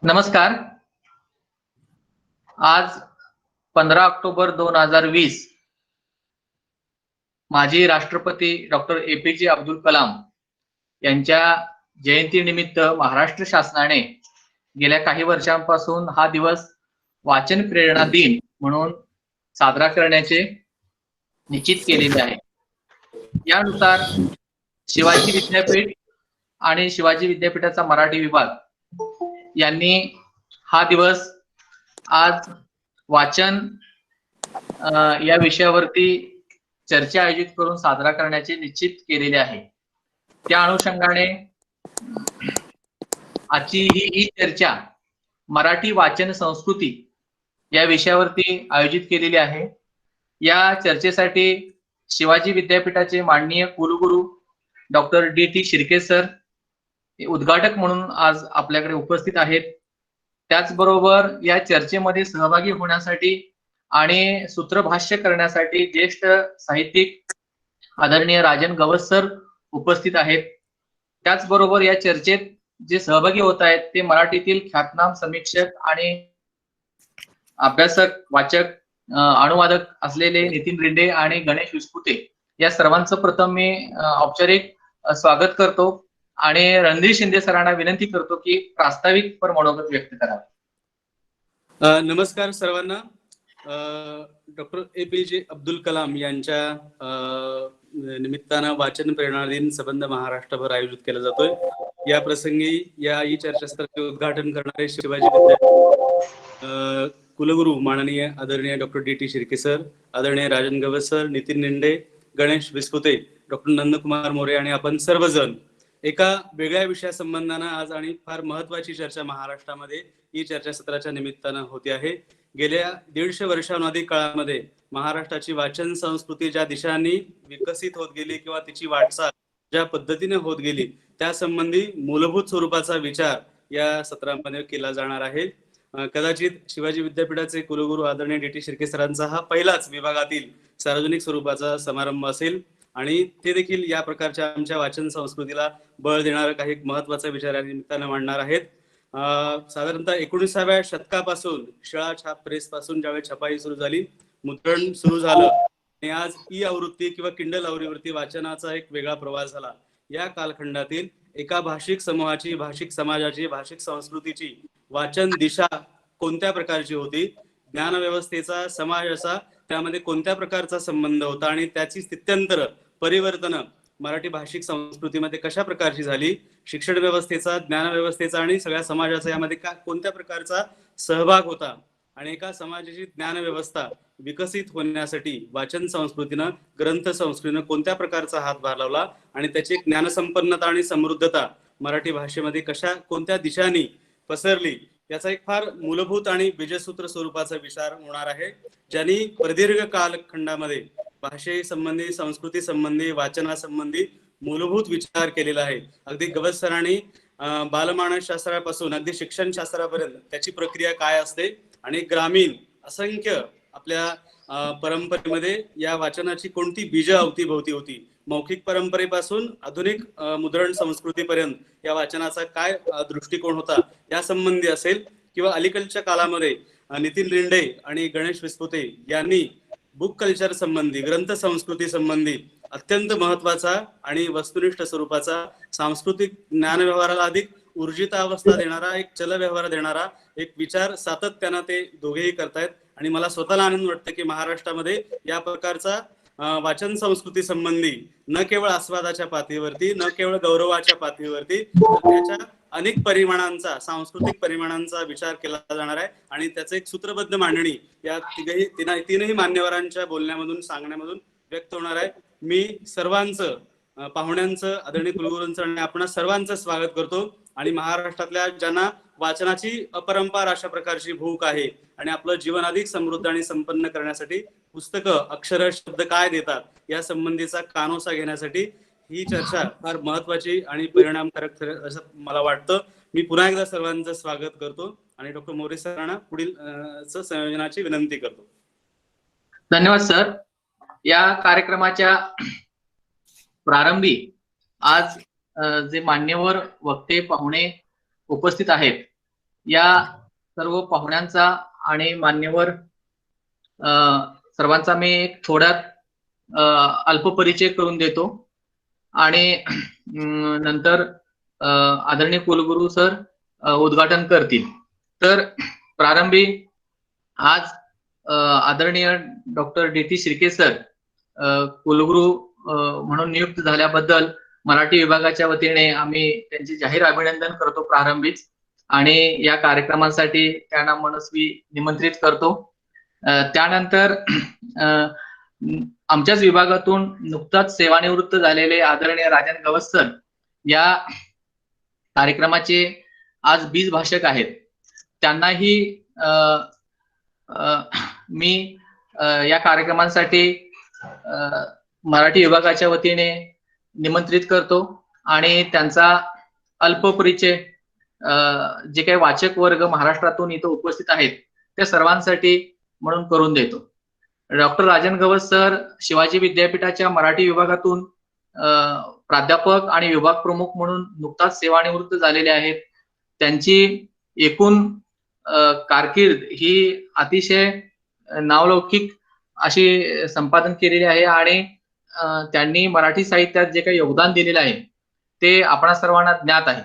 नमस्कार. आज 15 ऑक्टोबर 2020 माजी राष्ट्रपती डॉक्टर APJ अब्दुल कलाम यांच्या जयंतीनिमित्त महाराष्ट्र शासनाने गेल्या काही वर्षांपासून हा दिवस वाचन प्रेरणा दिन म्हणून साजरा करण्याचे निश्चित केलेले आहे. यानुसार शिवाजी विद्यापीठ आणि शिवाजी विद्यापीठाचा मराठी विभाग यांनी हा दिवस आज वाचन या विषयावरती चर्चा आयोजित करून साजरा करण्याचे निश्चित केलेले आहे. त्या अनुषंगाने आजची ही चर्चा मराठी वाचन संस्कृती या विषयावरती आयोजित केलेली आहे. या चर्चेसाठी शिवाजी विद्यापीठाचे माननीय कुलगुरू डॉक्टर DT शिर्के सर उद्घाटक म्हणून आज आपल्याकडे उपस्थित आहेत. त्याचबरोबर या चर्चेमध्ये सहभागी होण्यासाठी आणि सूत्रभाष्य करण्यासाठी ज्येष्ठ साहित्यिक आदरणीय राजन गवस सर उपस्थित आहेत. त्याचबरोबर या चर्चेत जे सहभागी होत आहेत ते मराठीतील ख्यातनाम समीक्षक आणि अभ्यासक वाचक अनुवादक असलेले नितीन रिंडे आणि गणेश विस्पुते या सर्वांचं प्रथम मी औपचारिक स्वागत करतो आणि रणधीर शिंदे सरांना विनंती करतो की प्रास्ताविक पर मनोगत व्यक्त करावे. नमस्कार सर्वांना. डॉक्टर APJ अब्दुल कलाम यांच्या निमित्तानं वाचन प्रेरणा दिन संबंध महाराष्ट्रभर आयोजित केला जातोय. या प्रसंगी या चर्चासत्राचे उद्घाटन करणारे शिवाजी विद्यापीठ कुलगुरू माननीय आदरणीय डॉक्टर DT शिर्के सर, आदरणीय राजन गवस सर, नितीन रिंडे, गणेश विस्पुते, डॉक्टर नंदकुमार मोरे आणि आपण सर्वजण एका वेगळ्या विषयासंबंधानं आज आणि फार महत्वाची चर्चा महाराष्ट्रामध्ये ही चर्चासत्राच्या निमित्तानं होती आहे. गेल्या 150 वर्षांअधिक काळामध्ये महाराष्ट्राची वाचन संस्कृती ज्या दिशांनी विकसित होत गेली किंवा तिची वाटचाल ज्या पद्धतीने होत गेली त्या संबंधी मूलभूत स्वरूपाचा विचार या सत्रामध्ये केला जाणार आहे. कदाचित शिवाजी विद्यापीठाचे कुलगुरू आदरणीय DT शिर्के सरांचा हा पहिलाच विभागातील सार्वजनिक स्वरूपाचा समारंभ असेल आणि ते देखील या प्रकारच्या आमच्या वाचन संस्कृतीला बळ देणारा काही महत्वाचा विचार या निमित्तानं मांडणार आहेत. साधारणतः 19व्या शतकापासून शिळा छाप प्रेस पासून ज्यावेळी छपाई सुरू झाली, मुद्रण सुरू झालं आणि आज आवृत्ती किंवा किंडल आवृत्ती वाचनाचा एक वेगळा प्रवास झाला. या कालखंडातील एका भाषिक समूहाची, भाषिक समाजाची, भाषिक संस्कृतीची वाचन दिशा कोणत्या प्रकारची होती, ज्ञान व्यवस्थेचा, समाजाचा त्यामध्ये कोणत्या प्रकारचा संबंध होता आणि त्याची स्थित्यंतर परिवर्तन मराठी भाषिक संस्कृतीमध्ये कशा प्रकारची झाली, शिक्षण व्यवस्थेचा, ज्ञान व्यवस्थेचा आणि सगळ्या समाजाचा यामध्ये कोणत्या प्रकारचा सहभाग होता आणि एका समाजाची ज्ञान व्यवस्था विकसित होण्यासाठी वाचन संस्कृतीनं, ग्रंथ संस्कृतीनं कोणत्या प्रकारचा हातभार लावला आणि त्याची ज्ञानसंपन्नता आणि समृद्धता मराठी भाषेमध्ये कोणत्या दिशांनी पसरली याचा एक फार मूलभूत आणि बीजसूत्र स्वरूपाचा विचार होणार आहे, ज्यांनी प्रदीर्घ कालखंडामध्ये भाषेसंबंधी, संस्कृती संबंधी, वाचनासंबंधी मूलभूत विचार केलेला आहे. अगदी गवस सरांनी बालमानस शास्त्रापासून अगदी शिक्षण शास्त्रापर्यंत त्याची प्रक्रिया काय असते आणि ग्रामीण असंख्य आपल्या परंपरेमध्ये या वाचनाची कोणती बीज अवतीभोवती होती, मौखिक परंपरेपासून आधुनिक मुद्रण संस्कृतीपर्यंत या वाचनाचा काय दृष्टिकोन होता या संबंधी असेल किंवा अलीकडच्या काळामध्ये नितीन रिंडे आणि गणेश विस्पुते यांनी बुक कल्चर संबंधी, ग्रंथ संस्कृती संबंधी अत्यंत महत्वाचा आणि वस्तुनिष्ठ स्वरूपाचा सांस्कृतिक ज्ञान व्यवहाराला अधिक ऊर्जितावस्था देणारा, एक चल व्यवहार देणारा एक विचार सातत्यानं ते दोघेही करतायत आणि मला स्वतःला आनंद वाटतं की महाराष्ट्रामध्ये या प्रकारचा वाचन संस्कृती संबंधी न केवळ आस्वादाच्या पातळीवरती, न केवळ गौरवाच्या पातळीवरती, त्याच्या अनेक परिमाणांचा, सांस्कृतिक परिमाणांचा विचार केला जाणार आहे आणि त्याचं एक सूत्रबद्ध मांडणी या तीनही मान्यवरांच्या बोलण्यामधून, सांगण्यामधून व्यक्त होणार आहे. मी सर्वांचं, पाहुण्यांचं, आदरणीय कुलगुरूंचं आणि आपण सर्वांचं स्वागत करतो आणि महाराष्ट्रातल्या ज्यांना वाचनाची अपरंपार अशा प्रकारची भूक आहे आणि आपलं जीवन अधिक समृद्ध आणि संपन्न करण्यासाठी पुस्तकं, अक्षर, शब्द काय देतात या संबंधीचा कानोसा घेण्यासाठी ही चर्चा फार महत्वाची आणि परिणामकारक असं मला वाटतं. मी पुन्हा एकदा सर्वांचं स्वागत करतो आणि डॉक्टर मोरे सरांना पुढील संयोजनाची विनंती करतो. धन्यवाद सर. या कार्यक्रमाच्या प्रारंभी आज जे मान्यवर वक्ते पाहुणे उपस्थित आहेत या सर्व पाहुण्यांचा आणि मान्यवर सर्वांचा मी एक थोड्यात अल्प परिचय करून देतो आणि नंतर आदरणीय कुलगुरू सर उद्घाटन करतील. तर प्रारंभी आज आदरणीय डॉक्टर डी.टी. शिर्के सर कुलगुरू म्हणून नियुक्त झाल्याबद्दल मराठी विभागाच्या वतीने आम्ही त्यांचे जाहीर अभिनंदन करतो प्रारंभीच, आणि या कार्यक्रमासाठी त्यांना मनस्वी निमंत्रित करतो. त्यानंतर आमच्याच विभागातून नुकताच सेवानिवृत्त झालेले आदरणीय राजन गवस सर या कार्यक्रमाचे आज बीज भाषक आहेत. त्यांनाही मी या कार्यक्रमासाठी मराठी विभागाच्या वतीने निमंत्रित करतो आणि त्यांचा अल्प परिचय जे काही वाचक वर्ग महाराष्ट्रातून इथं उपस्थित आहेत त्या सर्वांसाठी म्हणून करून देतो. डॉक्टर राजन गवस सर शिवाजी विद्यापीठाच्या मराठी विभागातून प्राध्यापक आणि विभाग प्रमुख म्हणून नुकताच सेवानिवृत्त झालेले आहेत. त्यांची एकूण कारकीर्द ही अतिशय नावलौकिक अशी संपादन केलेली आहे आणि त्यांनी मराठी साहित्यात जे काही योगदान दिलेलं आहे ते आपणा सर्वांना ज्ञात आहे.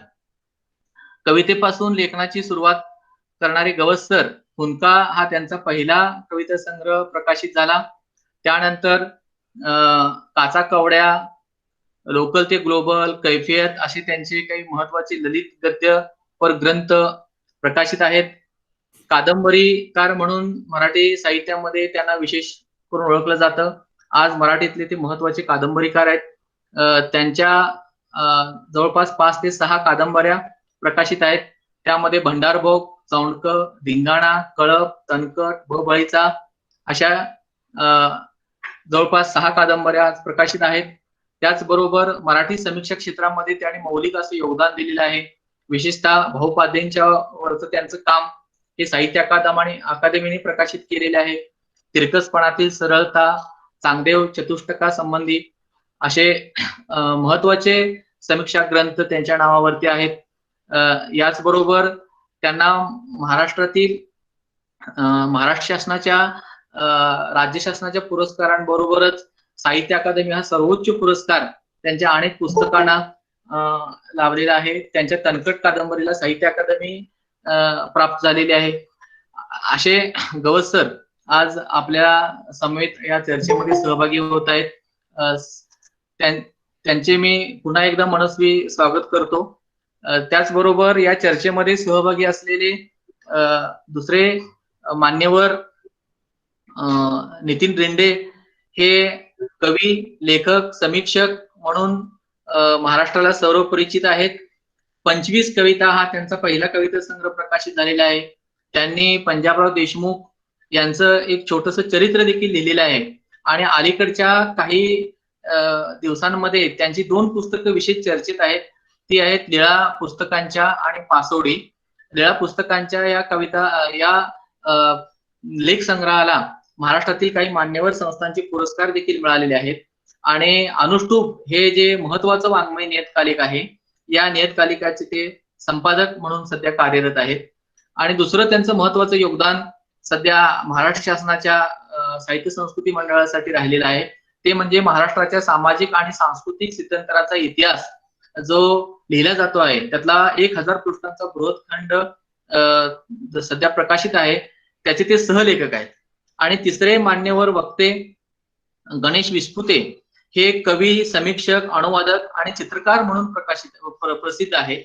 कवितेपासून लेखनाची सुरुवात करणारे गवस सर हुंका हा त्यांचा पहिला कविता संग्रह प्रकाशित झाला. त्यानंतर काचा कवड्या, लोकल ते ग्लोबल, कैफियत असे त्यांचे काही महत्वाचे ललित गद्य वर ग्रंथ प्रकाशित आहेत. कादंबरीकार म्हणून मराठी साहित्यामध्ये त्यांना विशेष करून ओळखलं जातं. आज मराठीतले ते महत्वाचे कादंबरीकार आहेत. त्यांच्या जवळपास 5 ते 6 कादंबऱ्या प्रकाशित आहेत. त्यामध्ये भंडारभोग, चौंडक, धिंगाणा, कळप, तणकट, बळीचा अशा जवळपास 6 कादंबऱ्या प्रकाशित आहेत. त्याचबरोबर मराठी समीक्षा क्षेत्रामध्ये त्यांनी मौलिक असं योगदान दिलेलं आहे. विशेषतः भाऊपाध्यांच्या वरचं त्यांचं काम हे साहित्य अकादमीने प्रकाशित केलेले आहे. तिरकसपणातील सरळता, चांगदेव चतुष्टका संबंधी असे महत्वाचे समीक्षा ग्रंथ त्यांच्या नावावरती आहेत. याचबरोबर त्यांना महाराष्ट्रातील महाराष्ट्र शासनाच्या राज्य शासनाच्या पुरस्कारांबरोबरच साहित्य अकादमी हा सर्वोच्च पुरस्कार त्यांच्या अनेक पुस्तकांना लाभलेला आहे. त्यांच्या तणकट कादंबरीला साहित्य अकादमी प्राप्त झालेली आहे. असे गवस सर आज आपल्या समेत या चर्चेमध्ये सहभागी होत आहेत. त्यांचे मी पुन्हा एकदा मनस्वी स्वागत करतो. त्याचबरोबर या चर्चेमध्ये सहभागी असलेले दुसरे मान्यवर नितीन रेंडे हे कवी, लेखक, समीक्षक म्हणून महाराष्ट्राला सर्वपरिचित आहेत. 25 कविता हा त्यांचा पहिला कविता संग्रह प्रकाशित झालेला आहे. त्यांनी पंजाबराव देशमुख यांचं एक छोटस चरित्र देखील लिहिलेलं आहे आणि अलीकडच्या काही दिवसांमध्ये त्यांची 2 पुस्तकं विशेष चर्चेत आहेत. ती आहेत लीळा पुस्तकांच्या आणि पासोडी. लीळा पुस्तकांच्या या कविता या लेख संग्रहाला महाराष्ट्रातील काही मान्यवर संस्थांचे पुरस्कार देखील मिळालेले आहेत. आणि अनुष्टुप हे जे महत्वाचं वाङ्मय नियतकालिक आहे या नियतकालिकाचे ते संपादक म्हणून सध्या कार्यरत आहेत. आणि दुसरं त्यांचं महत्वाचं योगदान सध्या महाराष्ट्र शासनाच्या साहित्य संस्कृती मंडळासाठी राहिलेलं आहे. ते म्हणजे महाराष्ट्राच्या सामाजिक आणि सांस्कृतिक स्थित्यंतराचा इतिहास जो लिहिला जातो आहे त्यातला 1000 पृष्ठांचा बृहत्खंड सध्या प्रकाशित आहे. त्याचे ते सहलेखक आहेत. आणि तिसरे मान्यवर वक्ते गणेश विस्पुते हे कवी, समीक्षक, अनुवादक आणि चित्रकार म्हणून प्रसिद्ध आहे.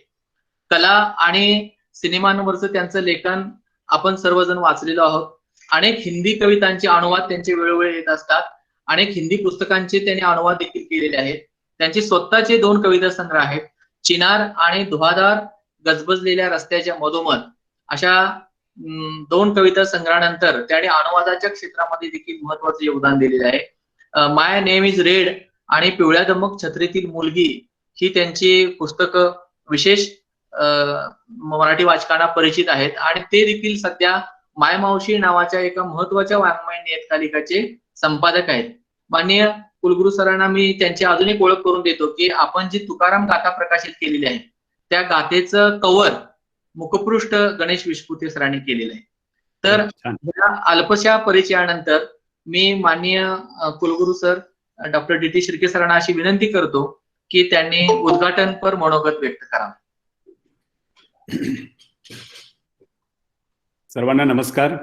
कला आणि सिनेमांवरचं त्यांचं लेखन आपण सर्वजण वाचलेलो आहोत. अनेक हिंदी कवितांचे अनुवाद त्यांचे वेळोवेळी येत असतात. अनेक हिंदी पुस्तकांचे त्यांनी अनुवाद देखील केलेले आहेत. त्यांचे स्वतःचे 2 कविता संग्रह आहेत. चिनार आणि धुवाधार गजबजलेल्या रस्त्याच्या मधोमध अशा 2 कविता संग्रहानंतर त्याने अनुवादाच्या क्षेत्रामध्ये देखील महत्वाचे योगदान दिलेले आहे. माय नेम इज रेड आणि पिवळ्या दमक छत्रीतील मुलगी ही त्यांची पुस्तकं विशेष मराठी वाचकांना परिचित आहेत. आणि ते देखील सध्या मायमावशी नावाच्या एका महत्वाच्या वाङ्मय नियतकालिकाचे संपादक आहेत. माननीय कुलगुरू सरांना मी त्यांची अजून एक ओळख करून देतो की आपण जी तुकाराम गाथा प्रकाशित केलेली आहे त्या गाथेचं कव्हर मुखपृष्ठ गणेश विस्पुते सरांनी केलेलं आहे. तर छान. या अल्पशा परिचयानंतर मी माननीय कुलगुरू sir doctor D T Shirke सरांना अशी विनंती करतो की त्यांनी उद्घाटनपर मनोगत व्यक्त करावं. सर्वांना नमस्कार.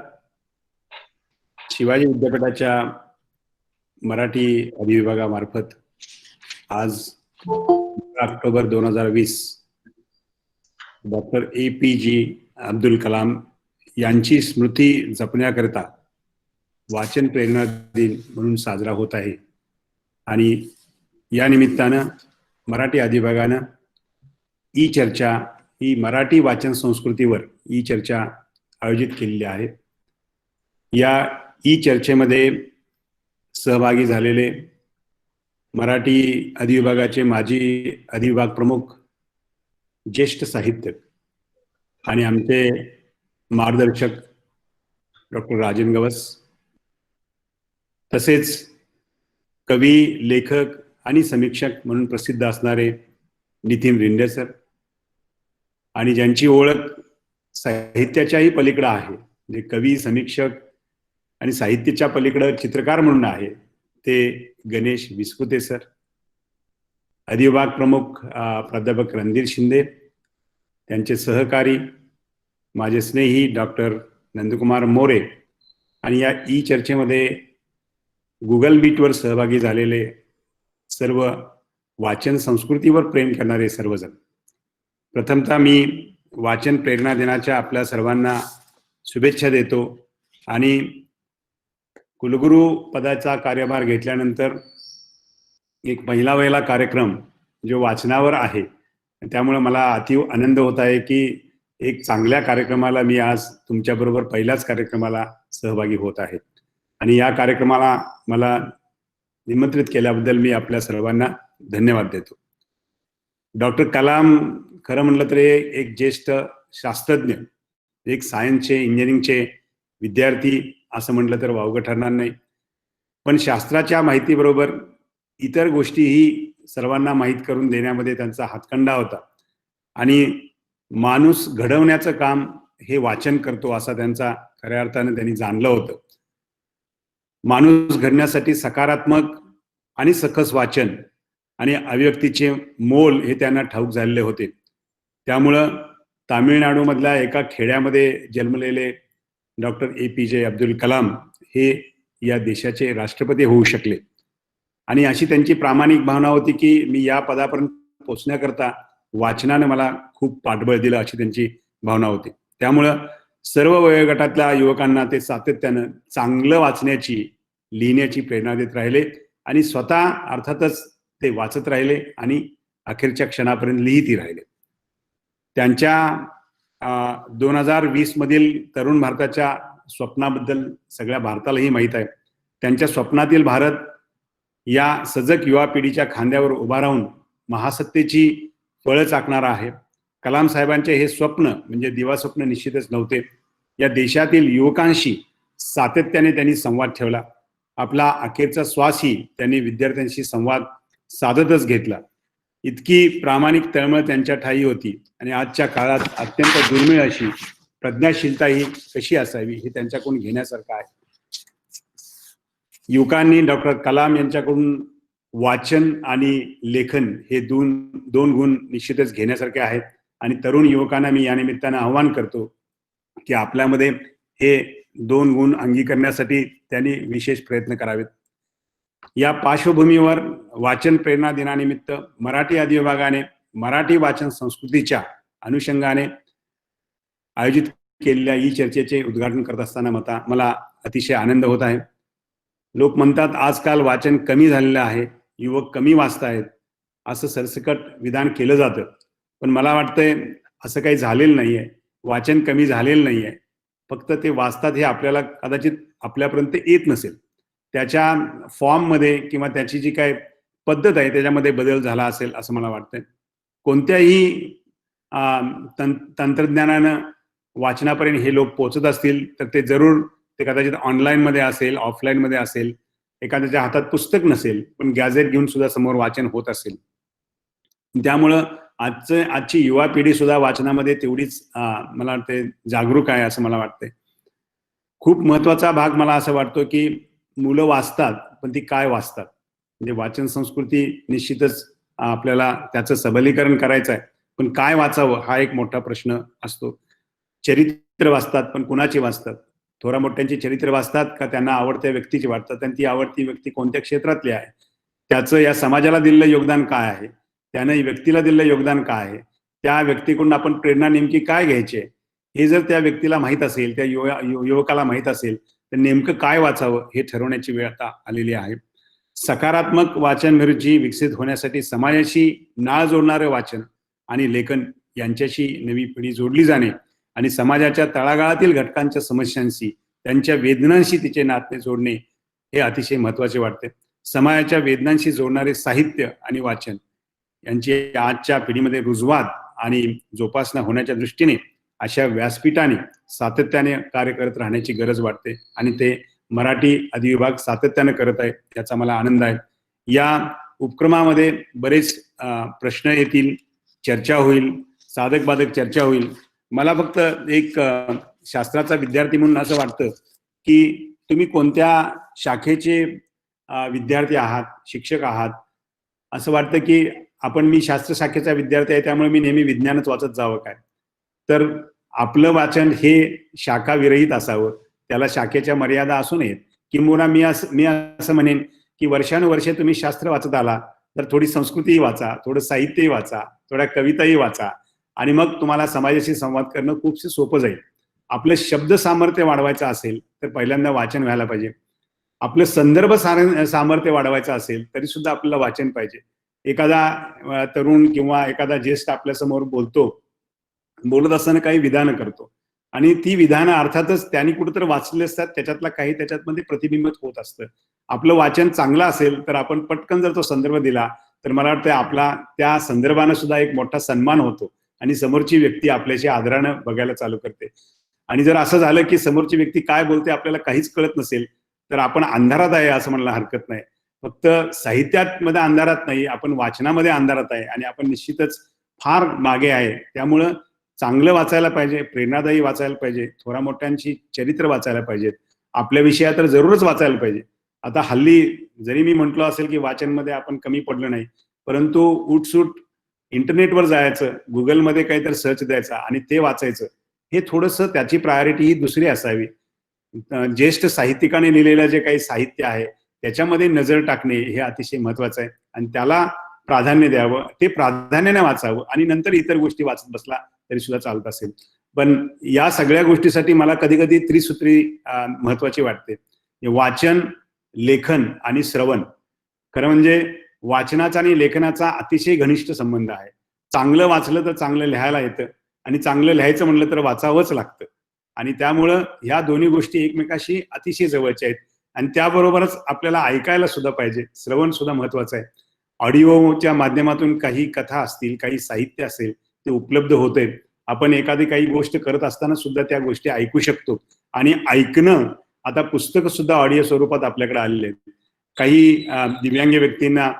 शिवाजी विद्यापीठाच्या मराठी अधिविभागामार्फत आज October 2020 doctor APJ Abdul Kalam यांची स्मृती जपण्याकरता वाचन प्रेरणा दिन म्हणून साजरा होत आहे. आणि या निमित्तानं मराठी अधिविभागानं ई चर्चा ही मराठी वाचन संस्कृतीवर ई चर्चा आयोजित केलेली आहे. या ई चर्चेमध्ये सहभागी झालेले मराठी अधिविभागाचे माजी अधिविभाग प्रमुख, ज्येष्ठ साहित्यक आणि आमचे मार्गदर्शक डॉक्टर राजन गवस, तसेच कवी, लेखक आणि समीक्षक म्हणून प्रसिद्ध असणारे नितीन रिंडे सर, आणि ज्यांची ओळख साहित्याच्याही पलीकडे आहे, जे कवी, समीक्षक आणि साहित्याच्या पलीकडे चित्रकार म्हणून आहे, ते गणेश विस्पुते सर, अधिविभाग प्रमुख प्राध्यापक रणधीर शिंदे, त्यांचे सहकारी माझे स्नेही डॉक्टर नंदकुमार मोरे, आणि या ई चर्चेमध्ये गुगल मीटवर सहभागी झालेले सर्व वाचन संस्कृतीवर प्रेम करणारे सर्वजण. प्रथमतः मी वाचन प्रेरणा दिनाच्या आपल्या सर्वांना शुभेच्छा देतो. आणि कुलगुरू पदाचा कार्यभार घेतल्यानंतर एक पहिला कार्यक्रम जो वाचनावर आहे, त्यामुळे मला अतिव आनंद होत आहे की एक चांगल्या कार्यक्रमाला मी आज तुमच्याबरोबर पहिल्याच कार्यक्रमाला सहभागी होत आहे. आणि या कार्यक्रमाला मला निमंत्रित केल्याबद्दल मी आपल्या सर्वांना धन्यवाद देतो. डॉक्टर कलाम खरं म्हटलं तर एक ज्येष्ठ शास्त्रज्ञ, एक सायन्सचे, इंजिनिअरिंगचे विद्यार्थी असं म्हटलं तर वावगं ठरणार नाही. पण शास्त्राच्या माहितीबरोबर इतर गोष्टीही सर्वांना माहीत करून देण्यामध्ये त्यांचा हातखंडा होता. आणि माणूस घडवण्याचं काम हे वाचन करतो असा त्यांचा खऱ्या अर्थानं त्यांनी जाणलं होतं. माणूस घडण्यासाठी सकारात्मक आणि सकस वाचन आणि अभिव्यक्तीचे मोल हे त्यांना ठाऊक झालेले होते. त्यामुळं तामिळनाडूमधल्या एका खेड्यामध्ये जन्मलेले डॉक्टर APJ अब्दुल कलाम हे या देशाचे राष्ट्रपती होऊ शकले. आणि अशी त्यांची प्रामाणिक भावना होती की मी या पदापर्यंत पोहोचण्याकरता वाचनानं मला खूप पाठबळ दिलं, अशी त्यांची भावना होती. त्यामुळं सर्व वयोगटातल्या युवकांना ते सातत्यानं चांगलं वाचण्याची, लिहिण्याची प्रेरणा देत राहिले आणि स्वतः अर्थातच ते वाचत राहिले आणि अखेरच्या क्षणापर्यंत लिहितही राहिले. त्यांच्या 2020 मधील तरुण भारताच्या स्वप्नाबद्दल सगळ्या भारतालाही माहीत आहे. त्यांच्या स्वप्नातील भारत या सजग युवा पिढीच्या खांद्यावर उभा राहून महासत्तेची फळं चाकणारा आहे. कलाम साहेबांचे हे स्वप्न म्हणजे दिवास्वप्न निश्चितच नव्हते. या देशातील युवकांशी सातत्याने त्यांनी संवाद ठेवला. आपला अखेरचा श्वासही त्यांनी विद्यार्थ्यांशी संवाद साधतच घेतला. इतकी प्रामाणिक तळमळ त्यांच्या ठायी होती. आणि आजच्या काळात अत्यंत दुर्मिळ अशी प्रज्ञाशीलता ही कशी असावी हे त्यांच्याकडून घेण्यासारखं आहे. युवकांनी डॉक्टर कलाम यांच्याकडून वाचन आणि लेखन हे दोन गुण निश्चितच घेण्यासारखे आहेत. आणि तरुण युवकांना मी या निमित्तानं आव्हान करतो की आपल्यामध्ये हे 2 गुण अंगीकारण्यासाठी त्यांनी विशेष प्रयत्न करावेत. या पार्श्वभूमीवर वाचन प्रेरणा दिनानिमित्त मराठी अधिविभागाने मराठी वाचन संस्कृतीच्या अनुषंगाने आयोजित केलेल्या ई चर्चेचे उद्घाटन करत असताना मला अतिशय आनंद होत आहे. लोक म्हणतात आजकाल वाचन कमी झालेलं आहे, युवक कमी वाचतायत, असं सरसकट विधान केलं जातं. पण मला वाटतंय असं काही झालेलं नाहीये. वाचन कमी झालेलं नाहीये, फक्त ते वाचतात हे आपल्याला कदाचित आपल्यापर्यंत येत नसेल. त्याच्या फॉर्ममध्ये किंवा त्याची जी काय पद्धत आहे त्याच्यामध्ये बदल झाला असेल असं मला वाटतंय. कोणत्याही तंत्रज्ञानानं वाचनापर्यंत हे लोक पोहोचत असतील तर ते जरूर ते कदाचित ऑनलाईनमध्ये असेल, ऑफलाईनमध्ये असेल, एखाद्याच्या हातात पुस्तक नसेल पण गॅझेट घेऊन सुद्धा समोर वाचन होत असेल. त्यामुळं आजची युवा पिढी सुद्धा वाचनामध्ये तेवढीच मला वाटते जागरूक आहे असं मला वाटतंय. खूप महत्वाचा भाग मला असं वाटतो की मुलं वाचतात, पण ती काय वाचतात. म्हणजे वाचन संस्कृती निश्चितच आपल्याला त्याचं सबलीकरण करायचं आहे, पण काय वाचावं हा एक मोठा प्रश्न असतो. चरित्र वाचतात, पण कुणाची वाचतात. थोरा मोठ्यांची चरित्र वाचतात का त्यांना आवडत्या व्यक्तीची वाचतात, आणि ती आवडती व्यक्ती कोणत्या क्षेत्रातली आहे, त्याचं या समाजाला दिलेलं योगदान काय आहे, त्यानं व्यक्तीला दिलेलं योगदान काय आहे, त्या व्यक्तीकडून आपण प्रेरणा नेमकी काय घ्यायची आहे, हे जर त्या व्यक्तीला माहीत असेल, त्या युवकाला माहीत असेल, तर नेमकं काय वाचावं हे ठरवण्याची वेळ आता आलेली आहे. सकारात्मक वाचन रुची विकसित होण्यासाठी समाजाशी नाळ जोडणारे वाचन आणि लेखन यांच्याशी नवी पिढी जोडली जाणे आणि समाजाच्या तळागाळातील घटकांच्या समस्यांशी, त्यांच्या वेदनांशी तिचे नाते जोडणे हे अतिशय महत्वाचे वाटते. समाजाच्या वेदनांशी जोडणारे साहित्य आणि वाचन यांची आजच्या पिढीमध्ये रुजवात आणि जोपासना होण्याच्या दृष्टीने अशा व्यासपीठाने सातत्याने कार्य करत राहण्याची गरज वाटते, आणि ते मराठी अधिविभाग सातत्याने करत आहे, याचा मला आनंद आहे. या उपक्रमामध्ये बरेच प्रश्न येतील, चर्चा होईल, साधक बाधक चर्चा होईल. मला फक्त एक शास्त्राचा विद्यार्थी म्हणून असं वाटतं की तुम्ही कोणत्या शाखेचे विद्यार्थी आहात, शिक्षक आहात. असं वाटतं की मी शास्त्र शाखेचा विद्यार्थी आहे, त्यामुळे मी नेहमी विज्ञानच वाचत जावं काय. तर आपलं वाचन हे शाखा विरहित असावं, त्याला शाखेच्या मर्यादा असू नयेत. किंबहुना मी असं म्हणेन की वर्षानुवर्षे तुम्ही शास्त्र वाचत आला तर थोडी संस्कृतीही वाचा, थोडं साहित्यही वाचा, थोड्या कविताही वाचा, आणि मग तुम्हाला समाजाशी संवाद करणं खूपसे सोपं जाईल. आपलं शब्द सामर्थ्य वाढवायचं असेल तर पहिल्यांदा वाचन व्हायला पाहिजे. आपलं संदर्भ सामर्थ्य वाढवायचं असेल तरी सुद्धा आपल्याला वाचन पाहिजे. एखादा तरुण किंवा एखादा ज्येष्ठ आपल्या समोर बोलत असताना काही विधानं करतो, आणि ती विधानं अर्थातच त्यांनी कुठेतरी वाचले असतात, त्याच्यातला काही त्याच्यामध्ये प्रतिबिंबित होत असतं. आपलं वाचन चांगलं असेल तर आपण पटकन जर तो संदर्भ दिला तर मला वाटतं आपला त्या संदर्भानं सुद्धा एक मोठा सन्मान होतो, आणि समोरची व्यक्ती आपल्याशी आदरानं बघायला चालू करते. आणि जर असं झालं की समोरची व्यक्ती काय बोलते आपल्याला काहीच कळत नसेल तर आपण अंधारात आहे असं म्हणायला हरकत नाही. फक्त साहित्यात मध्ये अंधारात नाही, आपण वाचनामध्ये अंधारात आहे, आणि आपण निश्चितच फार मागे आहे. त्यामुळं चांगलं वाचायला पाहिजे, प्रेरणादायी वाचायला पाहिजे, थोरा मोठ्यांची चरित्र वाचायला पाहिजेत, आपल्या विषयात तर जरूरच वाचायला पाहिजे. आता हल्ली जरी मी म्हटलो असेल की वाचनमध्ये आपण कमी पडलो नाही, परंतु उठसूट इंटरनेटवर जायचं, गुगलमध्ये काहीतरी सर्च द्यायचा आणि ते वाचायचं, हे थोडंसं त्याची प्रायोरिटी ही दुसरी असावी. ज्येष्ठ साहित्यिकाने लिहिलेलं जे काही साहित्य आहे त्याच्यामध्ये नजर टाकणे हे अतिशय महत्वाचं आहे, आणि त्याला प्राधान्य द्यावं, ते प्राधान्याने वाचावं, आणि नंतर इतर गोष्टी वाचत बसला तरी सुद्धा चालत असेल. पण या सगळ्या गोष्टीसाठी मला कधी कधी त्रिसूत्री महत्वाची वाटते. वाचन, लेखन आणि श्रवण. खरं म्हणजे वाचनाचा आणि लेखनाचा अतिशय घनिष्ठ संबंध आहे. चांगलं वाचलं तर चांगलं लिहायला येतं, आणि चांगलं लिहायचं म्हणलं तर वाचावंच लागतं, आणि त्यामुळं ह्या दोन्ही गोष्टी एकमेकाशी अतिशय जवळच्या आहेत. आणि त्याबरोबरच आपल्याला ऐकायला सुद्धा पाहिजे, श्रवण सुद्धा महत्वाचं आहे. ऑडिओच्या माध्यमातून काही कथा असतील, काही साहित्य असेल ते उपलब्ध होते. आपण एखादी काही गोष्ट करत असताना सुद्धा त्या गोष्टी ऐकू शकतो, आणि ऐकणं आता पुस्तक सुद्धा ऑडिओ स्वरूपात आपल्याकडे आलेले आहेत. काही दिव्यांग व्यक्तींना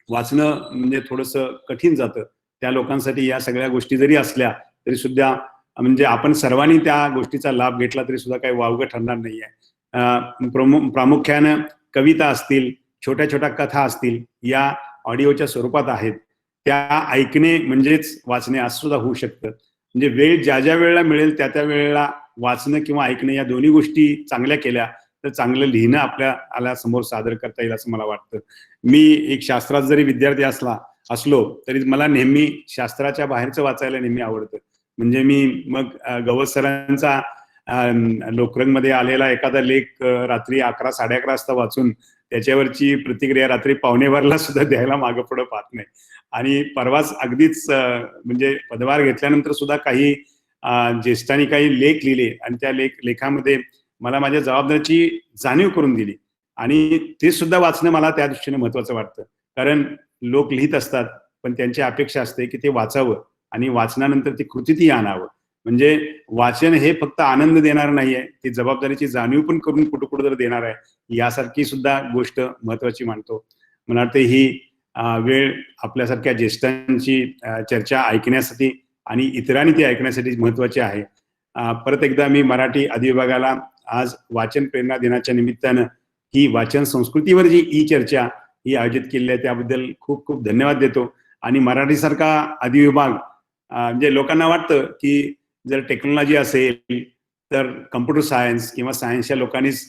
वाचणं म्हणजे थोडंसं कठीण जातं, त्या लोकांसाठी या सगळ्या गोष्टी जरी असल्या तरी सुद्धा म्हणजे आपण सर्वांनी त्या गोष्टीचा लाभ घेतला तरी सुद्धा काही वावगं ठरणार नाहीये. प्रामुख्यानं कविता असतील, छोट्या छोट्या कथा असतील, या ऑडिओच्या स्वरूपात आहेत. त्या ऐकणे म्हणजेच वाचणे असं सुद्धा होऊ शकतं. म्हणजे वेळ ज्या ज्या वेळेला मिळेल त्या त्या वेळेला वाचणं किंवा ऐकणं या दोन्ही गोष्टी चांगल्या केल्या तर चांगलं लिहिणं आपल्याला समोर सादर करता येईल असं मला वाटतं. मी एक शास्त्रात जरी विद्यार्थी असलो तरी मला नेहमी शास्त्राच्या बाहेरचं वाचायला नेहमी आवडतं. म्हणजे मी मग गवत सरांचा लोकरंगमध्ये आलेला एखादा लेख रात्री 11, 11:30 वाजता वाचून त्याच्यावरची प्रतिक्रिया रात्री 11:15 सुद्धा द्यायला मागं पुढं पाहत नाही. आणि परवाच अगदीच म्हणजे पदभार घेतल्यानंतर सुद्धा काही ज्येष्ठांनी काही लेख लिहिले, आणि त्या लेखामध्ये मला माझ्या जबाबदारीची जाणीव करून दिली, आणि ते सुद्धा वाचणं मला त्या दृष्टीने महत्वाचं वाटतं. कारण लोक लिहित असतात, पण त्यांची अपेक्षा असते की ते वाचावं, आणि वाचनानंतर ती कृतीतही आणावं. म्हणजे वाचन हे फक्त आनंद देणार नाहीये, ती जबाबदारीची जाणीव पण करून कुठं कुठं तर देणार आहे. यासारखी सुद्धा गोष्ट महत्वाची मानतो. मला वाटतं ही वेळ आपल्यासारख्या ज्येष्ठांची चर्चा ऐकण्यासाठी आणि इतरांनी ती ऐकण्यासाठी महत्वाची आहे. परत एकदा मी मराठी अधिविभागाला आज वाचन प्रेरणा दिनाच्या निमित्तानं ही वाचन संस्कृतीवर जी ई चर्चा ही आयोजित केली आहे त्याबद्दल खूप खूप धन्यवाद देतो. आणि मराठीसारखा अधिविभाग म्हणजे लोकांना वाटतं की जर टेक्नॉलॉजी असेल तर कम्प्युटर सायन्स किंवा सायन्सच्या लोकांनीच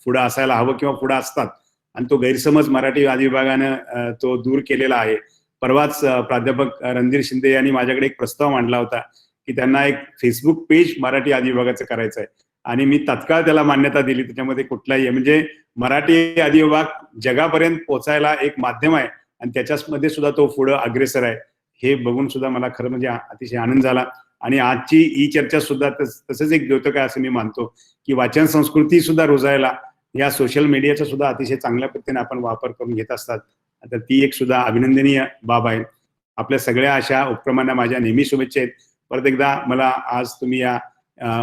पुढं असायला हवं किंवा पुढं असतात, आणि तो गैरसमज मराठी अधिविभागानं तो दूर केलेला आहे. परवाच प्राध्यापक रणधीर शिंदे यांनी माझ्याकडे एक प्रस्ताव मांडला होता की त्यांना एक फेसबुक पेज मराठी अधिविभागाचं करायचं आहे, आणि मी तात्काळ त्याला मान्यता दिली. त्याच्यामध्ये कुठलाही म्हणजे मराठी अधिविभाग जगापर्यंत पोहोचायला एक माध्यम आहे आणि त्याच्यामध्ये सुद्धा तो पुढं अग्रेसर आहे हे बघून सुद्धा मला खरं म्हणजे अतिशय आनंद झाला. आणि आजची ई चर्चा सुद्धा तसंच एक द्योतक आहे असं मी मानतो की वाचन संस्कृती सुद्धा रुजायला या सोशल मीडियाचा सुद्धा अतिशय चांगल्या पद्धतीने आपण वापर करून घेत असतात. तर ती एक सुद्धा अभिनंदनीय बाब आहे. आपल्या सगळ्या अशा उपक्रमांना माझ्या नेहमी शुभेच्छा आहेत. परत एकदा मला आज तुम्ही या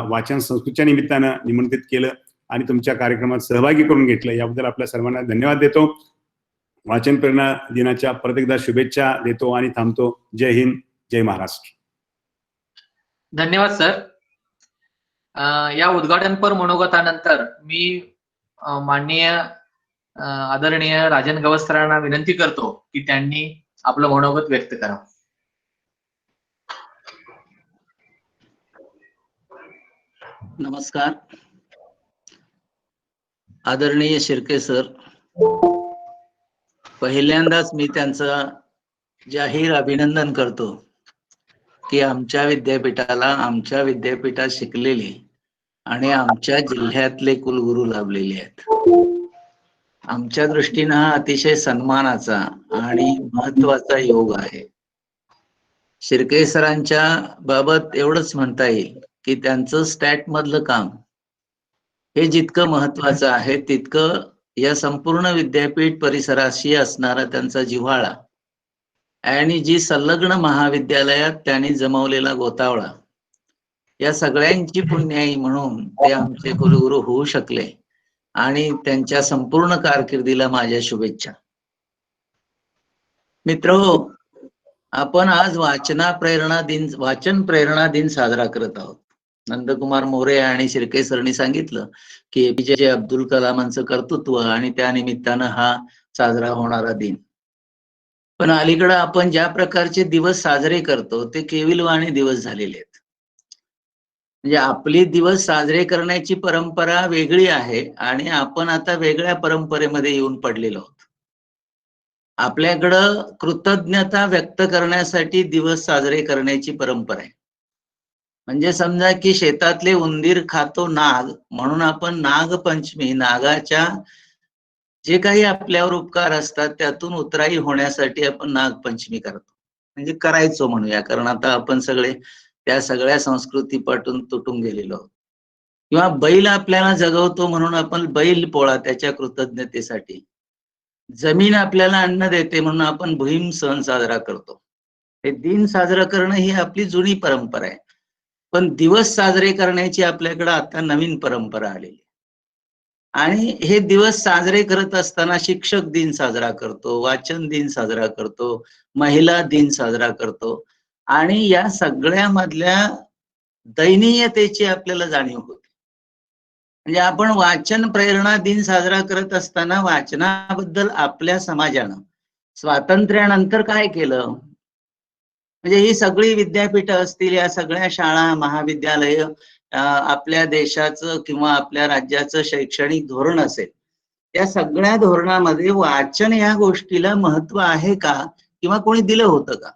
वाचन संस्कृतीच्या निमित्तानं निमंत्रित केलं आणि तुमच्या कार्यक्रमात सहभागी करून घेतलं याबद्दल आपल्या सर्वांना धन्यवाद देतो. वाचन प्रेरणा दिनाच्या परत एकदा शुभेच्छा देतो आणि थांबतो. जय हिंद, जय महाराष्ट्र. धन्यवाद सर. या उद्घाटनपर मनोगतानंतर मी माननीय आदरणीय राजन गवस्करांना विनंती करतो की त्यांनी आपलं मनोगत व्यक्त करावं. नमस्कार. आदरणीय शिर्के सर, पहिल्यांदाच मी त्यांचं जाहीर अभिनंदन करतो की आमच्या विद्यापीठाला आमच्या विद्यापीठात शिकलेले आणि आमच्या जिल्ह्यातले कुलगुरू लाभलेले आहेत. आमच्या दृष्टीनं हा अतिशय सन्मानाचा आणि महत्वाचा योग आहे. शिर्के सरांच्या बाबत एवढंच म्हणता येईल की त्यांचं स्टॅट मधलं काम हे जितकं महत्वाचं आहे तितकं या संपूर्ण विद्यापीठ परिसराशी असणारा त्यांचा जिव्हाळा आणि जी संलग्न महाविद्यालयात त्यांनी जमवलेला गोतावळा या सगळ्यांची पुण्याई म्हणून ते आमचे कुलगुरू होऊ शकले आणि त्यांच्या संपूर्ण कारकिर्दीला माझ्या शुभेच्छा. मित्रहो, आपण आज वाचन प्रेरणा दिन साजरा करत आहोत. नंदकुमार मोरे आणि शिर्के सरनी सांगितलं की APJ अब्दुल कलामांचं कर्तृत्व आणि त्या निमित्तानं हा साजरा होणारा दिन. पण अलीकडं आपण ज्या प्रकारचे दिवस साजरे करतो ते केविलवाणी दिवस झालेले आहेत. म्हणजे आपली दिवस साजरे करण्याची परंपरा वेगळी आहे आणि आपण आता वेगळ्या परंपरेमध्ये येऊन पडलेलो आहोत. आपल्याकडं कृतज्ञता व्यक्त करण्यासाठी दिवस साजरे करण्याची परंपरा आहे. म्हणजे समजा की शेतातले उंदीर खातो नाग म्हणून आपण नागपंचमी, नागाच्या जे काही आपल्यावर उपकार असतात त्यातून उतराई होण्यासाठी आपण नागपंचमी करतो, म्हणजे करायचो म्हणूया, कारण आता आपण सगळे त्या सगळ्या संस्कृतीपासून तुटून गेलेलो आहोत. किंवा बैल आपल्याला जगवतो म्हणून आपण बैल पोळा त्याच्या कृतज्ञतेसाठी. जमीन आपल्याला अन्न देते म्हणून आपण भीम सण साजरा करतो. हे दिन साजरा करणं ही आपली जुनी परंपरा आहे. पण दिवस साजरे करण्याची आपल्याकडे आता नवीन परंपरा आलेली. आणि हे दिवस साजरे करत असताना शिक्षक दिन साजरा करतो, वाचन दिन साजरा करतो, महिला दिन साजरा करतो आणि या सगळ्यामधल्या दयनीयतेची आपल्याला जाणीव होते. म्हणजे आपण वाचन प्रेरणा दिन साजरा करत असताना वाचनाबद्दल आपल्या समाजानं स्वातंत्र्यानंतर काय केलं, म्हणजे ही सगळी विद्यापीठं असतील, या सगळ्या शाळा महाविद्यालय, आपल्या देशाचं किंवा आपल्या राज्याचं शैक्षणिक धोरण असेल, त्या सगळ्या धोरणामध्ये वाचन या गोष्टीला महत्व आहे का किंवा कोणी दिलं होतं का,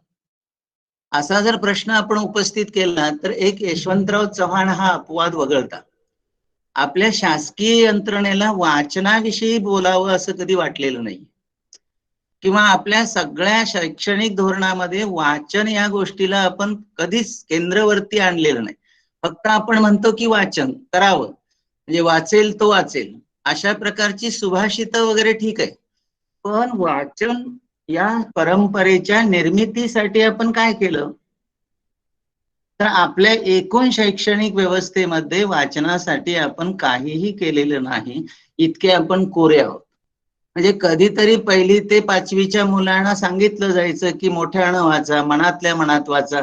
असा जर प्रश्न आपण उपस्थित केला तर एक यशवंतराव चव्हाण हा अपवाद वगळता आपल्या शासकीय यंत्रणेला वाचनाविषयी बोलावं असं कधी वाटलेलं नाही. किंवा आपल्या सगळ्या शैक्षणिक धोरणामध्ये वाचन या गोष्टीला आपण कधीच केंद्रवरती आणलेलं नाही. फक्त आपण म्हणतो की वाचन करावं, म्हणजे वाचेल तो वाचेल, अशा प्रकारची सुभाषितं वगैरे ठीक आहे. पण वाचन या परंपरेच्या निर्मितीसाठी आपण काय केलं, तर आपल्या एकूण शैक्षणिक व्यवस्थेमध्ये वाचनासाठी आपण काहीही केलेलं नाही, इतके आपण कोरे आहोत. म्हणजे कधीतरी 1ली ते 5वीच्या मुलांना सांगितलं जायचं की मोठ्यानं वाचा, मनातल्या मनात वाचा.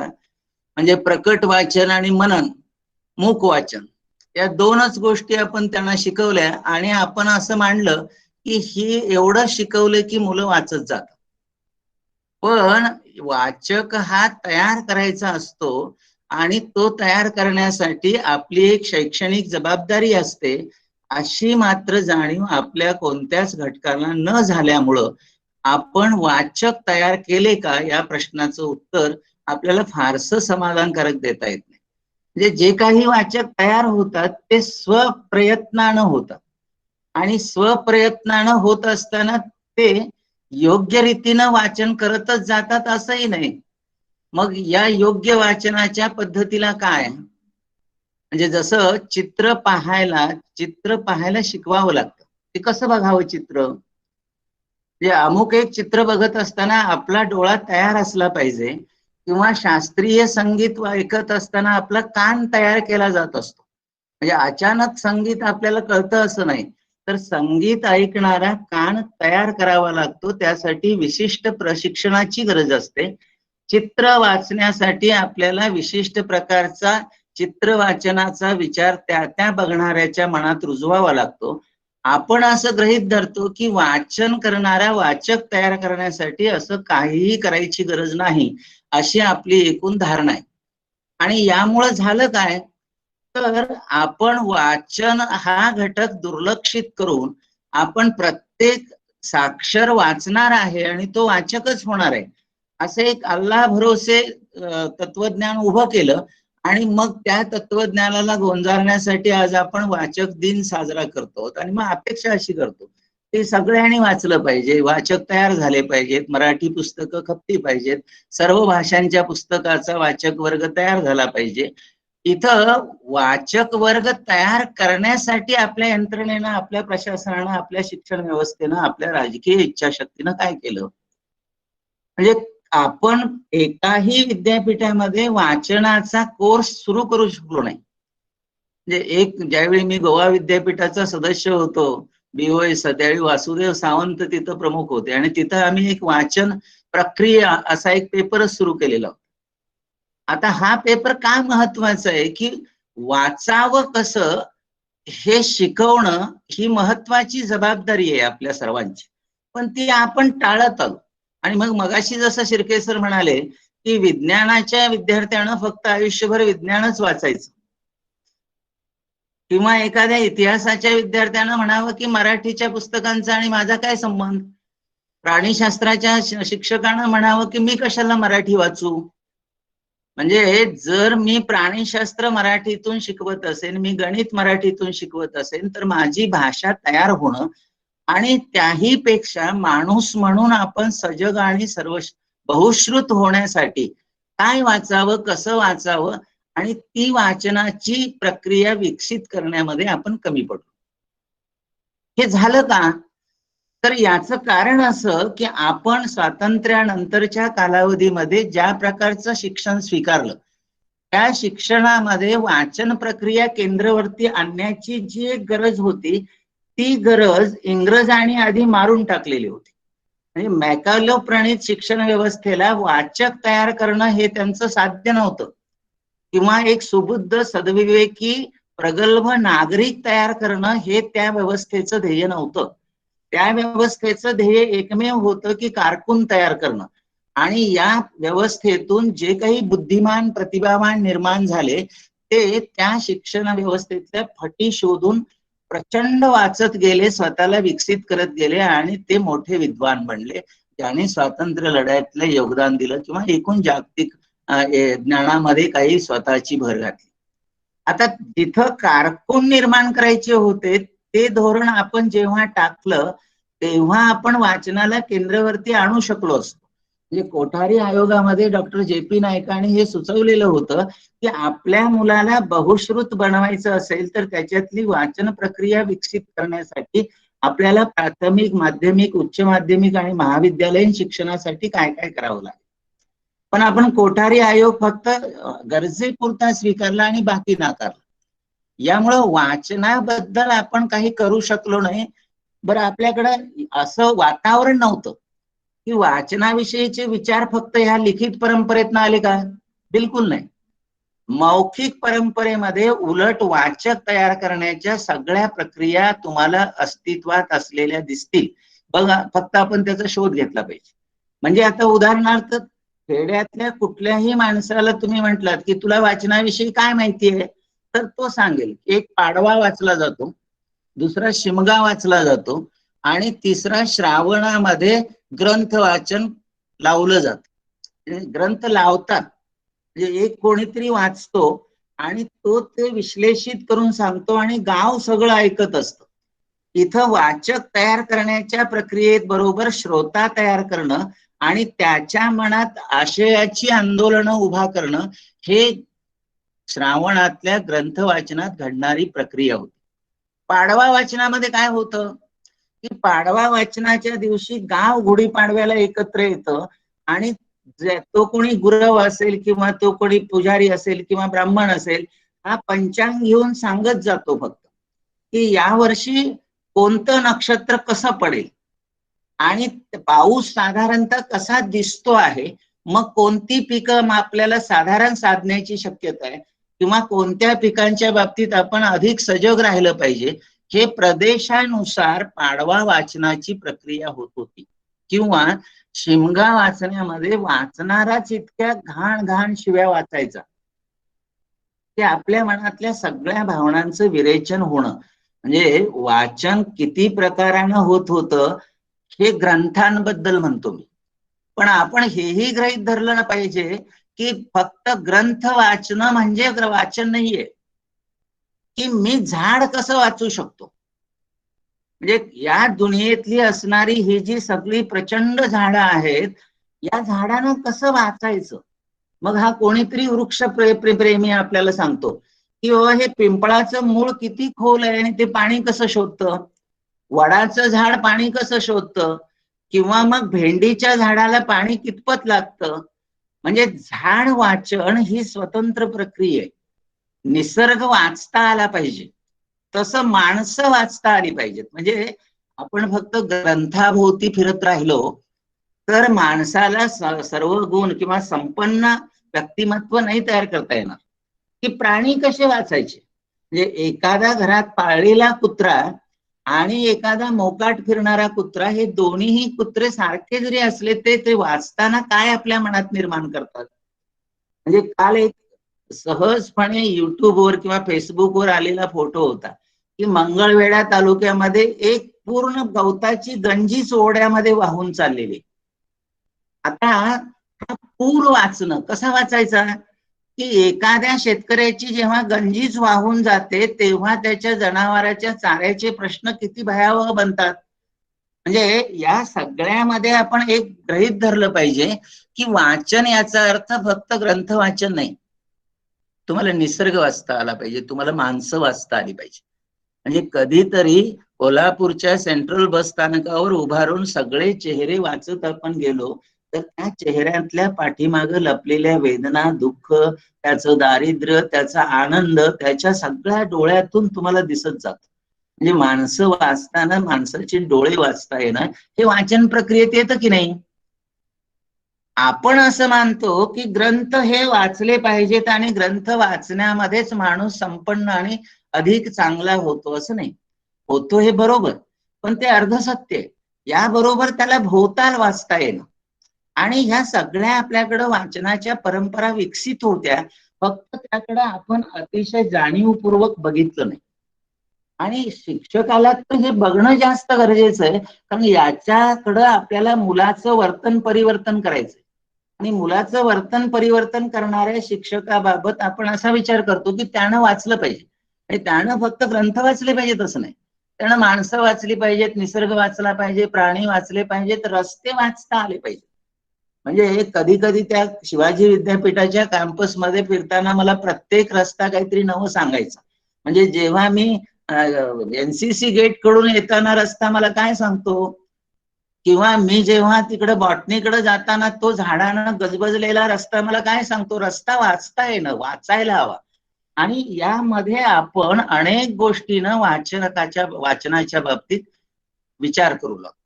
म्हणजे प्रकट वाचन आणि मनन, मूक वाचन, या 2च गोष्टी आपण त्यांना शिकवल्या आणि आपण असं मांडलं की ही एवढं शिकवलं की मुलं वाचत जातात. पण वाचक हा तयार करायचा असतो आणि तो तयार करण्यासाठी आपली एक शैक्षणिक जबाबदारी असते. अशी मात्र जाणीव आपल्या कोणत्याच घटकाला न झाल्यामुळं आपण वाचक तयार केले का या प्रश्नाचं उत्तर आपल्याला फारसं समाधानकारक देता येत नाही. म्हणजे जे काही वाचक तयार होतात ते स्वप्रयत्नानं होतात आणि स्वप्रयत्नानं होत असताना ते योग्य रीतीनं वाचन करतच जातात असंही नाही. मग या योग्य वाचनाच्या पद्धतीला काय, म्हणजे जसं चित्र पाहायला शिकवावं लागतं. ते कसं बघावं चित्र, म्हणजे अमुक एक चित्र बघत असताना आपला डोळा तयार असला पाहिजे किंवा शास्त्रीय संगीत ऐकत असताना आपला कान तयार केला जात असतो. म्हणजे अचानक संगीत आपल्याला कळतं असं नाही, तर संगीत ऐकणारा कान तयार करावा लागतो. त्यासाठी विशिष्ट प्रशिक्षणाची गरज असते. चित्र वाचण्यासाठी आपल्याला विशिष्ट प्रकारचा चित्र वाचनाचा विचार त्या बघणाऱ्याच्या मनात रुजवावा लागतो. आपण असं गृहीत धरतो की वाचन करणारा वाचक तयार करण्यासाठी असं काहीही करायची गरज नाही, अशी आपली एकूण धारणा आहे. आणि यामुळं झालं काय, तर आपण वाचन हा घटक दुर्लक्षित करून आपण प्रत्येक साक्षर वाचणार आहे आणि तो वाचकच होणार आहे असे एक अल्लाह भरोसे तत्वज्ञान उभं केलं. आणि मग त्या तत्वज्ञानाला गोंजारण्यासाठी आज आपण वाचक दिन साजरा करतो आणि मग अपेक्षा अशी करतो की सगळ्यांनी वाचलं पाहिजे, वाचक तयार झाले पाहिजेत, मराठी पुस्तकं खपली पाहिजेत, सर्व भाषांच्या पुस्तकाचा वाचक वर्ग तयार झाला पाहिजे. इथं वाचक वर्ग तयार करण्यासाठी आपल्या यंत्रणेनं, आपल्या प्रशासनानं, आपल्या शिक्षण व्यवस्थेनं, आपल्या राजकीय इच्छाशक्तीनं काय केलं, म्हणजे आपण एकाही विद्यापीठामध्ये वाचनाचा कोर्स सुरू करू शकलो नाही. म्हणजे ज्यावेळी मी गोवा विद्यापीठाचा सदस्य होतो, BOS, त्यावेळी वासुदेव सावंत तिथं प्रमुख होते आणि तिथं आम्ही एक वाचन प्रक्रिया असा एक पेपरच सुरू केलेला होता. आता हा पेपर का महत्वाचा आहे की वाचावं कसं हे शिकवणं ही महत्वाची जबाबदारी आहे आपल्या सर्वांची, पण ती आपण टाळत आलो. आणि मग मगाशी जसं शिर्के सर म्हणाले की विज्ञानाच्या विद्यार्थ्यानं फक्त आयुष्यभर विज्ञानच वाचायचं, किंवा एखाद्या इतिहासाच्या विद्यार्थ्यानं म्हणावं की मराठीच्या पुस्तकांचा आणि माझा काय संबंध, प्राणीशास्त्राच्या शिक्षकानं म्हणावं की मी कशाला मराठी वाचू. म्हणजे जर मी प्राणीशास्त्र मराठीतून शिकवत असेल, मी गणित मराठीतून शिकवत असेल, तर माझी भाषा तयार होणं आणि त्याही पेक्षा माणूस म्हणून आपण सजग आणि बहुश्रुत होण्यासाठी काय वाचावं, कसं वाचावं आणि ती वाचनाची प्रक्रिया विकसित करण्यामध्ये आपण कमी पडलो. हे झालं का, तर याचं कारण असं की आपण स्वातंत्र्यानंतरच्या कालावधीमध्ये ज्या प्रकारचं शिक्षण स्वीकारलं, त्या शिक्षणामध्ये वाचन प्रक्रिया केंद्रवरती आणण्याची जी एक गरज होती, ती गरज इंग्रजांनी आधी मारून टाकलेली होती. म्हणजे मॅकॅलो प्रणीत शिक्षण व्यवस्थेला वाचक तयार करणं हे त्यांचं साध्य नव्हतं, किंवा एक सुबुद्ध सद्विवेकी प्रगल्भ नागरिक तयार करणं हे त्या व्यवस्थेचं ध्येय नव्हतं. त्या व्यवस्थेचं ध्येय एकमेव होतं की कारकून तयार करणं. आणि या व्यवस्थेतून जे काही बुद्धिमान प्रतिभावान निर्माण झाले ते त्या शिक्षण व्यवस्थेतल्या फटी शोधून प्रचंड वाचत गेले, स्वतःला विकसित करत गेले आणि ते मोठे विद्वान बनले, ज्याने स्वातंत्र्य लढ्यातलं योगदान दिलं किंवा एकूण जागतिक ज्ञानामध्ये काही स्वतःची भर घातली. आता जिथं कारकून निर्माण करायचे होते ते धोरण आपण जेव्हा टाकलं तेव्हा आपण वाचनाला केंद्रवरती आणू शकलो असतो. म्हणजे कोठारी आयोगामध्ये डॉक्टर JP नायकांनी हे सुचवलेलं होतं की आपल्या मुलाला बहुश्रुत बनवायचं असेल तर त्याच्यातली वाचन प्रक्रिया विकसित करण्यासाठी आपल्याला प्राथमिक, माध्यमिक, उच्च माध्यमिक आणि महाविद्यालयीन शिक्षणासाठी काय काय करावं लागेल. पण आपण कोठारी आयोग फक्त गरजेपुरता स्वीकारला आणि बाकी नाकारला. यामुळं वाचनाबद्दल आपण काही करू शकलो नाही. बरं, आपल्याकडं असं वातावरण नव्हतं की वाचनाविषयीचे विचार फक्त ह्या लिखित परंपरेतनं आले का? बिलकुल नाही. मौखिक परंपरेमध्ये उलट वाचक तयार करण्याच्या सगळ्या प्रक्रिया तुम्हाला अस्तित्वात असलेल्या दिसतील. बघा, फक्त आपण त्याचा शोध घेतला पाहिजे. म्हणजे आता उदाहरणार्थ खेड्यातल्या कुठल्याही माणसाला तुम्ही म्हटलात की तुला वाचनाविषयी काय माहिती आहे, तर तो सांगेल एक पाडवा वाचला जातो, दुसरा शिमगा वाचला जातो आणि तिसरा श्रावणामध्ये ग्रंथ वाचन लावलं जातं. ग्रंथ लावतात म्हणजे एक कोणीतरी वाचतो आणि तो ते विश्लेषित करून सांगतो आणि गाव सगळं ऐकत असतं. इथं वाचक तयार करण्याच्या प्रक्रियेत बरोबर श्रोता तयार करणं आणि त्याच्या मनात आशयाची आंदोलनं उभा करणं हे श्रावणातल्या ग्रंथ वाचनात घडणारी प्रक्रिया होती. पाडवा वाचनामध्ये काय होतं की पाडवा वाचनाच्या दिवशी गाव गुढीपाडव्याला एकत्र येतं आणि तो कोणी गुरव असेल किंवा तो कोणी पुजारी असेल किंवा ब्राह्मण असेल, हा पंचांग घेऊन सांगत जातो फक्त की यावर्षी कोणतं नक्षत्र कसं पडेल आणि पाऊस साधारणतः कसा दिसतो आहे, मग कोणती पिकं आपल्याला साधारण साधण्याची शक्यता आहे किंवा कोणत्या पिकांच्या बाबतीत आपण अधिक सजग राहिलं पाहिजे, हे प्रदेशानुसार पाडवा वाचनाची प्रक्रिया होत होती. किंवा शिमगा वाचण्यामध्ये वाचणाराच इतक्या घाण घाण शिव्या वाचायचा की आपल्या मनातल्या सगळ्या भावनांचं विरेचन होणं. म्हणजे वाचन किती प्रकारानं होत होतं हे ग्रंथांबद्दल म्हणतो मी. पण आपण हेही गृहीत धरलं पाहिजे की फक्त ग्रंथ वाचणं म्हणजे वाचन नाहीये, की मी झाड कसं वाचू शकतो. म्हणजे या दुनियेतली असणारी ही जी सगळी प्रचंड झाडं आहेत, या झाडांना कसं वाचायचं. मग हा कोणीतरी वृक्ष प्रेमी आपल्याला सांगतो की बाबा हे पिंपळाचं मूळ किती खोल आहे आणि ते पाणी कसं शोधतं, वडाचं झाड पाणी कसं शोधतं, किंवा मग भेंडीच्या झाडाला पाणी कितपत लागतं. म्हणजे झाड वाचन ही स्वतंत्र प्रक्रिया आहे. निसर्ग वाचता आला पाहिजे, तसं माणसं वाचता आली पाहिजेत. म्हणजे आपण फक्त ग्रंथाभोवती फिरत राहिलो तर माणसाला सर्व गुण किंवा संपन्न व्यक्तिमत्व नाही तयार करता येणार. की प्राणी कसे वाचायचे, म्हणजे एखाद्या घरात पाळलेला कुत्रा आणि एखादा मोकाट फिरणारा कुत्रा, हे दोन्हीही कुत्रे सारखे जरी असले ते वाचताना काय आपल्या मनात निर्माण करतात. म्हणजे काल एक सहजपणे युट्यूबवर किंवा फेसबुकवर आलेला फोटो होता की मंगळवेढा तालुक्यामध्ये एक पूर्ण गवताची गंजीच ओढ्यामध्ये वाहून चाललेली. आता हा पूर वाचणं कसा वाचायचा की एखाद्या शेतकऱ्याची जेव्हा गंजीच वाहून जाते तेव्हा त्याच्या जनावरांच्या चाऱ्याचे प्रश्न किती भयावह बनतात. म्हणजे या सगळ्यामध्ये आपण एक गृहीत धरलं पाहिजे की वाचन याचा अर्थ फक्त ग्रंथ वाचन नाही. तुम्हाला निसर्ग वाचता आला पाहिजे, तुम्हाला माणसं वाचता आली पाहिजे. म्हणजे कधीतरी कोल्हापूरच्या सेंट्रल बस स्थानकावर उभारून सगळे चेहरे वाचत आपण गेलो तर त्या चेहऱ्यातल्या पाठीमागं लपलेल्या वेदना, दुःख, त्याचं दारिद्र्य, त्याचा आनंद, त्याच्या सगळ्या डोळ्यातून तुम्हाला दिसत जात. म्हणजे माणसं वाचताना माणसाचे डोळे वाचता येणं हे वाचन प्रक्रियेत येतं की नाही. आपण असं मानतो की ग्रंथ हे वाचले पाहिजेत आणि ग्रंथ वाचण्यामध्येच माणूस संपन्न आणि अधिक चांगला होतो, असं नाही. होतो हे बरोबर, पण ते अर्धसत्य आहे. याबरोबर त्याला भोवताल वाचता येणं आणि ह्या सगळ्या आपल्याकडं वाचनाच्या परंपरा विकसित होत्या, फक्त त्याकडं आपण अतिशय जाणीवपूर्वक बघितलं नाही. आणि शिक्षकाला तर हे बघणं जास्त गरजेचं आहे, कारण याच्याकडं आपल्याला मुलाचं वर्तन परिवर्तन करायचंय. आणि मुलाचं वर्तन परिवर्तन करणाऱ्या शिक्षकाबाबत आपण असा विचार करतो की त्यानं वाचलं पाहिजे आणि त्यानं फक्त ग्रंथ वाचले पाहिजेत असं नाही. त्यानं माणसं वाचली पाहिजेत, निसर्ग वाचला पाहिजे, प्राणी वाचले पाहिजेत, रस्ते वाचता आले पाहिजे. म्हणजे कधी कधी त्या शिवाजी विद्यापीठाच्या कॅम्पसमध्ये फिरताना मला प्रत्येक रस्ता काहीतरी नवं सांगायचा. म्हणजे जेव्हा मी एनसीसी गेट कडून येताना रस्ता मला काय सांगतो, किंवा मी जेव्हा तिकडे बॉटनीकडे जाताना तो झाडानं गजबजलेला रस्ता मला काय सांगतो, रस्ता वाचता येणं, वाचायला हवा. आणि यामध्ये आपण अनेक गोष्टीनं वाचनाच्या बाबतीत विचार करू लागतो.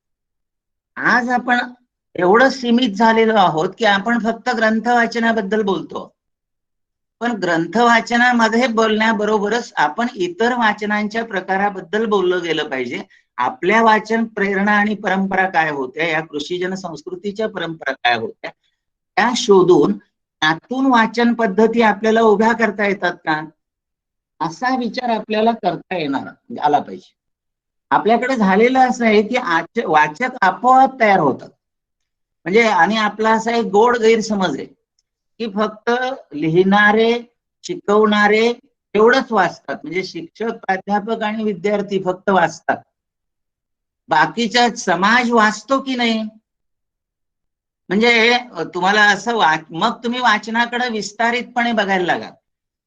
आज आपण एवढं सीमित झालेलो आहोत की आपण फक्त ग्रंथ वाचनाबद्दल बोलतो, पण ग्रंथ वाचनामध्ये बोलण्याबरोबरच आपण इतर वाचनांच्या प्रकाराबद्दल बोललं गेलं पाहिजे. आपल्या वाचन प्रेरणा आणि परंपरा काय होत्या, या कृषीजन संस्कृतीच्या परंपरा काय होत्या, त्या शोधून त्यातून वाचन पद्धती आपल्याला उभ्या करता येतात का, असा विचार आपल्याला करता येणार आला पाहिजे. आपल्याकडे झालेलं असं आहे की वाचक आपोआप तयार होतात. म्हणजे आणि आपला असा एक गोड गैरसमज आहे की फक्त लिहिणारे, शिकवणारे एवढंच वाचतात, म्हणजे शिक्षक, प्राध्यापक आणि विद्यार्थी फक्त वाचतात, बाकीचा समाज वाचतो की नाही. म्हणजे तुम्हाला असं मग तुम्ही वाचनाकडे विस्तारितपणे बघायला लागा.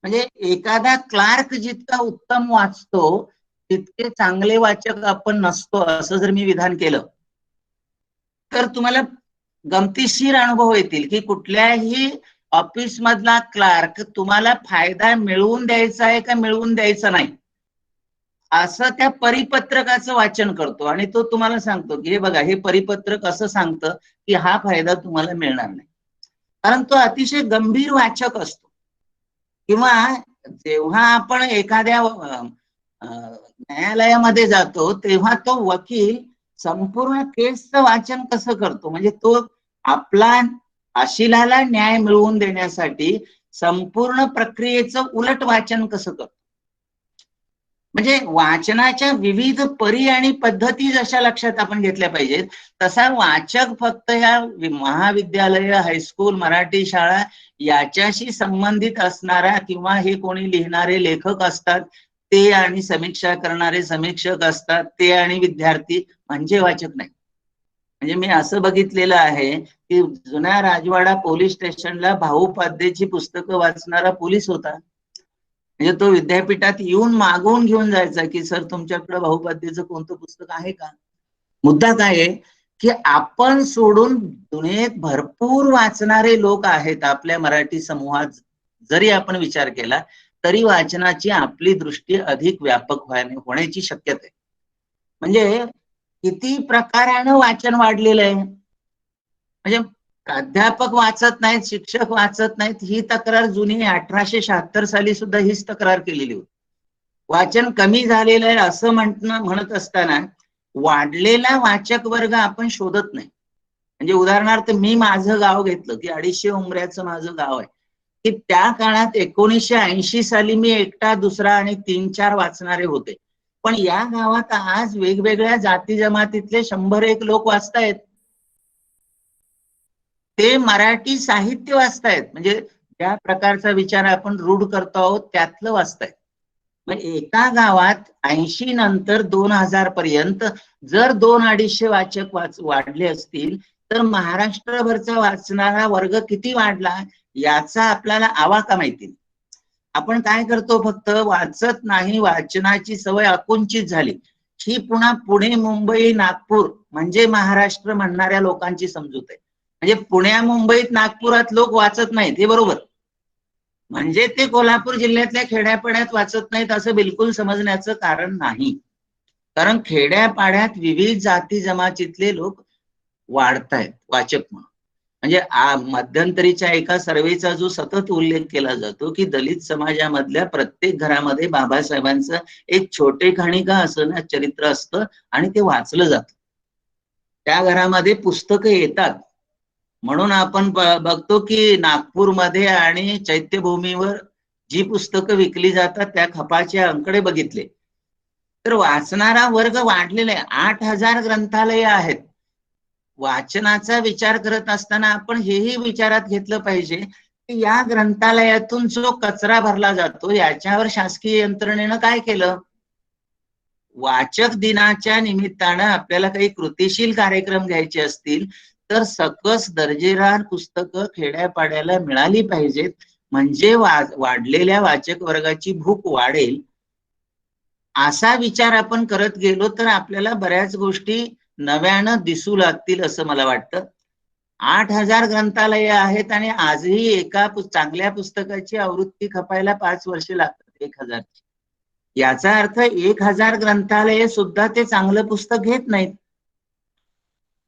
म्हणजे एखादा क्लार्क जितका उत्तम वाचतो तितके चांगले वाचक आपण नसतो, असं जर मी विधान केलं तर तुम्हाला गमतीशीर अनुभव येतील की कुठल्याही ऑफिस मधला क्लार्क तुम्हाला फायदा मिळवून द्यायचा आहे का मिळवून द्यायचा नाही असं त्या परिपत्रकाचं वाचन करतो आणि तो तुम्हाला सांगतो की हे बघा, हे परिपत्रक असं सांगतं की हा फायदा तुम्हाला मिळणार नाही. कारण तो अतिशय गंभीर वाचक असतो. किंवा जेव्हा आपण एखाद्या न्यायालयामध्ये जातो तेव्हा तो वकील संपूर्ण केसचं वाचन कसं करतो, म्हणजे तो आपला आशिलाला न्याय मिळवून देण्यासाठी संपूर्ण प्रक्रियेचं उलट वाचन कसं करतो. म्हणजे वाचनाच्या विविध परी आणि पद्धती जशा लक्षात आपण घेतल्या पाहिजेत, तसा वाचक फक्त या महाविद्यालय, हायस्कूल, मराठी शाळा याच्याशी संबंधित असणारा किंवा हे कोणी लिहिणारे लेखक असतात ते आणि समीक्षा करणारे समीक्षक असतात ते आणि विद्यार्थी म्हणजे वाचक नाही. म्हणजे मी असं बघितलेलं आहे की जुन्या राजवाडा पोलीस स्टेशनला भाऊ पाध्येची पुस्तकं वाचणारा पोलीस होता. म्हणजे तो विद्यापीठात येऊन मागवून घेऊन जायचा की सर तुमच्याकडे भाऊ पाध्येचं कोणतं पुस्तक आहे का. मुद्दा काय आहे की आपण सोडून दुनियेत भरपूर वाचणारे लोक आहेत. आपल्या मराठी समूहात जरी आपण विचार केला तरी वाचनाची आपली दृष्टी अधिक व्यापक होण्याची शक्यता आहे. म्हणजे किती प्रकारानं वाचन वाढलेलं आहे. म्हणजे प्राध्यापक वाचत नाहीत, शिक्षक वाचत नाहीत ही तक्रार जुनी 1876 साली सुद्धा हीच तक्रार केलेली होती. वाचन कमी झालेलं आहे असं म्हणत असताना वाढलेला वाचक वर्ग आपण शोधत नाही. म्हणजे उदाहरणार्थ मी माझं गाव घेतलं की 250 उमऱ्याचं माझं गाव आहे की त्या काळात 1980 साली मी एकटा, दुसरा आणि 3-4 वाचणारे होते. पण या गावात आज वेगवेगळ्या जाती जमातीतले 101 लोक वाचतायत. ते मराठी साहित्य वाचतायत, म्हणजे ज्या प्रकारचा विचार आपण रूढ करतो आहोत त्यातलं वाचतायत. मग एका गावात 80 नंतर 2000 पर्यंत जर 200-250 वाचक वाढले असतील तर महाराष्ट्रभरचा वाचणारा वर्ग किती वाढला याचा आपल्याला आवाका माहिती नाही. आपण काय करतो, फक्त वाचत नाही, वाचनाची सवय आकुंचित झाली. ही पुन्हा पुणे, मुंबई, नागपूर म्हणजे महाराष्ट्र म्हणणाऱ्या लोकांची समजूत आहे. म्हणजे पुण्या, मुंबईत, नागपुरात लोक वाचत नाहीत हे बरोबर, म्हणजे ते कोल्हापूर जिल्ह्यातल्या खेड्यापाड्यात वाचत नाहीत असं बिलकुल समजण्याचं कारण नाही. कारण खेड्यापाड्यात विविध जाती जमातीतले लोक वाढतायत वाचक म्हणून. म्हणजे मध्यंतरीच्या एका सर्वेचा जो सतत उल्लेख केला जातो की दलित समाजामधल्या प्रत्येक घरामध्ये बाबासाहेबांचं एक छोटेखानी का असं चरित्र असतं आणि ते वाचलं जातं. त्या घरामध्ये पुस्तकं येतात. म्हणून आपण बघतो की नागपूरमध्ये आणि चैत्यभूमीवर जी पुस्तकं विकली जातात त्या खपाचे अंकडे बघितले तर वाचणारा वर्ग वाढलेला आहे. 8000 ग्रंथालय आहेत. वाचनाचा विचार करत असताना आपण हेही विचारात घेतलं पाहिजे की या ग्रंथालयातून जो कचरा भरला जातो याच्यावर शासकीय यंत्रणेनं काय केलं. वाचक दिनाच्या निमित्तानं आपल्याला काही कृतिशील कार्यक्रम घ्यायचे असतील तर सकस दर्जेदार पुस्तकं खेड्यापाड्याला मिळाली पाहिजेत, म्हणजे वाढलेल्या वाचक वर्गाची भूक वाढेल. असा विचार आपण करत गेलो तर आपल्याला बऱ्याच गोष्टी नव्यानं दिसू लागतील असं मला वाटतं. 8000 ग्रंथालय आहेत आणि आजही एका चांगल्या पुस्तकाची आवृत्ती खपायला 5 वर्षे लागतात 1000ची. याचा अर्थ 1000 ग्रंथालये सुद्धा ते चांगलं पुस्तक घेत नाहीत.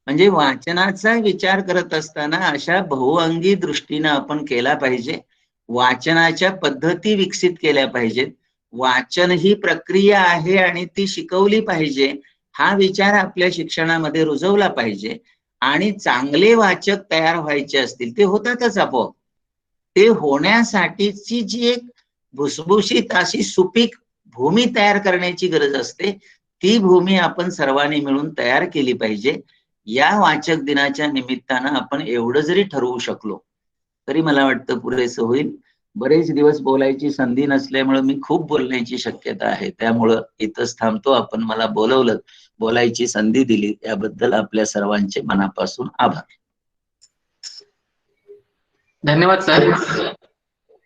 म्हणजे वाचनाचा विचार करत असताना अशा बहुअंगी दृष्टीनं आपण केला पाहिजे. वाचनाच्या पद्धती विकसित केल्या पाहिजेत. वाचन ही प्रक्रिया आहे आणि ती शिकवली पाहिजे, हा विचार आपल्या शिक्षणामध्ये रुजवला पाहिजे. आणि चांगले वाचक तयार व्हायचे असतील, ते होतातच आपोआप. ते होण्यासाठीची जी एक भुसभुशीत अशी सुपीक भूमी तयार करण्याची गरज असते, ती भूमी आपण सर्वांनी मिळून तयार केली पाहिजे. या वाचक दिनाच्या निमित्तानं आपण एवढं जरी ठरवू शकलो तरी मला वाटतं पुरेसं होईल. बरेच दिवस बोलायची संधी नसल्यामुळे मी खूप बोलण्याची शक्यता आहे, त्यामुळं इथंच थांबतो. आपण मला बोलवलं, बोलायची संधी दिली, याबद्दल आपल्या सर्वांचे मनापासून आभार. धन्यवाद सर.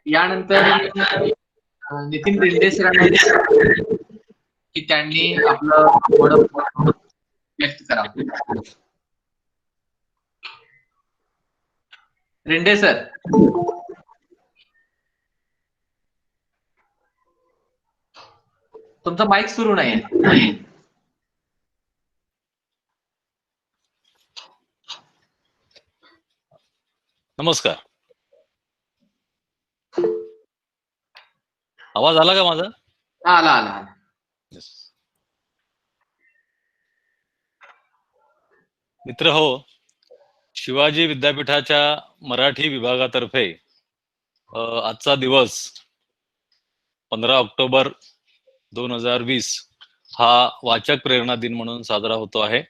यानंतर नितीन रिंडे सरांना की त्यांनी आपलं मत व्यक्त करावं. रिंडे सर. तुमचा माईक सुरू नाही. नमस्कार. आवाज आला का माझा? आला आला आला. मित्र हो, शिवाजी विद्यापीठाच्या मराठी विभागातर्फे आजचा दिवस 15 ऑक्टोबर 2020 हा वाचक प्रेरणा दिन म्हणून साजरा होतो आहे.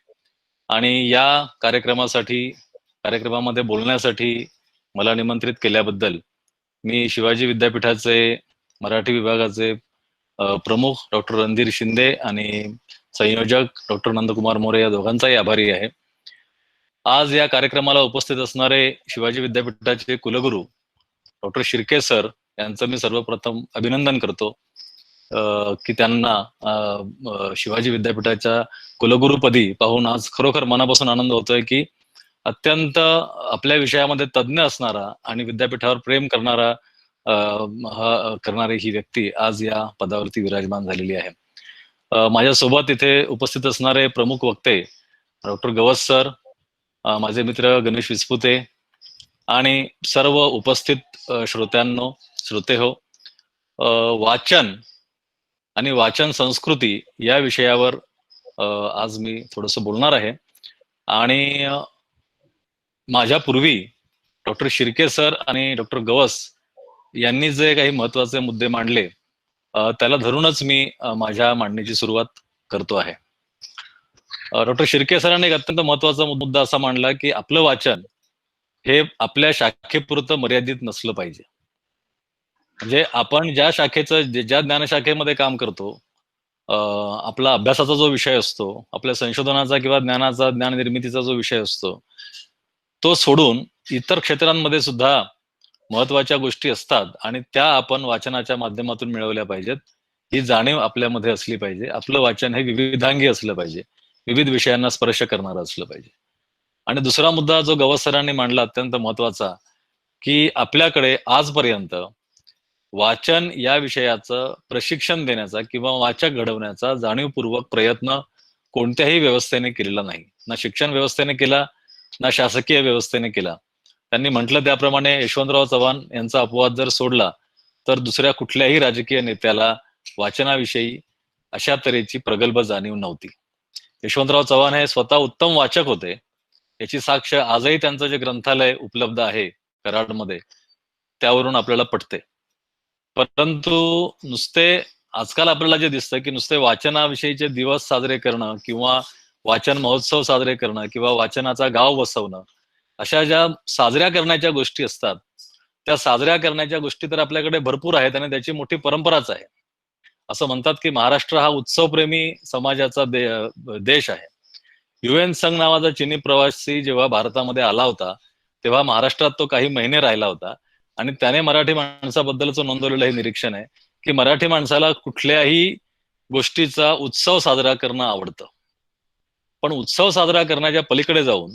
आणि या कार्यक्रमामध्ये बोलण्यासाठी मला निमंत्रित केल्याबद्दल मी शिवाजी विद्यापीठाचे मराठी विभागाचे प्रमुख डॉक्टर रणधीर शिंदे आणि संयोजक डॉक्टर नंदकुमार मोरे या दोघांचाही आभारी आहे. आज या कार्यक्रमाला उपस्थित असणारे शिवाजी विद्यापीठाचे कुलगुरू डॉक्टर शिर्के सर यांचं मी सर्वप्रथम अभिनंदन करतो की त्यांना शिवाजी विद्यापीठाच्या कुलगुरूपदी पाहून आज खरोखर मनापासून आनंद होतोय की अत्यंत आपल्या विषयामध्ये तज्ज्ञ असणारा आणि विद्यापीठावर प्रेम करणारी ही व्यक्ती आज या पदावरती विराजमान झालेली आहे. माझ्यासोबत इथे उपस्थित असणारे प्रमुख वक्ते डॉक्टर गवस सर, माझे मित्र गणेश विस्पुते आणि सर्व उपस्थित श्रोते हो, वाचन आणि वाचन संस्कृती या विषयावर आज मी थोडस बोलणार आहे. आणि माझ्या पूर्वी डॉक्टर शिर्के सर आणि डॉक्टर गवस यांनी जे काही महत्वाचे मुद्दे मांडले त्याला धरूनच मी माझ्या मांडणीची सुरुवात करतो आहे. डॉक्टर शिर्के सरांनी एक अत्यंत महत्वाचा मुद्दा असा मांडला की आपलं वाचन हे आपल्या शाखेपुरतं मर्यादित नसलं पाहिजे. म्हणजे आपण ज्या ज्ञानशाखेमध्ये काम करतो, आपला अभ्यासाचा जो विषय असतो, आपल्या संशोधनाचा किंवा ज्ञान निर्मितीचा जो विषय असतो, तो सोडून इतर क्षेत्रांमध्ये सुद्धा महत्वाच्या गोष्टी असतात आणि त्या आपण वाचनाच्या माध्यमातून मिळवल्या पाहिजेत. ही जाणीव आपल्यामध्ये असली पाहिजे. आपलं वाचन हे विविधांगी असलं पाहिजे, विविध विषयांना स्पर्श करणारं असलं पाहिजे. आणि दुसरा मुद्दा जो गवस सरांनी मांडला अत्यंत महत्वाचा, की आपल्याकडे आजपर्यंत वाचन या विषयाचं प्रशिक्षण देण्याचा किंवा वाचक घडवण्याचा जाणीवपूर्वक प्रयत्न कोणत्याही व्यवस्थेने केलेला नाही. ना शिक्षण व्यवस्थेने केला, ना शासकीय व्यवस्थेने केला. त्यांनी म्हटलं त्याप्रमाणे यशवंतराव चव्हाण यांचा अपवाद जर सोडला तर दुसऱ्या कुठल्याही राजकीय नेत्याला वाचनाविषयी अशा तऱ्हेची प्रगल्भ जाणीव नव्हती. यशवंतराव चव्हाण हे स्वतः उत्तम वाचक होते, याची साक्ष आजही त्यांचं जे ग्रंथालय उपलब्ध आहे कराडमध्ये त्यावरून आपल्याला पटते. परंतु नुसते आजकाल आपल्याला जे दिसतं की नुसते वाचनाविषयीचे दिवस साजरे करणं किंवा वाचन महोत्सव साजरे करणं किंवा वाचनाचा गाव बसवणं, अशा ज्या साजऱ्या करण्याच्या गोष्टी असतात, त्या साजऱ्या करण्याच्या गोष्टी तर आपल्याकडे भरपूर आहेत आणि त्याची मोठी परंपराच आहे. असं म्हणतात की महाराष्ट्र हा उत्सवप्रेमी समाजाचा देश आहे. UN संघ नावाचा चिनी प्रवासी जेव्हा भारतामध्ये आला होता तेव्हा महाराष्ट्रात तो काही महिने राहिला होता आणि त्याने मराठी माणसाबद्दलचं नोंदवलेलं हे निरीक्षण आहे की मराठी माणसाला कुठल्याही गोष्टीचा उत्सव साजरा करणं आवडतं. पण उत्सव साजरा करण्याच्या पलीकडे जाऊन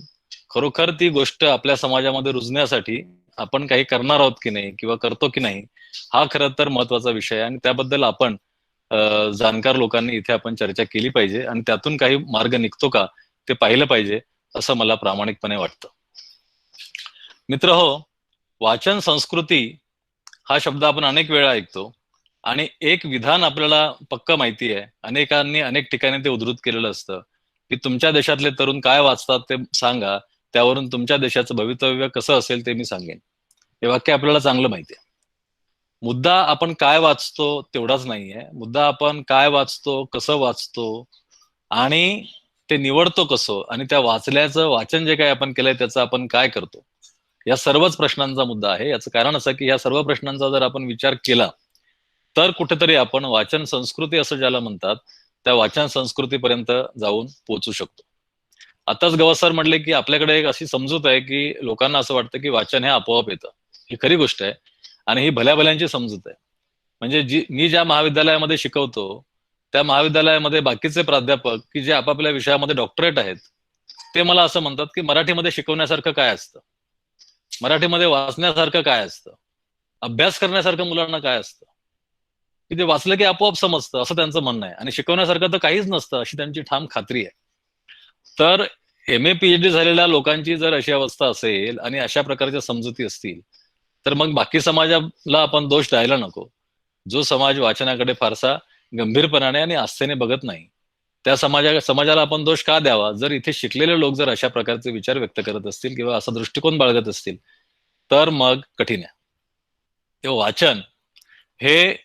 खरोखर ती गोष्ट आपल्या समाजामध्ये रुजण्यासाठी आपण काही करणार आहोत की नाही किंवा करतो की नाही, हा खरं तर महत्वाचा विषय आहे. आणि त्याबद्दल आपण जाणकार लोकांनी इथे आपण चर्चा केली पाहिजे आणि त्यातून काही मार्ग निघतो का ते पाहिलं पाहिजे असं मला प्रामाणिकपणे वाटतं. मित्र हो, वाचन संस्कृती हा शब्द आपण अनेक वेळा ऐकतो आणि एक विधान आपल्याला पक्क माहिती आहे, अनेकांनी अनेक ठिकाणी ते उद्धृत केलेलं असतं की तुमच्या देशातले तरुण काय वाचतात ते सांगा, त्यावरून तुमच्या देशाचं भवितव्य कसं असेल ते मी सांगेन. हे वाक्य आपल्याला चांगलं माहिती आहे. मुद्दा आपण काय वाचतो तेवढाच नाहीये, मुद्दा आपण काय वाचतो, कसं वाचतो आणि ते निवडतो कसं, आणि त्या वाचल्याचं वाचन जे काही आपण केलंय त्याचं आपण काय करतो, या सर्वच प्रश्नांचा मुद्दा आहे. याचं कारण असं की या सर्व प्रश्नांचा जर आपण विचार केला तर कुठेतरी आपण वाचन संस्कृती असं ज्याला म्हणतात त्या वाचन संस्कृतीपर्यंत जाऊन पोहोचू शकतो. आताच गवस सर म्हटले की आपल्याकडे एक अशी समजूत आहे की लोकांना असं वाटतं की वाचन हे आपोआप येतं. ही खरी गोष्ट आहे आणि ही भल्या भल्यांची समजूत आहे. म्हणजे मी ज्या महाविद्यालयामध्ये शिकवतो त्या महाविद्यालयामध्ये बाकीचे प्राध्यापक की जे आपापल्या विषयामध्ये डॉक्टरेट आहेत ते मला असं म्हणतात की मराठीमध्ये शिकवण्यासारखं काय असतं, मराठीमध्ये वाचण्यासारखं काय असतं, अभ्यास करण्यासारखं मुलांना काय असतं, की ते वाचलं की आपोआप समजतं असं त्यांचं म्हणणं आहे आणि शिकवण्यासारखं तर काहीच नसतं अशी त्यांची ठाम खात्री आहे. तर MA PhD झालेल्या लोकांची जर अशी अवस्था असेल आणि अशा प्रकारच्या समजुती असतील तर मग बाकी समाजाला आपण दोष द्यायला नको. जो समाज वाचनाकडे फारसा गंभीरपणाने आणि आस्थेने बघत नाही त्या समाजाला आपण दोष का द्यावा. जर इथे शिकलेले लोक जर अशा प्रकारचे विचार व्यक्त करत असतील किंवा असा दृष्टिकोन बाळगत असतील तर मग कठीण आहे. तेव्हा वाचन हे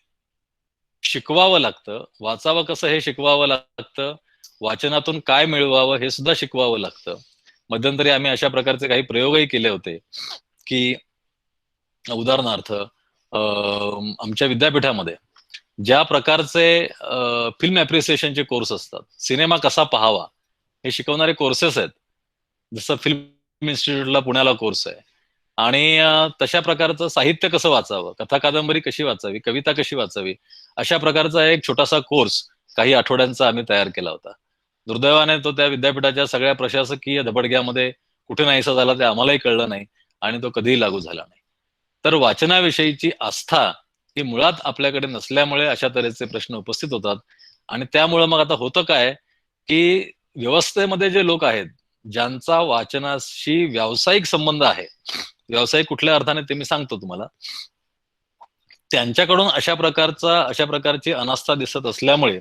शिकवावं लागतं, वाचावं कसं हे शिकवावं लागतं, वाचनातून काय मिळवावं हे सुद्धा शिकवावं लागतं. मध्यंतरी आम्ही अशा प्रकारचे काही प्रयोगही केले होते की उदाहरणार्थ आमच्या विद्यापीठामध्ये ज्या प्रकारचे फिल्म ॲप्रिसिएशनचे कोर्स असतात, सिनेमा कसा पाहावा हे शिकवणारे कोर्सेस आहेत. जसं फिल्म इन्स्टिट्यूटला पुण्याला कोर्स आहे आणि तशा प्रकारचं साहित्य कसं वाचावं, कथा कादंबरी कशी वाचावी, कविता कशी वाचावी, अशा प्रकारचा एक छोटासा कोर्स काही आठवड्यांचा आम्ही तयार केला होता. दुर्दैवाने तो त्या विद्यापीठाच्या सगळ्या प्रशासकीय धबडग्यामध्ये कुठे नाहीसा झाला ते आम्हालाही कळलं नाही आणि तो कधीही लागू झाला नाही. तर वाचनाविषयीची आस्था ही मुळात आपल्याकडे नसल्यामुळे अशा तऱ्हेचे प्रश्न उपस्थित होतात आणि त्यामुळे मग आता होतं काय की व्यवस्थेमध्ये जे लोक आहेत ज्यांचा वाचनाशी व्यावसायिक संबंध आहे, व्यावसायिक कुठल्या अर्थाने ते मी सांगतो तुम्हाला, त्यांच्याकडून अशा प्रकारची अनास्था दिसत असल्यामुळे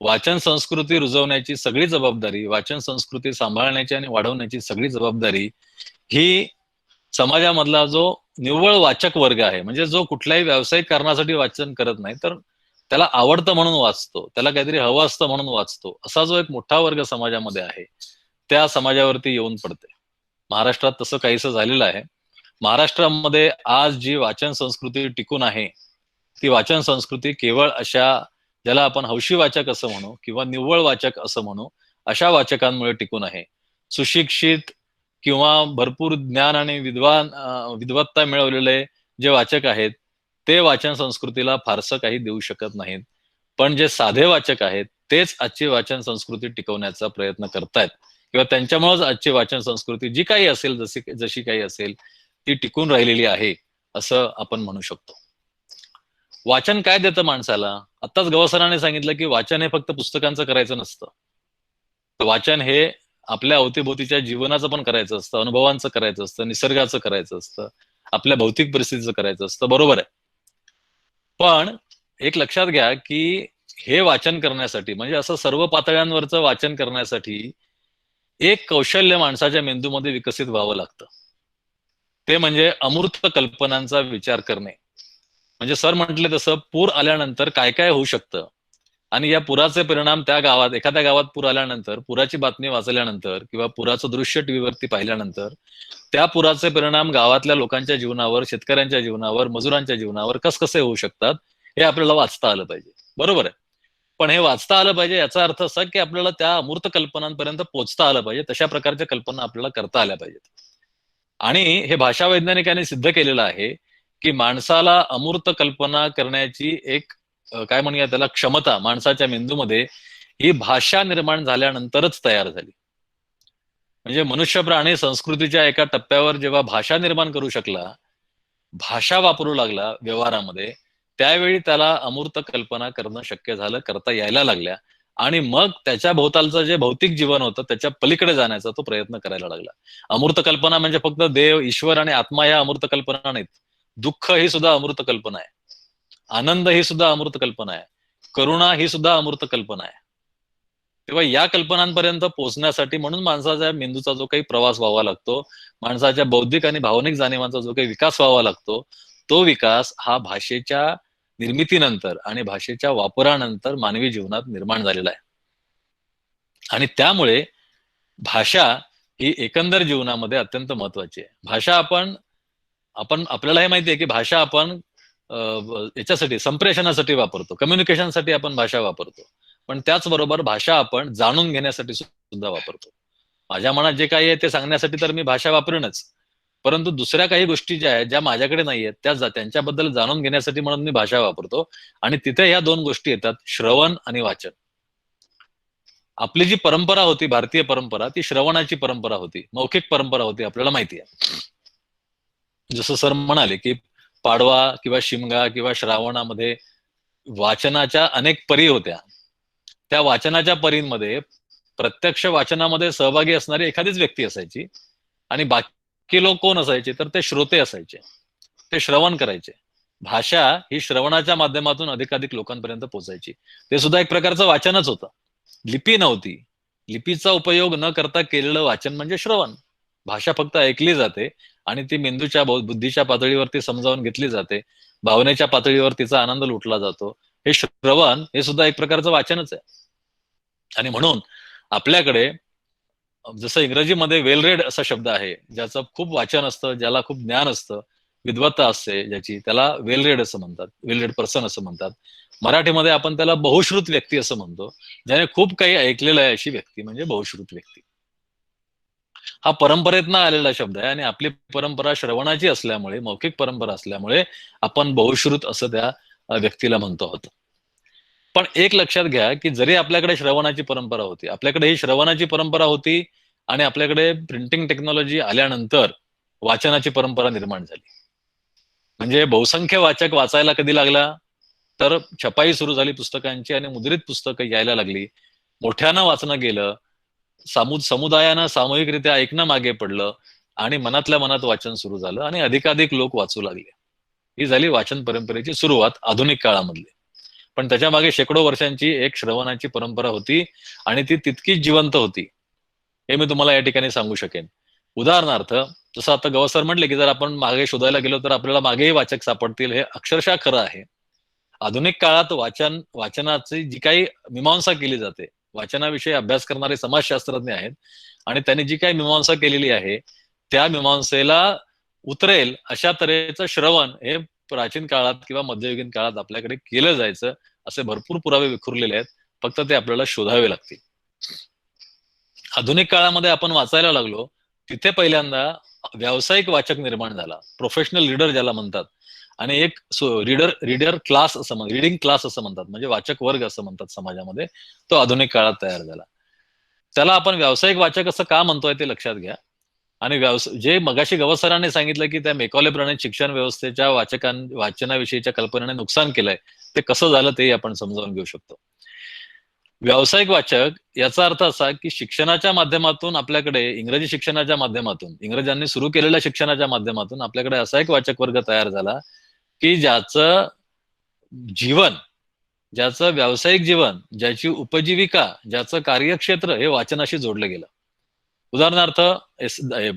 वाचन संस्कृती रुजवण्याची सगळी जबाबदारी, वाचन संस्कृती सांभाळण्याची आणि वाढवण्याची सगळी जबाबदारी ही समाजामधला जो निव्वळ वाचक वर्ग आहे, म्हणजे जो कुठल्याही व्यावसायिक कारणासाठी वाचन करत नाही तर त्याला आवडतं म्हणून वाचतो, त्याला काहीतरी हवं असतं म्हणून वाचतो, असा जो एक मोठा वर्ग समाजामध्ये आहे त्या समाजावरती येऊन पडते. महाराष्ट्रात तसं काहीसं झालेलं आहे. महाराष्ट्रामध्ये आज जी वाचन संस्कृती टिकून आहे ती वाचन संस्कृती केवळ अशा ज्याला आपण हौशी वाचक असं म्हणू किंवा निव्वळ वाचक असं म्हणू अशा वाचकांमुळे टिकून आहे. सुशिक्षित किंवा भरपूर ज्ञान आणि विद्वत्ता मिळवलेले जे वाचक आहेत ते वाचन संस्कृतीला फारसं काही देऊ शकत नाहीत, पण जे साधे वाचक आहेत तेच आजची वाचन संस्कृती टिकवण्याचा प्रयत्न करतायत किंवा त्यांच्यामुळेच आजची वाचन संस्कृती जी काही असेल जशी काही असेल ती टिकून राहिलेली आहे असं आपण म्हणू शकतो. वाचन काय देतं माणसाला? आत्ताच गवसराने सांगितलं की वाचन हे फक्त पुस्तकांचं करायचं नसतं, वाचन हे आपल्या अवतीभोवतीच्या जीवनाचं पण करायचं असतं, अनुभवांचं करायचं असतं, निसर्गाचं करायचं असतं, आपल्या भौतिक परिस्थितीचं करायचं असतं, बरोबर आहे. पण एक लक्षात घ्या की हे वाचन करण्यासाठी म्हणजे असं सर्व पातळ्यांवरचं वाचन करण्यासाठी एक कौशल्य माणसाच्या मेंदूमध्ये विकसित व्हावं लागतं. ते म्हणजे अमूर्त कल्पनांचा विचार करणे. म्हणजे सर म्हटले तसं पूर आल्यानंतर काय काय होऊ शकतं आणि या पुराचे परिणाम त्या गावात, एखाद्या गावात पूर आल्यानंतर पुराची बातमी वाचल्यानंतर किंवा पुराचं दृश्य टीव्हीवरती पाहिल्यानंतर त्या पुराचे परिणाम गावातल्या लोकांच्या जीवनावर, शेतकऱ्यांच्या जीवनावर, मजुरांच्या जीवनावर कसे होऊ शकतात हे आपल्याला वाचता आलं पाहिजे, बरोबर आहे. पण हे वाचता आलं पाहिजे याचा अर्थ असा की आपल्याला त्या अमूर्त कल्पनांपर्यंत पोहोचता आलं पाहिजे, तशा प्रकारच्या कल्पना आपल्याला करता आल्या पाहिजेत. आणि हे भाषा वैज्ञानिकांनी सिद्ध केलेलं आहे की माणसाला अमूर्त कल्पना करण्याची एक काय म्हणूया त्याला क्षमता माणसाच्या मेंदूमध्ये ही भाषा निर्माण झाल्यानंतरच तयार झाली. म्हणजे मनुष्य प्राणी संस्कृतीच्या एका टप्प्यावर जेव्हा भाषा निर्माण करू शकला, भाषा वापरू लागला व्यवहारामध्ये, त्यावेळी त्याला अमूर्त कल्पना करणं शक्य झालं, करता यायला लागल्या, आणि मग त्याच्या भोवतालचं जे भौतिक जीवन होतं त्याच्या पलीकडे जाण्याचा तो प्रयत्न करायला लागला. अमूर्त कल्पना म्हणजे फक्त देव, ईश्वर आणि आत्मा या अमूर्त कल्पना नाहीत. दुःख ही सुद्धा अमूर्त कल्पना आहे, आनंद ही सुद्धा अमूर्त कल्पना आहे, करुणा ही सुद्धा अमूर्त कल्पना आहे. तेव्हा या कल्पनांपर्यंत पोहोचण्यासाठी म्हणून माणसाच्या मेंदूचा जो काही प्रवास व्हावा लागतो, माणसाच्या बौद्धिक आणि भावनिक जाणीवांचा जो काही विकास व्हावा लागतो, तो विकास हा भाषेच्या निर्मितीनंतर आणि भाषेच्या वापरानंतर मानवी जीवनात निर्माण झालेला आहे. आणि त्यामुळे भाषा ही एकंदर जीवनामध्ये अत्यंत महत्वाची आहे. भाषा आपण आपल्याला हे माहिती आहे की भाषा आपण याच्यासाठी संप्रेषणासाठी वापरतो, कम्युनिकेशनसाठी आपण भाषा वापरतो, पण त्याचबरोबर भाषा आपण जाणून घेण्यासाठी सुद्धा वापरतो. माझ्या मनात जे काही आहे ते सांगण्यासाठी तर मी भाषा वापरेनच, परंतु दुसऱ्या काही गोष्टी ज्या आहेत ज्या माझ्याकडे नाही आहेत त्यांच्याबद्दल जाणून घेण्यासाठी म्हणून मी भाषा वापरतो. आणि तिथे या दोन गोष्टी येतात, श्रवण आणि वाचन. आपली जी परंपरा होती, भारतीय परंपरा, ती श्रवणाची परंपरा होती, मौखिक परंपरा होती, आपल्याला माहिती आहे. जसं सर म्हणाले की पाडवा किंवा शिमगा किंवा श्रावणामध्ये वाचनाच्या अनेक परी होत्या. त्या वाचनाच्या परींमध्ये प्रत्यक्ष वाचनामध्ये सहभागी असणारी एखादीच व्यक्ती असायची, आणि बाकी लोक कोण असायचे तर ते श्रोते असायचे, ते श्रवण करायचे. भाषा ही श्रवणाच्या माध्यमातून अधिकाधिक लोकांपर्यंत पोहोचायची. ते सुद्धा एक प्रकारचं वाचनच होतं. लिपी नव्हती, लिपीचा उपयोग न करता केलेलं वाचन म्हणजे श्रवण. भाषा फक्त ऐकली जाते आणि ती मेंदूच्या बुद्धीच्या पातळीवरती समजावून घेतली जाते, भावनेच्या पातळीवर तिचा आनंद लुटला जातो. हे श्रवण हे सुद्धा एक प्रकारचं वाचनच आहे. आणि म्हणून आपल्याकडे जसं इंग्रजीमध्ये वेल रेड असा शब्द आहे, ज्याचं खूप वाचन असतं, ज्याला खूप ज्ञान असतं, विद्वत्ता असते ज्याची, त्याला वेल रेड असं म्हणतात, वेल रेड पर्सन असं म्हणतात. मराठीमध्ये आपण त्याला बहुश्रुत व्यक्ती असं म्हणतो, ज्याने खूप काही ऐकलेलं आहे अशी व्यक्ती म्हणजे बहुश्रुत व्यक्ती. हा परंपरेतनं आलेला शब्द आहे, आणि आपली परंपरा श्रवणाची असल्यामुळे, मौखिक परंपरा असल्यामुळे आपण बहुश्रुत असं त्या व्यक्तीला म्हणतो आहोत. पण एक लक्षात घ्या की जरी आपल्याकडे श्रवणाची परंपरा होती, आपल्याकडे ही श्रवणाची परंपरा होती, आणि आपल्याकडे प्रिंटिंग टेक्नॉलॉजी आल्यानंतर वाचनाची परंपरा निर्माण झाली. म्हणजे बहुसंख्य वाचक वाचायला कधी लागला तर छपाई सुरू झाली पुस्तकांची, आणि मुद्रित पुस्तकं यायला लागली. मोठ्यानं वाचणं गेलं, समुदायानं सामूहिकरित्या ऐकणं मागे पडलं, आणि मनातल्या मनात वाचन सुरू झालं, आणि अधिकाधिक लोक वाचू लागले. ही झाली वाचन परंपरेची सुरुवात आधुनिक काळामधली. पण त्याच्या मागे शेकडो वर्षांची एक श्रवणाची परंपरा होती, आणि ती तितकीच जिवंत होती, हे मी तुम्हाला या ठिकाणी सांगू शकेन. उदाहरणार्थ, जसं आता गवसर म्हटले की जर आपण मागे शोधायला गेलो तर आपल्याला मागेही वाचक सापडतील, हे अक्षरशः खरं आहे. आधुनिक काळात वाचनाची जी काही मीमांसा केली जाते, वाचनाविषयी अभ्यास करणारे समाजशास्त्रज्ञ आहेत, आणि त्यांनी जी काही मीमांसा केलेली आहे त्या मीमांसेला उतरेल अशा तऱ्हेचं श्रवण हे प्राचीन काळात किंवा मध्ययुगीन काळात आपल्याकडे केलं जायचं, असे भरपूर पुरावे विखुरलेले आहेत, फक्त ते आपल्याला शोधावे लागतील. आधुनिक काळामध्ये आपण वाचायला लागलो तिथे पहिल्यांदा व्यावसायिक वाचक निर्माण झाला, प्रोफेशनल रीडर ज्याला म्हणतात, आणि एक रीडर क्लास असं म्हणतात, रीडिंग क्लास असं म्हणतात, म्हणजे वाचक वर्ग असं म्हणतात समाजामध्ये, तो आधुनिक काळात तयार झाला. त्याला आपण व्यावसायिक वाचक असं का म्हणतोय ते लक्षात घ्या. आणि जे मगाशी गवसरांनी सांगितलं की त्या मेकॉले प्रणित शिक्षण व्यवस्थेच्या वाचनाविषयीच्या कल्पनेने नुकसान केलंय, ते कसं झालं ते आपण समजावून घेऊ शकतो. व्यावसायिक वाचक याचा अर्थ असा की शिक्षणाच्या माध्यमातून आपल्याकडे, इंग्रजी शिक्षणाच्या माध्यमातून, इंग्रजांनी सुरू केलेल्या शिक्षणाच्या माध्यमातून आपल्याकडे असा एक वाचक वर्ग तयार झाला की ज्याचं जीवन, ज्याचं व्यावसायिक जीवन, ज्याची उपजीविका, ज्याचं कार्यक्षेत्र हे वाचनाशी जोडलं गेलं. उदाहरणार्थ,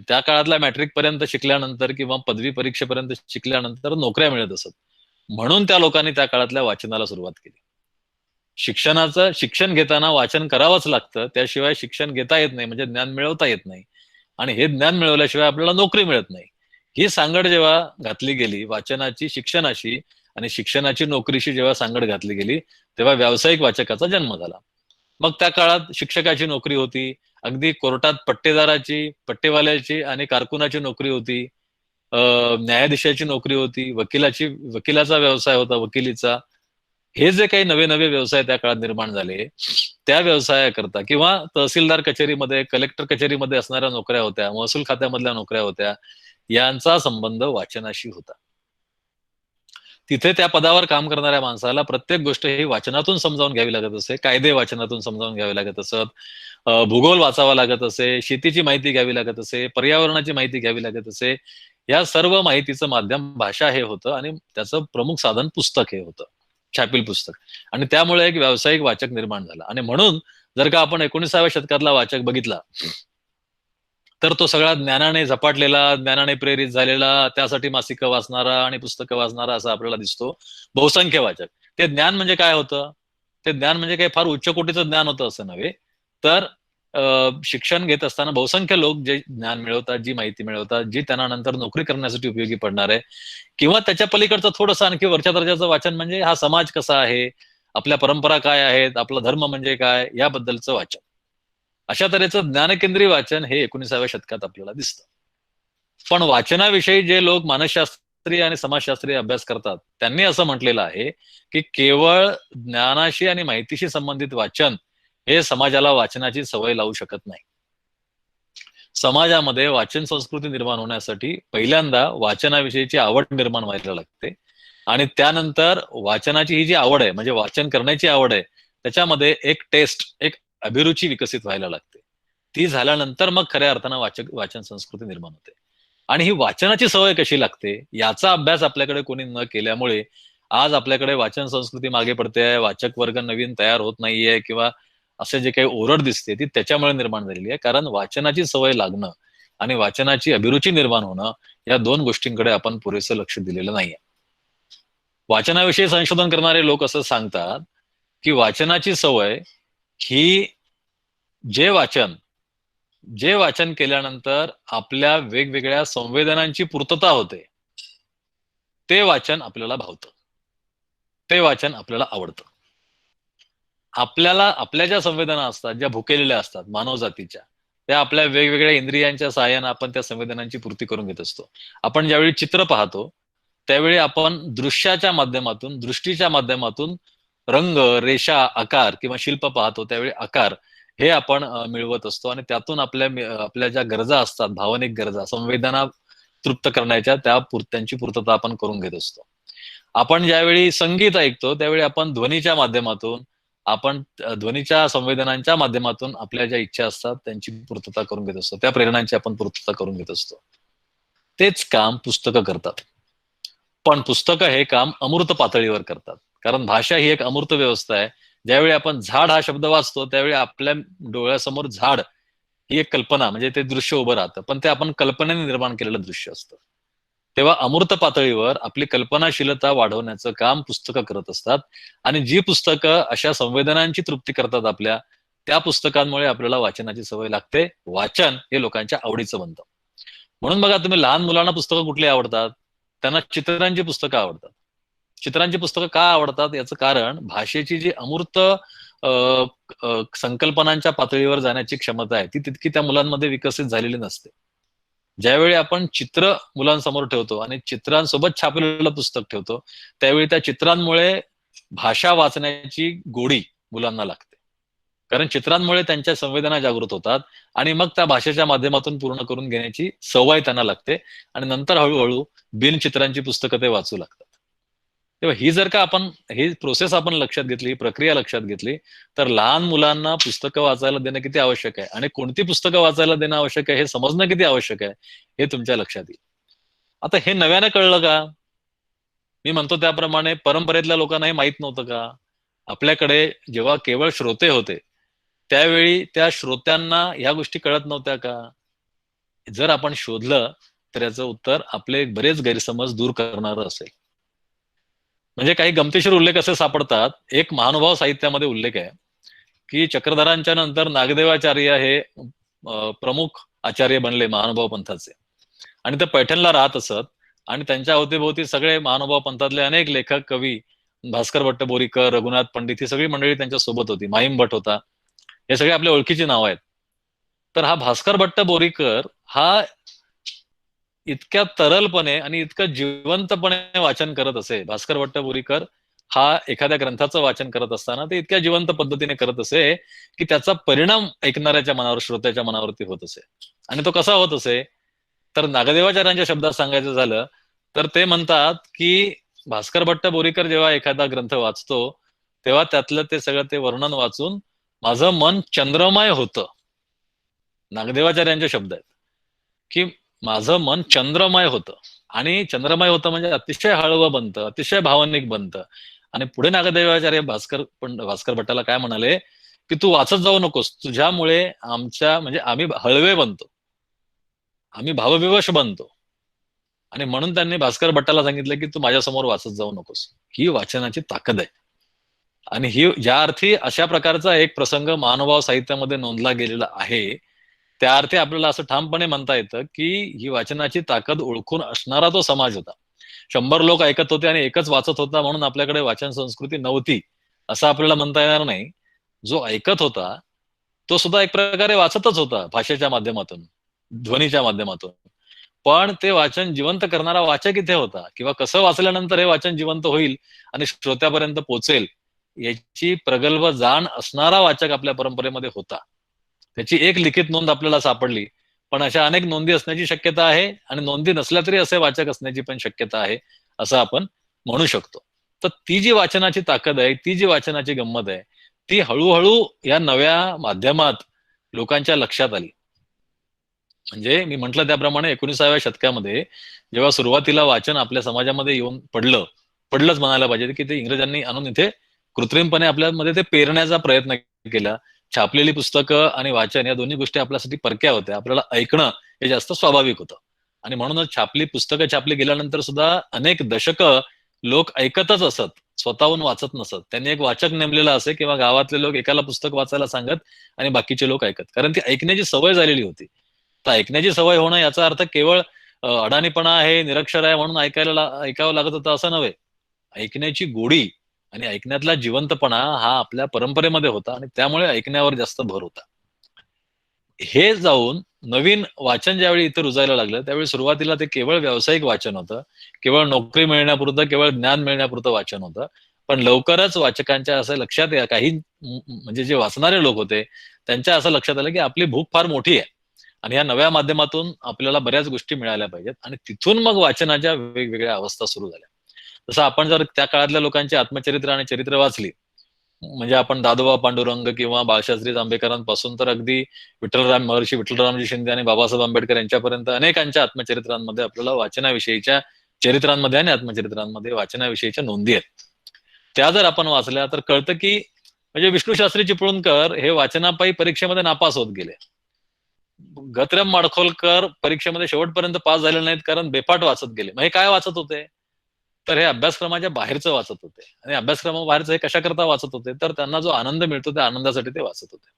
त्या काळातल्या मॅट्रिक पर्यंत शिकल्यानंतर किंवा पदवी परीक्षेपर्यंत शिकल्यानंतर नोकऱ्या मिळत असत, म्हणून त्या लोकांनी त्या काळातल्या वाचनाला सुरुवात केली. शिक्षण घेताना वाचन करावंच लागतं, त्याशिवाय शिक्षण घेता येत नाही, म्हणजे ज्ञान मिळवता येत नाही, आणि हे ज्ञान मिळवल्याशिवाय आपल्याला नोकरी मिळत नाही. ही सांगड जेव्हा घातली गेली वाचनाची शिक्षणाशी, आणि शिक्षणाची नोकरीशी जेव्हा सांगड घातली गेली, तेव्हा व्यावसायिक वाचकाचा जन्म झाला. मग त्या काळात शिक्षकाची नोकरी होती, अगदी कोर्टात पट्टेदाराची, पट्टेवाल्याची आणि कारकुनाची नोकरी होती, न्यायाधीशाची नोकरी होती, वकिलाचा व्यवसाय होता, वकिलीचा. हे जे काही नवे नवे व्यवसाय त्या काळात निर्माण झाले, त्या व्यवसायाकरता किंवा तहसीलदार कचेरीमध्ये, कलेक्टर कचेरीमध्ये असणाऱ्या नोकऱ्या होत्या, महसूल खात्यामधल्या नोकऱ्या होत्या, यांचा संबंध वाचनाशी होता. तिथे त्या पदावर काम करणाऱ्या माणसाला प्रत्येक गोष्ट ही वाचनातून समजावून घ्यावी लागत असे, कायदे वाचनातून समजावून घ्यावे लागत असत, भूगोल वाचावा लागत असे, शेतीची माहिती घ्यावी लागत असे, पर्यावरणाची माहिती घ्यावी लागत असे. या सर्व माहितीचं माध्यम भाषा हे होतं आणि त्याचं प्रमुख साधन पुस्तक हे होतं, छापील पुस्तक. आणि त्यामुळे एक व्यावसायिक वाचक निर्माण झाला. आणि म्हणून जर का आपण 19व्या शतकातला वाचक बघितला तर तो सगळा ज्ञानाने झपाटलेला, ज्ञानाने प्रेरित झालेला, त्यासाठी मासिकं वाचणारा आणि पुस्तकं वाचणारा असा आपल्याला दिसतो बहुसंख्य वाचक. ते ज्ञान म्हणजे काय होतं? ते ज्ञान म्हणजे काही फार उच्च कोटीचं ज्ञान होतं असं नव्हे, तर शिक्षण घेत असताना बहुसंख्य लोक जे ज्ञान मिळवतात, जी माहिती मिळवतात, जी त्यांना नंतर नोकरी करण्यासाठी उपयोगी पडणार आहे, किंवा त्याच्या पलीकडचं थोडंसं आणखी वरच्या दर्जाचं वाचन म्हणजे हा समाज कसा आहे, आपल्या परंपरा काय आहेत, आपला धर्म म्हणजे काय, याबद्दलचं वाचन. अशा तऱ्हेचं ज्ञानकेंद्री वाचन हे 19व्या शतकात आपल्याला दिसतं. पण वाचनाविषयी जे लोक मानसशास्त्रीय आणि समाजशास्त्रीय अभ्यास करतात त्यांनी असं म्हटलेलं आहे की केवळ ज्ञानाशी आणि माहितीशी संबंधित वाचन हे समाजाला वाचनाची सवय लावू शकत नाही. समाजामध्ये वाचन संस्कृती निर्माण होण्यासाठी पहिल्यांदा वाचनाविषयीची आवड निर्माण व्हायला लागते, आणि त्यानंतर वाचनाची ही जी आवड आहे, म्हणजे वाचन करण्याची आवड आहे, त्याच्यामध्ये एक टेस्ट, एक अभिरुची विकसित व्हायला लागते. ती झाल्यानंतर मग खऱ्या अर्थानं वाचन संस्कृती निर्माण होते. आणि ही वाचनाची सवय कशी लागते याचा अभ्यास आपल्याकडे कोणी न केल्यामुळे आज आपल्याकडे वाचन संस्कृती मागे पडते, वाचक वर्ग नवीन तयार होत नाहीये, किंवा असे जे काही ओरड दिसते ती त्याच्यामुळे निर्माण झालेली आहे. कारण वाचनाची सवय लागणं आणि वाचनाची अभिरुची निर्माण होणं या दोन गोष्टींकडे आपण पुरेसं लक्ष दिलेलं नाहीये. वाचनाविषयी संशोधन करणारे लोक असं सांगतात की वाचनाची सवय ही जे वाचन केल्यानंतर आपल्या वेगवेगळ्या संवेदनांची पूर्तता होते, ते वाचन आपल्याला भावतं, ते वाचन आपल्याला आवडतं. आपल्या ज्या संवेदना असतात, ज्या भुकेलेल्या असतात मानव जातीच्या, त्या आपल्या वेगवेगळ्या इंद्रियांच्या सहाय्याने आपण त्या संवेदनांची पूर्ती करून घेत असतो. आपण ज्यावेळी चित्र पाहतो त्यावेळी आपण दृश्याच्या माध्यमातून, दृष्टीच्या माध्यमातून रंग, रेषा, आकार किंवा शिल्प पाहतो, त्यावेळी आकार हे आपण मिळवत असतो, आणि त्यातून आपल्या ज्या गरजा असतात, भावनिक गरजा, संवेदना तृप्त करण्याच्या, त्यांची पूर्तता आपण करून घेत असतो. आपण ज्यावेळी संगीत ऐकतो त्यावेळी आपण ध्वनीच्या माध्यमातून, आपण ध्वनीच्या संवेदनांच्या माध्यमातून आपल्या ज्या इच्छा असतात त्यांची पूर्तता करून घेत असतो, त्या प्रेरणांची आपण पूर्तता करून घेत असतो. तेच काम पुस्तकं करतात. पण पुस्तकं हे काम अमूर्त पातळीवर करतात, कारण भाषा ही एक अमूर्त व्यवस्था आहे. ज्यावेळी आपण झाड हा शब्द वाचतो त्यावेळी आपल्या डोळ्यासमोर झाड ही एक कल्पना, म्हणजे ते दृश्य उभं राहतं, पण ते आपण कल्पनेने निर्माण केलेलं दृश्य असतं. तेव्हा अमूर्त पातळीवर आपली कल्पनाशीलता वाढवण्याचं काम पुस्तकं करत असतात. आणि जी पुस्तकं अशा संवेदनांची तृप्ती करतात आपल्या, त्या पुस्तकांमुळे आपल्याला वाचनाची सवय लागते. वाचन हे लोकांच्या आवडीचं बनतं. म्हणून बघा, तुम्ही लहान मुलांना पुस्तकं कुठली आवडतात? त्यांना चित्रांची पुस्तकं आवडतात. चित्रांची पुस्तकं का आवडतात याचं कारण भाषेची जी अमूर्त संकल्पनांच्या पातळीवर जाण्याची क्षमता आहे ती तितकी त्या मुलांमध्ये विकसित झालेली नसते. ज्यावेळी आपण चित्र मुलांसमोर ठेवतो आणि चित्रांसोबत छापलेलं पुस्तक ठेवतो त्यावेळी त्या चित्रांमुळे भाषा वाचण्याची गोडी मुलांना लागते, कारण चित्रांमुळे त्यांच्या संवेदना जागृत होतात आणि मग त्या भाषेच्या माध्यमातून पूर्ण करून घेण्याची सवय त्यांना लागते, आणि नंतर हळूहळू बिनचित्रांची पुस्तकं ते वाचू लागतात. तेव्हा ही प्रोसेस आपण लक्षात घेतली, ही प्रक्रिया लक्षात घेतली, तर लहान मुलांना पुस्तकं वाचायला देणं किती आवश्यक आहे आणि कोणती पुस्तकं वाचायला देणं आवश्यक आहे हे समजणं किती आवश्यक आहे हे तुमच्या लक्षात येईल. आता हे नव्याने कळलं का? मी म्हणतो त्याप्रमाणे परंपरेतल्या लोकांना हे माहित नव्हतं का? आपल्याकडे जेव्हा केवळ श्रोते होते त्यावेळी त्या श्रोत्यांना ह्या गोष्टी कळत नव्हत्या का? जर आपण शोधलं तर याचं उत्तर आपले बरेच गैरसमज दूर करणारं असेल. म्हणजे काही गमतीशीर उल्लेख असे सापडतात. एक महानुभाव साहित्यामध्ये उल्लेख आहे की चक्रधरांच्या नंतर नागदेवाचार्य हे प्रमुख आचार्य बनले महानुभाव पंथाचे, आणि ते पैठणला राहत असत, आणि त्यांच्या अवतीभोवती सगळे महानुभाव पंथातले अनेक लेखक, कवी, भास्कर भट्ट बोरीकर, रघुनाथ पंडित ही सगळी मंडळी त्यांच्या सोबत होती, माहीम भट होता, हे सगळे आपल्या ओळखीची नाव आहेत. तर हा भास्कर भट्ट बोरीकर हा इतक्या तरलपणे आणि इतकं जिवंतपणे वाचन करत असे. भास्कर भट्ट बोरीकर हा एखाद्या ग्रंथाचं वाचन करत असताना ते इतक्या जिवंत पद्धतीने करत असे की त्याचा परिणाम ऐकणाऱ्याच्या मनावर, श्रोत्याच्या मनावरती होत असे. आणि तो कसा होत असे तर नागदेवाचार्यांच्या शब्दात सांगायचं झालं तर ते म्हणतात की भास्कर भट्ट बोरीकर जेव्हा एखादा ग्रंथ वाचतो तेव्हा त्यातलं ते सगळं ते वर्णन वाचून माझं मन चंद्रमय होतं. नागदेवाचार्यांचे शब्द आहेत की माझं मन चंद्रमय होतं, आणि चंद्रमय होतं म्हणजे अतिशय हळवं बनतं, अतिशय भावनिक बनतं. आणि पुढे नागदेवाचार्य भास्कर भट्टाला काय म्हणाले की तू वाचत जाऊ नकोस, तुझ्यामुळे म्हणजे आम्ही हळवे बनतो, आम्ही भावविवश बनतो. आणि म्हणून त्यांनी भास्कर भट्टाला सांगितलं की तू माझ्यासमोर वाचत जाऊ नकोस. ही वाचनाची ताकद आहे. आणि ही ज्या अर्थी अशा प्रकारचा एक प्रसंग महानुभाव साहित्यामध्ये नोंदला गेलेला आहे, त्या अर्थी आपल्याला असं ठामपणे म्हणता येतं की ही वाचनाची ताकद ओळखून असणारा तो समाज होता. 100 लोक ऐकत होते आणि एकच वाचत होता म्हणून आपल्याकडे वाचन संस्कृती नव्हती असं आपल्याला म्हणता येणार नाही. जो ऐकत होता तो सुद्धा एक प्रकारे वाचतच होता, भाषेच्या माध्यमातून, ध्वनीच्या माध्यमातून. पण ते वाचन जिवंत करणारा वाचक इथे होता, किंवा कसं वाचल्यानंतर हे वाचन जिवंत होईल आणि श्रोत्यापर्यंत पोहोचेल याची प्रगल्भ जाण असणारा वाचक आपल्या परंपरेमध्ये होता. त्याची एक लिखित नोंद आपल्याला सापडली, पण अशा अनेक नोंदी असण्याची शक्यता आहे, आणि नोंदी नसल्या तरी असे वाचक असण्याची पण शक्यता आहे असं आपण म्हणू शकतो. तर ती जी वाचनाची ताकद आहे, ती जी वाचनाची गंमत आहे, ती हळूहळू या नव्या माध्यमात लोकांच्या लक्षात आली. म्हणजे मी म्हटलं त्याप्रमाणे 19व्या शतकामध्ये जेव्हा सुरुवातीला वाचन आपल्या समाजामध्ये येऊन पडलंच म्हणायला पाहिजे, की ते इंग्रजांनी आणून इथे कृत्रिमपणे आपल्यामध्ये ते पेरण्याचा प्रयत्न केला. छापलेली पुस्तकं आणि वाचन या दोन्ही गोष्टी आपल्यासाठी परक्या होत्या. आपल्याला ऐकणं हे जास्त स्वाभाविक होतं, आणि म्हणूनच पुस्तकं छापली गेल्यानंतर सुद्धा अनेक दशकं लोक ऐकतच असत, स्वतःहून वाचत नसत. त्यांनी एक वाचक नेमलेला असे, किंवा गावातले लोक एकाला पुस्तक वाचायला सांगत आणि बाकीचे लोक ऐकत, कारण ती ऐकण्याची सवय झालेली होती. तर ऐकण्याची सवय होणं याचा अर्थ केवळ अडाणीपणा आहे, निरक्षर आहे म्हणून ऐकावं लागत होतं असं नव्हे. ऐकण्याची गोडी आणि ऐकण्यातला जिवंतपणा हा आपल्या परंपरेमध्ये होता, आणि त्यामुळे ऐकण्यावर जास्त भर होता. हे जाऊन नवीन वाचन ज्यावेळी इथं रुजायला लागलं, त्यावेळी सुरुवातीला ते केवळ व्यावसायिक वाचन होतं, केवळ नोकरी मिळण्यापुरतं, केवळ ज्ञान मिळण्यापुरतं वाचन होतं. पण लवकरच वाचकांच्या असं लक्षात काही म्हणजे जे वाचणारे लोक होते त्यांच्या असं लक्षात आलं की आपली भूक फार मोठी आहे, आणि या नव्या माध्यमातून आपल्याला बऱ्याच गोष्टी मिळाल्या पाहिजेत. आणि तिथून मग वाचनाच्या वेगवेगळ्या अवस्था सुरू झाल्या. जसं आपण जर त्या काळातल्या लोकांची आत्मचरित्र आणि चरित्र वाचली, म्हणजे आपण दादोबा पांडुरंग किंवा बाळशास्त्री जांभेकरांपासून तर अगदी महर्षी विठ्ठलरामजी शिंदे आणि बाबासाहेब आंबेडकर यांच्यापर्यंत अनेकांच्या आत्मचरित्रांमध्ये आपल्याला वाचनाविषयीच्या चरित्रांमध्ये आणि आत्मचरित्रांमध्ये वाचनाविषयीच्या नोंदी आहेत. त्या जर आपण वाचल्या तर कळतं की म्हणजे विष्णूशास्त्री चिपळूणकर हे वाचनापायी परीक्षेमध्ये नापास होत गेले. गत्रम माडखोलकर परीक्षेमध्ये शेवटपर्यंत पास झाले नाहीत, कारण बेफाट वाचत गेले. मग हे काय वाचत होते? तर हे अभ्यासक्रमाच्या बाहेरचं वाचत होते. आणि अभ्यासक्रमाबाहेरचं हे कशाकरता वाचत होते? तर त्यांना जो आनंद मिळतो त्या आनंदासाठी ते वाचत होते.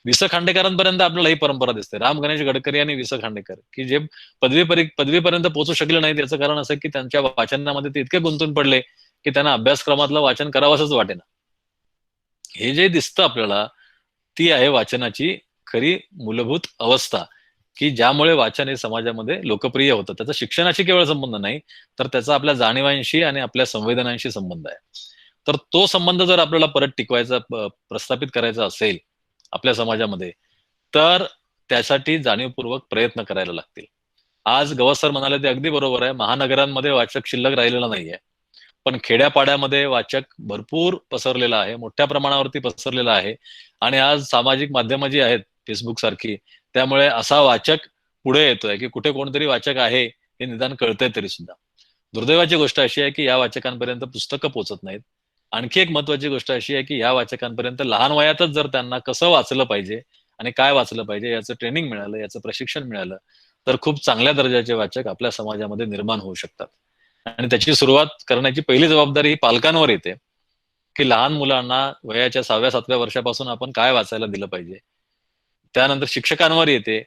वि स खांडेकरांपर्यंत आपल्याला ही परंपरा दिसते. राम गणेश गडकरी आणि वि स खांडेकर, की जे पदवीपर्यंत पोहोचू शकले नाहीत, याचं कारण असं की त्यांच्या वाचनामध्ये ते इतके गुंतून पडले की त्यांना अभ्यासक्रमातलं वाचन करावंसच वाटेना. हे जे दिसतं आपल्याला, ती आहे वाचनाची खरी मूलभूत अवस्था, की ज्यामुळे वाचन हे समाजामध्ये लोकप्रिय होतं. त्याचा शिक्षणाशी केवळ संबंध नाही, तर त्याचा आपल्या जाणीवांशी आणि आपल्या संवेदनांशी संबंध आहे. तर तो संबंध जर आपल्याला परत टिकवायचा, प्रस्थापित करायचा असेल आपल्या समाजामध्ये, तर त्यासाठी जाणीवपूर्वक प्रयत्न करायला लागतील. आज गवस सर म्हणाले ते अगदी बरोबर आहे. महानगरांमध्ये वाचक शिल्लक राहिलेला नाहीये, पण खेड्यापाड्यामध्ये वाचक भरपूर पसरलेला आहे, मोठ्या प्रमाणावरती पसरलेला आहे. आणि आज सामाजिक माध्यमं जी आहेत, फेसबुक सारखी, त्यामुळे असा वाचक पुढे येतोय की कुठे कोणतरी वाचक आहे हे निदान कळतंय तरी सुद्धा. दुर्दैवाची गोष्ट अशी आहे की या वाचकांपर्यंत पुस्तकं पोहोचत नाहीत. आणखी एक महत्वाची गोष्ट अशी आहे की या वाचकांपर्यंत लहान वयातच जर त्यांना कसं वाचलं पाहिजे आणि काय वाचलं पाहिजे याचं ट्रेनिंग मिळालं, याचं प्रशिक्षण मिळालं, तर खूप चांगल्या दर्जाचे वाचक आपल्या समाजामध्ये निर्माण होऊ शकतात. आणि त्याची सुरुवात करण्याची पहिली जबाबदारी ही पालकांवर येते, की लहान मुलांना वयाच्या 6व्या-7व्या वर्षापासून आपण काय वाचायला दिलं पाहिजे. त्यानंतर शिक्षकांवर येते,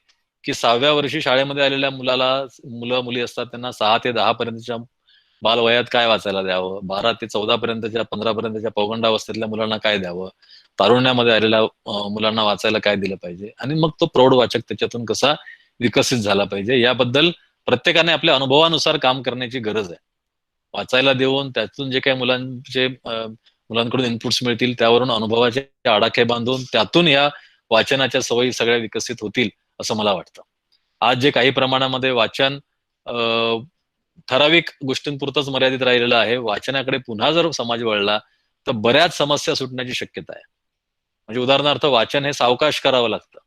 की 6व्या वर्षी शाळेमध्ये आलेल्या मुलं मुली असतात, त्यांना 6 ते 10 पर्यंतच्या बालवयात काय वाचायला द्यावं, 12 ते 14 पर्यंतच्या 15 पर्यंतच्या पौगंडावस्थेतल्या मुलांना काय द्यावं, तारुण्यामध्ये आलेल्या मुलांना वाचायला काय दिलं पाहिजे, आणि मग तो प्रौढ वाचक त्याच्यातून कसा विकसित झाला पाहिजे, याबद्दल प्रत्येकाने आपल्या अनुभवानुसार काम करण्याची गरज आहे. वाचायला देऊन त्यातून जे काही मुलांकडून इनपुट्स मिळतील त्यावरून अनुभवाचे आडाखे बांधून त्यातून या वाचनाच्या सवयी सगळ्या विकसित होतील असं मला वाटतं. आज जे काही प्रमाणामध्ये वाचन ठराविक गोष्टींपुरतच मर्यादित राहिलेलं आहे. वाचनाकडे पुन्हा जर समाज वळला तर बऱ्याच समस्या सुटण्याची शक्यता आहे. म्हणजे उदाहरणार्थ वाचन हे सावकाश करावं लागतं.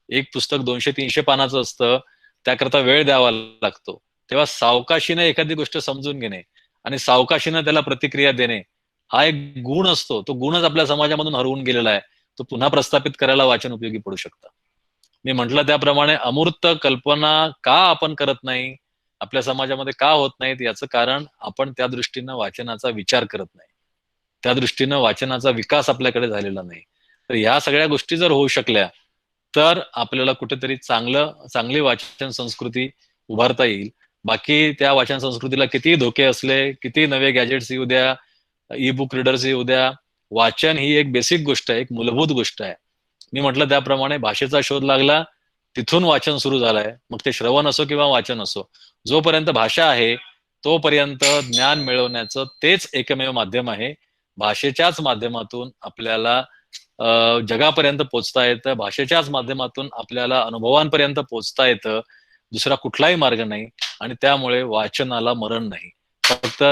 एक पुस्तक 200-300 पानाचं असतं, त्याकरता वेळ द्यावा लागतो. तेव्हा सावकाशीने एखादी गोष्ट समजून घेणे आणि सावकाशीने त्याला प्रतिक्रिया देणे हा एक गुण असतो. तो गुणच आपल्या समाजामधून हरवून गेलेला आहे. तो पुन्हा प्रस्थापित करायला वाचन उपयोगी पडू शकतं. मी म्हटलं त्याप्रमाणे अमूर्त कल्पना का आपण करत नाही, आपल्या समाजामध्ये का होत नाहीत, याचं कारण आपण त्या दृष्टीनं वाचनाचा विचार करत नाही. त्या दृष्टीनं वाचनाचा विकास आपल्याकडे झालेला नाही. तर ह्या सगळ्या गोष्टी जर होऊ शकल्या तर आपल्याला कुठेतरी चांगली वाचन संस्कृती उभारता येईल. बाकी त्या वाचन संस्कृतीला किती धोके असले, किती नवे गॅजेट्स येऊ द्या, ई बुक रीडर्स येऊ द्या, वाचन ही एक बेसिक गोष्ट आहे, एक मूलभूत गोष्ट आहे. मी म्हटलं त्याप्रमाणे भाषेचा शोध लागला, तिथून वाचन सुरू झालंय. मग ते श्रवण असो किंवा वाचन असो, जोपर्यंत भाषा आहे तोपर्यंत ज्ञान मिळवण्याचं तेच एकमेव माध्यम आहे. भाषेच्याच माध्यमातून आपल्याला जगापर्यंत पोचता येतं, भाषेच्याच माध्यमातून आपल्याला अनुभवांपर्यंत पोचता येतं. दुसरा कुठलाही मार्ग नाही. आणि त्यामुळे वाचनाला मरण नाही. फक्त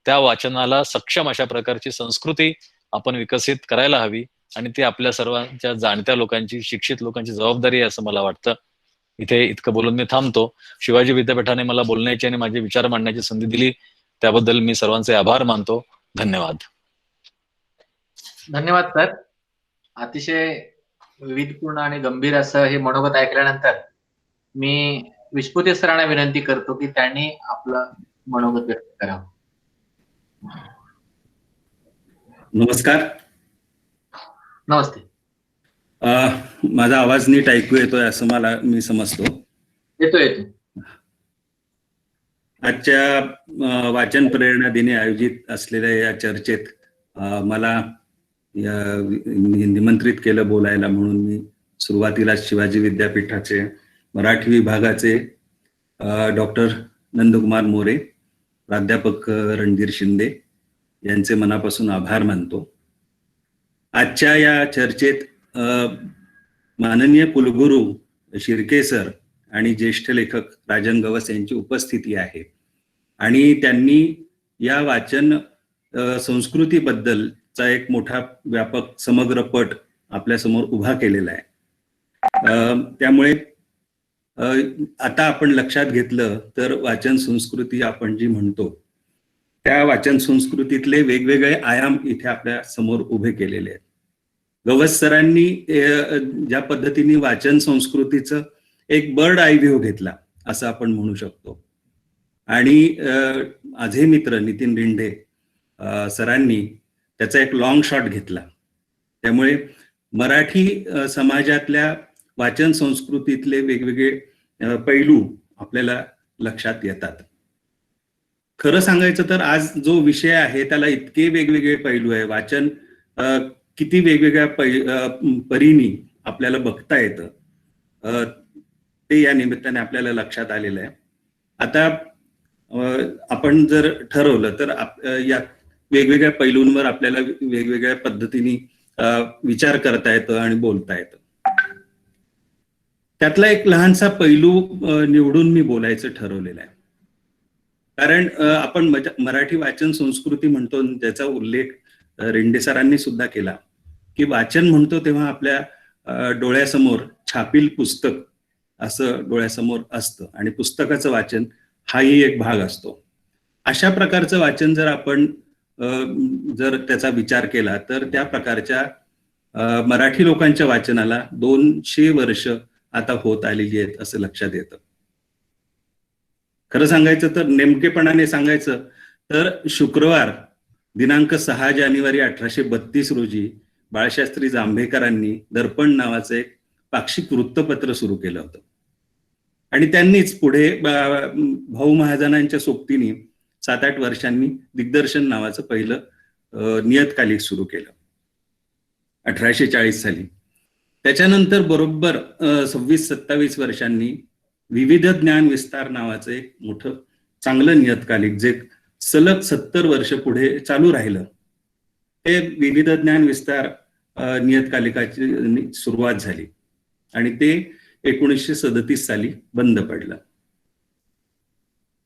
त्या वाचनाला सक्षम अशा प्रकारची संस्कृती आपण विकसित करायला हवी आणि ती आपल्या सर्वांच्या जाणत्या लोकांची, शिक्षित लोकांची जबाबदारी आहे असं मला वाटतं. इथे इतकं बोलून मी थांबतो. शिवाजी विद्यापीठाने मला बोलण्याची आणि माझे विचार मांडण्याची संधी दिली त्याबद्दल मी सर्वांचे आभार मानतो. धन्यवाद. धन्यवाद सर. अतिशय विविधपूर्ण आणि गंभीर असं हे मनोगत ऐकल्यानंतर मी विस्फुते सरांना विनंती करतो की त्यांनी आपलं मनोगत व्यक्त करावं. नमस्कार. नमस्ते. माझा आवाज नीट ऐकू येतोय असं मी समजतो. येतो. आजच्या वाचन प्रेरणा दिनी आयोजित असलेल्या या चर्चेत मला निमंत्रित केलं बोलायला, म्हणून मी सुरुवातीला शिवाजी विद्यापीठाचे मराठी विभागाचे डॉक्टर नंदकुमार मोरे, प्राध्यापक रणधीर शिंदे यांचे मनापासून आभार मानतो. आजच्या या चर्चेत माननीय कुलगुरू शिर्के सर आणि ज्येष्ठ लेखक राजन गवस यांची उपस्थिती आहे आणि त्यांनी या वाचन संस्कृतीबद्दलचा एक मोठा व्यापक समग्र पट आपल्यासमोर उभा केलेला आहे. त्यामुळे आता आपण लक्षात घेतलं तर वाचन संस्कृती आपण जी म्हणतो त्या वाचन संस्कृतीतले वेगवेगळे आयाम इथे आपल्या समोर उभे केलेले आहेत. गवस सरांनी ज्या पद्धतीने वाचन संस्कृतीचं एक बर्ड आय व्ह्यू घेतला असं आपण म्हणू शकतो, आणि माझे मित्र नितीन रिंढे सरांनी त्याचा एक लॉंग शॉट घेतला. त्यामुळे मराठी समाजातल्या वाचन संस्कृतीतले वेगवेगळे पैलू आपल्याला लक्षात येतात. खरं सांगायचं तर आज जो विषय आहे त्याला इतके वेगवेगळे पैलू आहे. वाचन किती वेगवेगळ्या परीनी आपल्याला बघता येतं ते या निमित्ताने आपल्याला लक्षात आलेलं आहे. आता आपण जर ठरवलं तर या वेगवेगळ्या पैलूंवर आपल्याला वेगवेगळ्या पद्धतीने विचार करता येतं आणि बोलता येतं. त्यातला एक लहानसा पैलू निवडून मी बोलायचं ठरवलेलं आहे. कारण आपण मराठी वाचन संस्कृती म्हणतो, त्याचा उल्लेख रिंढे सरांनी सुद्धा केला की वाचन म्हणतो तेव्हा आपल्या डोळ्यासमोर छापील पुस्तक असं डोळ्यासमोर असतं आणि पुस्तकाचं वाचन हाही एक भाग असतो. अशा प्रकारचं वाचन जर आपण जर त्याचा विचार केला तर त्या प्रकारच्या मराठी लोकांच्या वाचनाला 200 वर्ष आता होत आलेली आहेत असं लक्षात येतं. खरं सांगायचं तर, नेमकेपणाने सांगायचं तर, शुक्रवार दिनांक 6 जानेवारी 1832 रोजी बाळशास्त्री जांभेकरांनी दर्पण नावाचं एक पाक्षिक वृत्तपत्र सुरू केलं होतं आणि त्यांनीच पुढे भाऊ महाजनांच्या सोबतीने 7-8 वर्षांनी दिग्दर्शन नावाचं पहिलं नियतकालिक सुरू केलं 1840 साली. त्याच्यानंतर बरोबर 26-27 वर्षांनी विविध ज्ञान विस्तार नावाचं एक मोठं चांगलं नियतकालिक जे सलग 70 वर्ष पुढे चालू राहिलं, ते विविध ज्ञान विस्तार नियतकालिकाची सुरुवात झाली आणि ते 1937 साली बंद पडलं.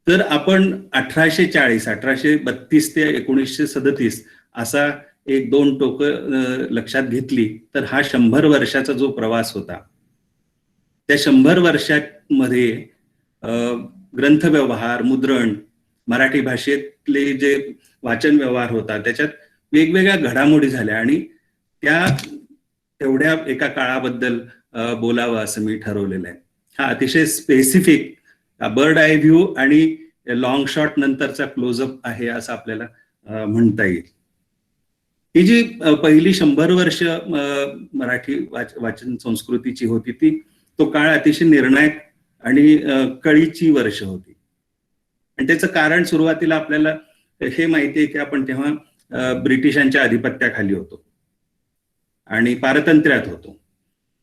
तर आपण 1832 ते 1937 असा एक दोन टोकं लक्षात घेतली तर हा 100 वर्षाचा जो प्रवास होता, त्या 100 वर्षांमध्ये ग्रंथव्यवहार, मुद्रण, मराठी भाषेतले जे वाचन व्यवहार होता त्याच्यात वेगवेगळ्या घडामोडी झाल्या आणि त्या तेवढ्या एका काळाबद्दल बोलावं असं मी ठरवलेलं आहे. हा अतिशय स्पेसिफिक बर्ड आय व्ह्यू आणि लॉंग शॉट नंतरचा क्लोजअप आहे असं आपल्याला म्हणता येईल. ही जी पहिली 100 वर्ष मराठी वाचन संस्कृतीची होती ती तो काळ अतिशय निर्णायक आणि कळीची वर्ष होती. आणि त्याचं कारण सुरुवातीला आपल्याला हे माहिती आहे की आपण तेव्हा ब्रिटिशांच्या अधिपत्याखाली होतो आणि पारतंत्र्यात होतो.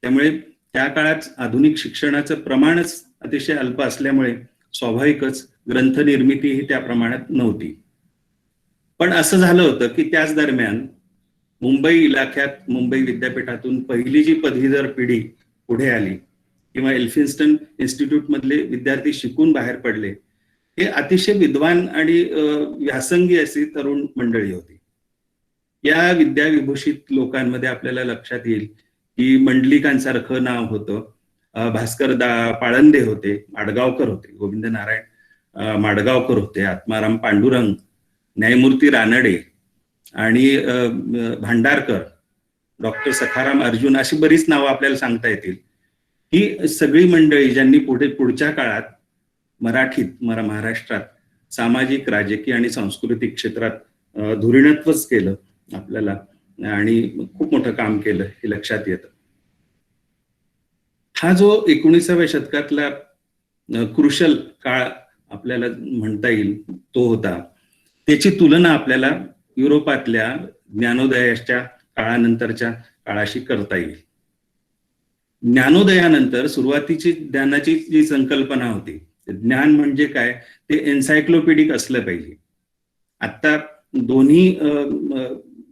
त्यामुळे त्या काळात आधुनिक शिक्षणाचं प्रमाणच अतिशय अल्प असल्यामुळे स्वाभाविकच ग्रंथनिर्मिती ही त्या प्रमाणात नव्हती. पण असं झालं होतं की त्याच दरम्यान मुंबई इलाख्यात मुंबई विद्यापीठातून पहिली जी पदवीधर पिढी पुढे आली किंवा एल्फिन्स्टन इन्स्टिट्यूट मधले विद्यार्थी शिकून बाहेर पडले, हे अतिशय विद्वान आणि व्यासंगी अशी तरुण मंडळी होती. या विद्याविभूषित लोकांमध्ये आपल्याला लक्षात येईल की मंडलिकांसारखं नाव होतं, भास्कर पाळंदे होते, माडगावकर होते, गोविंद नारायण माडगावकर होते, आत्माराम पांडुरंग, न्यायमूर्ती रानडे आणि भांडारकर, डॉक्टर सखाराम अर्जुन अशी बरीच नावं आपल्याला सांगता येतील. ही सगळी मंडळी ज्यांनी पुढच्या काळात मराठीत महाराष्ट्रात सामाजिक, राजकीय आणि सांस्कृतिक क्षेत्रात धुरीणत्वच केलं आपल्याला आणि खूप मोठं काम केलं हे लक्षात येतं. हा जो 19व्या शतकातला क्रुशल काळ आपल्याला म्हणता येईल तो होता. त्याची तुलना आपल्याला युरोपातल्या ज्ञानोदयाच्या काळानंतरच्या काळाशी करता येईल. ज्ञानोदयानंतर सुरुवातीची ज्ञानाची जी संकल्पना होती, ज्ञान म्हणजे काय ते एन्सायक्लोपीडिक असलं पाहिजे. आता दोन्ही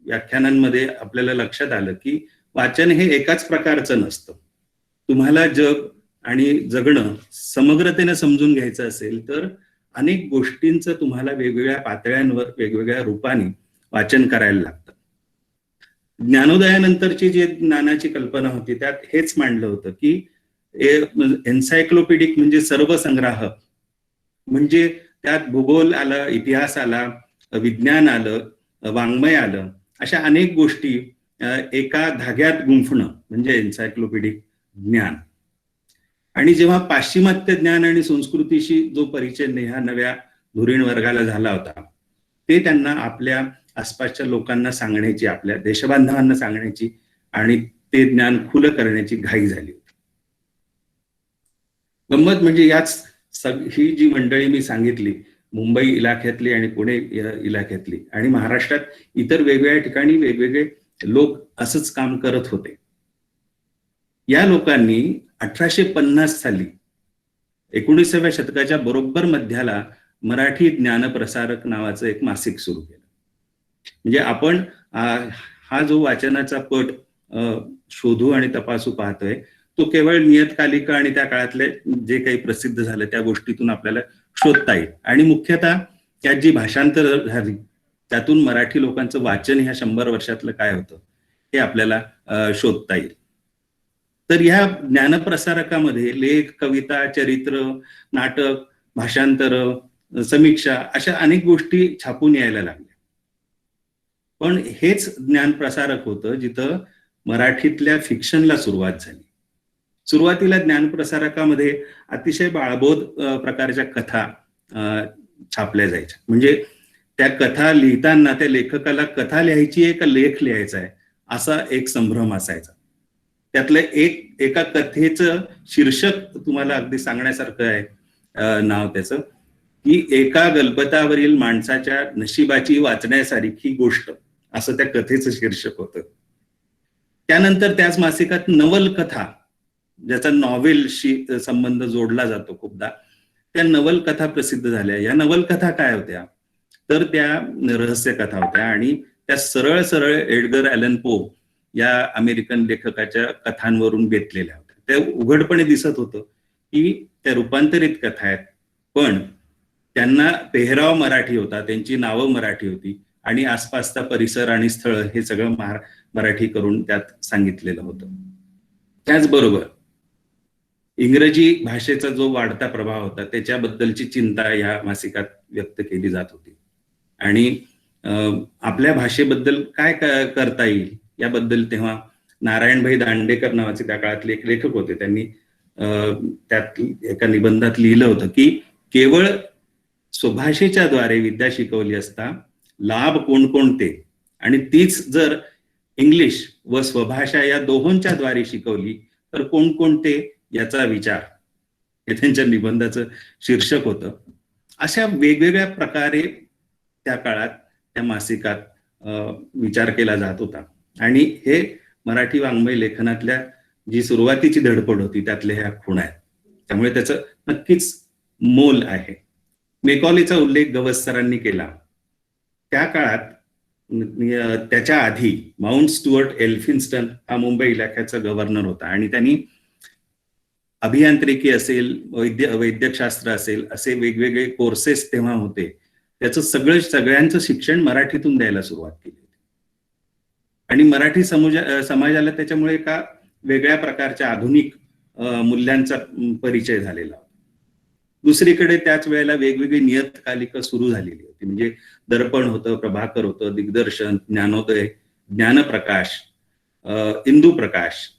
व्याख्यानांमध्ये आपल्याला लक्षात आलं की वाचन हे एकाच प्रकारचं नसतं. तुम्हाला जग आणि जगणं समग्रतेने समजून घ्यायचं असेल तर अनेक गोष्टींचं तुम्हाला वेगवेगळ्या पातळ्यांवर वेगवेगळ्या रूपाने वाचन करायला लागतं. ज्ञानोदयानंतरची जी ज्ञानाची कल्पना होती त्यात हेच मांडलं होतं की एन्सायक्लोपीडिक म्हणजे सर्वसंग्राहक, म्हणजे त्यात भूगोल आलं, इतिहास आला, विज्ञान आलं, वाङ्मय आलं, अशा अनेक गोष्टी एका धाग्यात गुंफणं म्हणजे एन्सायक्लोपीडिक ज्ञान. आणि जेव्हा पाश्चिमात्य ज्ञान आणि संस्कृतीशी जो परिचय ह्या नव्या धुरीण वर्गाला झाला होता ते त्यांना आपल्या आसपासच्या लोकांना सांगण्याची, आपल्या देशबांधवांना सांगण्याची आणि ते ज्ञान खुलं करण्याची घाई झाली होती. गंमत म्हणजे याच ही जी मंडळी मी सांगितली मुंबई इलाख्यातली आणि पुणे इलाख्यातली आणि महाराष्ट्रात इतर वेगवेगळ्या ठिकाणी वेगवेगळे लोक असंच काम करत होते. या लोकांनी 1850 साली 19व्या शतकाच्या बरोबर मध्याला मराठी ज्ञानप्रसारक नावाचं एक मासिक सुरू केलं. म्हणजे आपण हा जो वाचनाचा पट शोधू आणि तपासू पाहतोय तो केवळ नियतकालिका आणि त्या काळातले जे काही प्रसिद्ध झालं त्या गोष्टीतून आपल्याला शोधता येईल. आणि मुख्यतः त्यात जी भाषांतर झाली त्यातून मराठी लोकांचं वाचन ह्या 100 वर्षातलं काय होतं हे आपल्याला शोधता येईल. तर ह्या ज्ञानप्रसारकामध्ये लेख, कविता, चरित्र, नाटक, भाषांतर, समीक्षा अशा अनेक गोष्टी छापून यायला लागल्या. पण हेच ज्ञानप्रसारक होतं जिथं मराठीतल्या फिक्शनला सुरुवात झाली. सुरुवातीला ज्ञानप्रसारकामध्ये अतिशय बाळबोध प्रकारच्या कथा छापल्या जायच्या. म्हणजे त्या कथा लिहिताना त्या लेखकाला कथा लिहायची आहे का लेख लिहायचा आहे असा एक संभ्रम असायचा. त्यातलं एका कथेचं शीर्षक तुम्हाला अगदी सांगण्यासारखं आहे नाव त्याचं की एका गलबतावरील माणसाच्या नशिबाची वाचण्यासारखी गोष्ट असं त्या कथेचं शीर्षक होतं. त्यानंतर त्याच मासिकात नवलकथा ज्याचा नॉव्हेलशी संबंध जोडला जातो खूपदा त्या नवलकथा प्रसिद्ध झाल्या. या नवलकथा काय होत्या तर त्या रहस्य कथा होत्या आणि त्या सरळ सरळ एडगर ॲलन पो या अमेरिकन लेखकाच्या कथांवरून घेतलेल्या होत्या. त्या उघडपणे दिसत होतं की त्या रूपांतरित कथा आहेत पण त्यांना पेहराव मराठी होता, त्यांची नावं मराठी होती आणि आसपासचा परिसर आणि स्थळ हे सगळं मराठी करून त्यात सांगितलेलं होतं. त्याचबरोबर इंग्रजी भाषेचा जो वाढता प्रभाव होता त्याच्याबद्दलची चिंता या मासिकात व्यक्त केली जात होती आणि आपल्या भाषेबद्दल काय करता येईल याबद्दल तेव्हा नारायणभाई दांडेकर नावाचे त्या काळातले एक लेखक होते. त्यांनी त्यात एका निबंधात लिहिलं होतं की केवळ स्वभाषेच्या द्वारे विद्या शिकवली असता लाभ कोणकोणते आणि तीच जर इंग्लिश व स्वभाषा या दोहोंच्या द्वारे शिकवली तर कोणकोणते याचा विचार हे त्यांच्या निबंधाचं शीर्षक होतं. अशा वेगवेगळ्या प्रकारे त्या काळात त्या मासिकात विचार केला जात होता आणि हे मराठी वाङ्मय लेखनातल्या जी सुरुवातीची धडपड होती त्यातल्या ह्या खुणा आहेत. त्यामुळे त्याचं नक्कीच मोल आहे. मेकॉलेचा उल्लेख गवस सरांनी केला. त्या काळात त्याच्या आधी माउंट स्टुअर्ट एल्फिन्स्टन हा मुंबई इलाख्याचा गव्हर्नर होता आणि त्यांनी अभियांत्रिकी असेल, वैद्यकशास्त्र असेल, असे वेगवेगळे कोर्सेस तेव्हा होते. त्याचं सगळ्यांचं शिक्षण मराठीतून द्यायला सुरुवात केली होती आणि मराठी समाजाला त्याच्यामुळे एका वेगळ्या प्रकारच्या आधुनिक मूल्यांचा परिचय झालेला. दुसरीकडे त्याच वेळेला वेगवेगळी नियतकालिकं सुरू झालेली होती. म्हणजे दर्पण होतं, प्रभाकर होतं, दिग्दर्शन, ज्ञानोदय, ज्ञानप्रकाश, इंदू प्रकाश,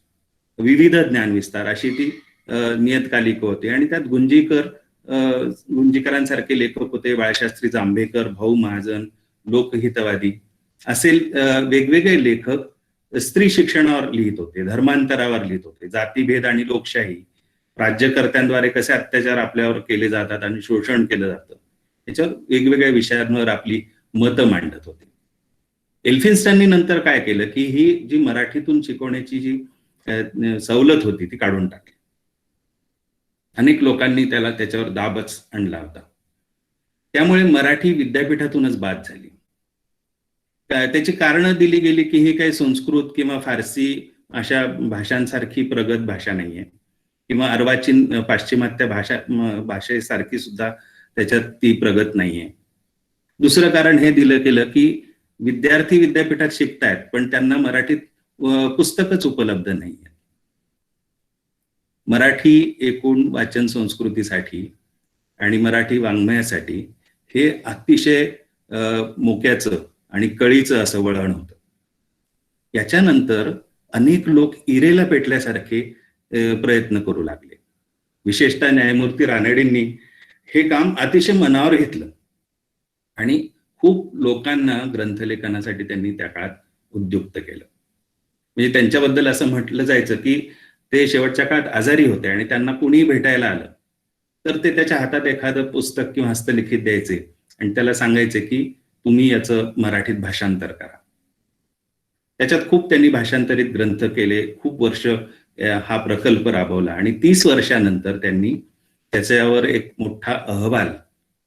विविध ज्ञानविस्तार अशी ती नियतकालिक होते आणि त्यात गुंजीकरांसारखे लेखक होते, बाळशास्त्री जांभेकर, भाऊ महाजन, लोकहितवादी असे वेगवेगळे लेखक स्त्री शिक्षणावर लिहित होते, धर्मांतरावर लिहित होते, जातीभेद आणि लोकशाही, राज्यकर्त्यांद्वारे कसे अत्याचार आपल्यावर केले जातात आणि शोषण केलं जातं याच्यावर वेगवेगळ्या विषयांवर आपली मतं मांडत होते. एल्फिन्स्टननी नंतर काय केलं की ही जी मराठीतून शिकवण्याची जी सवलत होती ती काढून टाकली. अनेक लोकांनी त्याच्यावर दाबच आणला होता. त्यामुळे मराठी विद्यापीठातूनच बाद झाली. त्याची कारणं दिली गेली की ही काही संस्कृत किंवा फारसी अशा भाषांसारखी प्रगत भाषा नाहीये किंवा अर्वाचीन पाश्चिमात्य भाषेसारखी सुद्धा त्याच्यात ती प्रगत नाहीये. दुसरं कारण हे दिलं गेलं की विद्यार्थी विद्यापीठात शिकतायत पण त्यांना मराठीत पुस्तकच उपलब्ध नाहीये. मराठी एकूण वाचन संस्कृतीसाठी आणि मराठी वाङ्मयासाठी हे अतिशय मोक्याचं आणि कळीचं असं वळण होतं. याच्यानंतर अनेक लोक इरेला पेटल्यासारखे प्रयत्न करू लागले. विशेषतः न्यायमूर्ती रानडेंनी हे काम अतिशय मनावर घेतलं आणि खूप लोकांना ग्रंथलेखनासाठी त्यांनी त्या काळात उद्युक्त केलं. म्हणजे त्यांच्याबद्दल असं म्हटलं जायचं की ते शेवटच्या काळात आजारी होते आणि त्यांना कुणी भेटायला आलं तर ते त्याच्या हातात एखादं पुस्तक किंवा हस्तलिखित द्यायचे आणि त्याला सांगायचे की तुम्ही याचं मराठीत भाषांतर करा. त्याच्यात खूप त्यांनी भाषांतरित ग्रंथ केले, खूप वर्ष हा प्रकल्प राबवला आणि 30 वर्षानंतर त्यांनी त्याच्यावर एक मोठा अहवाल,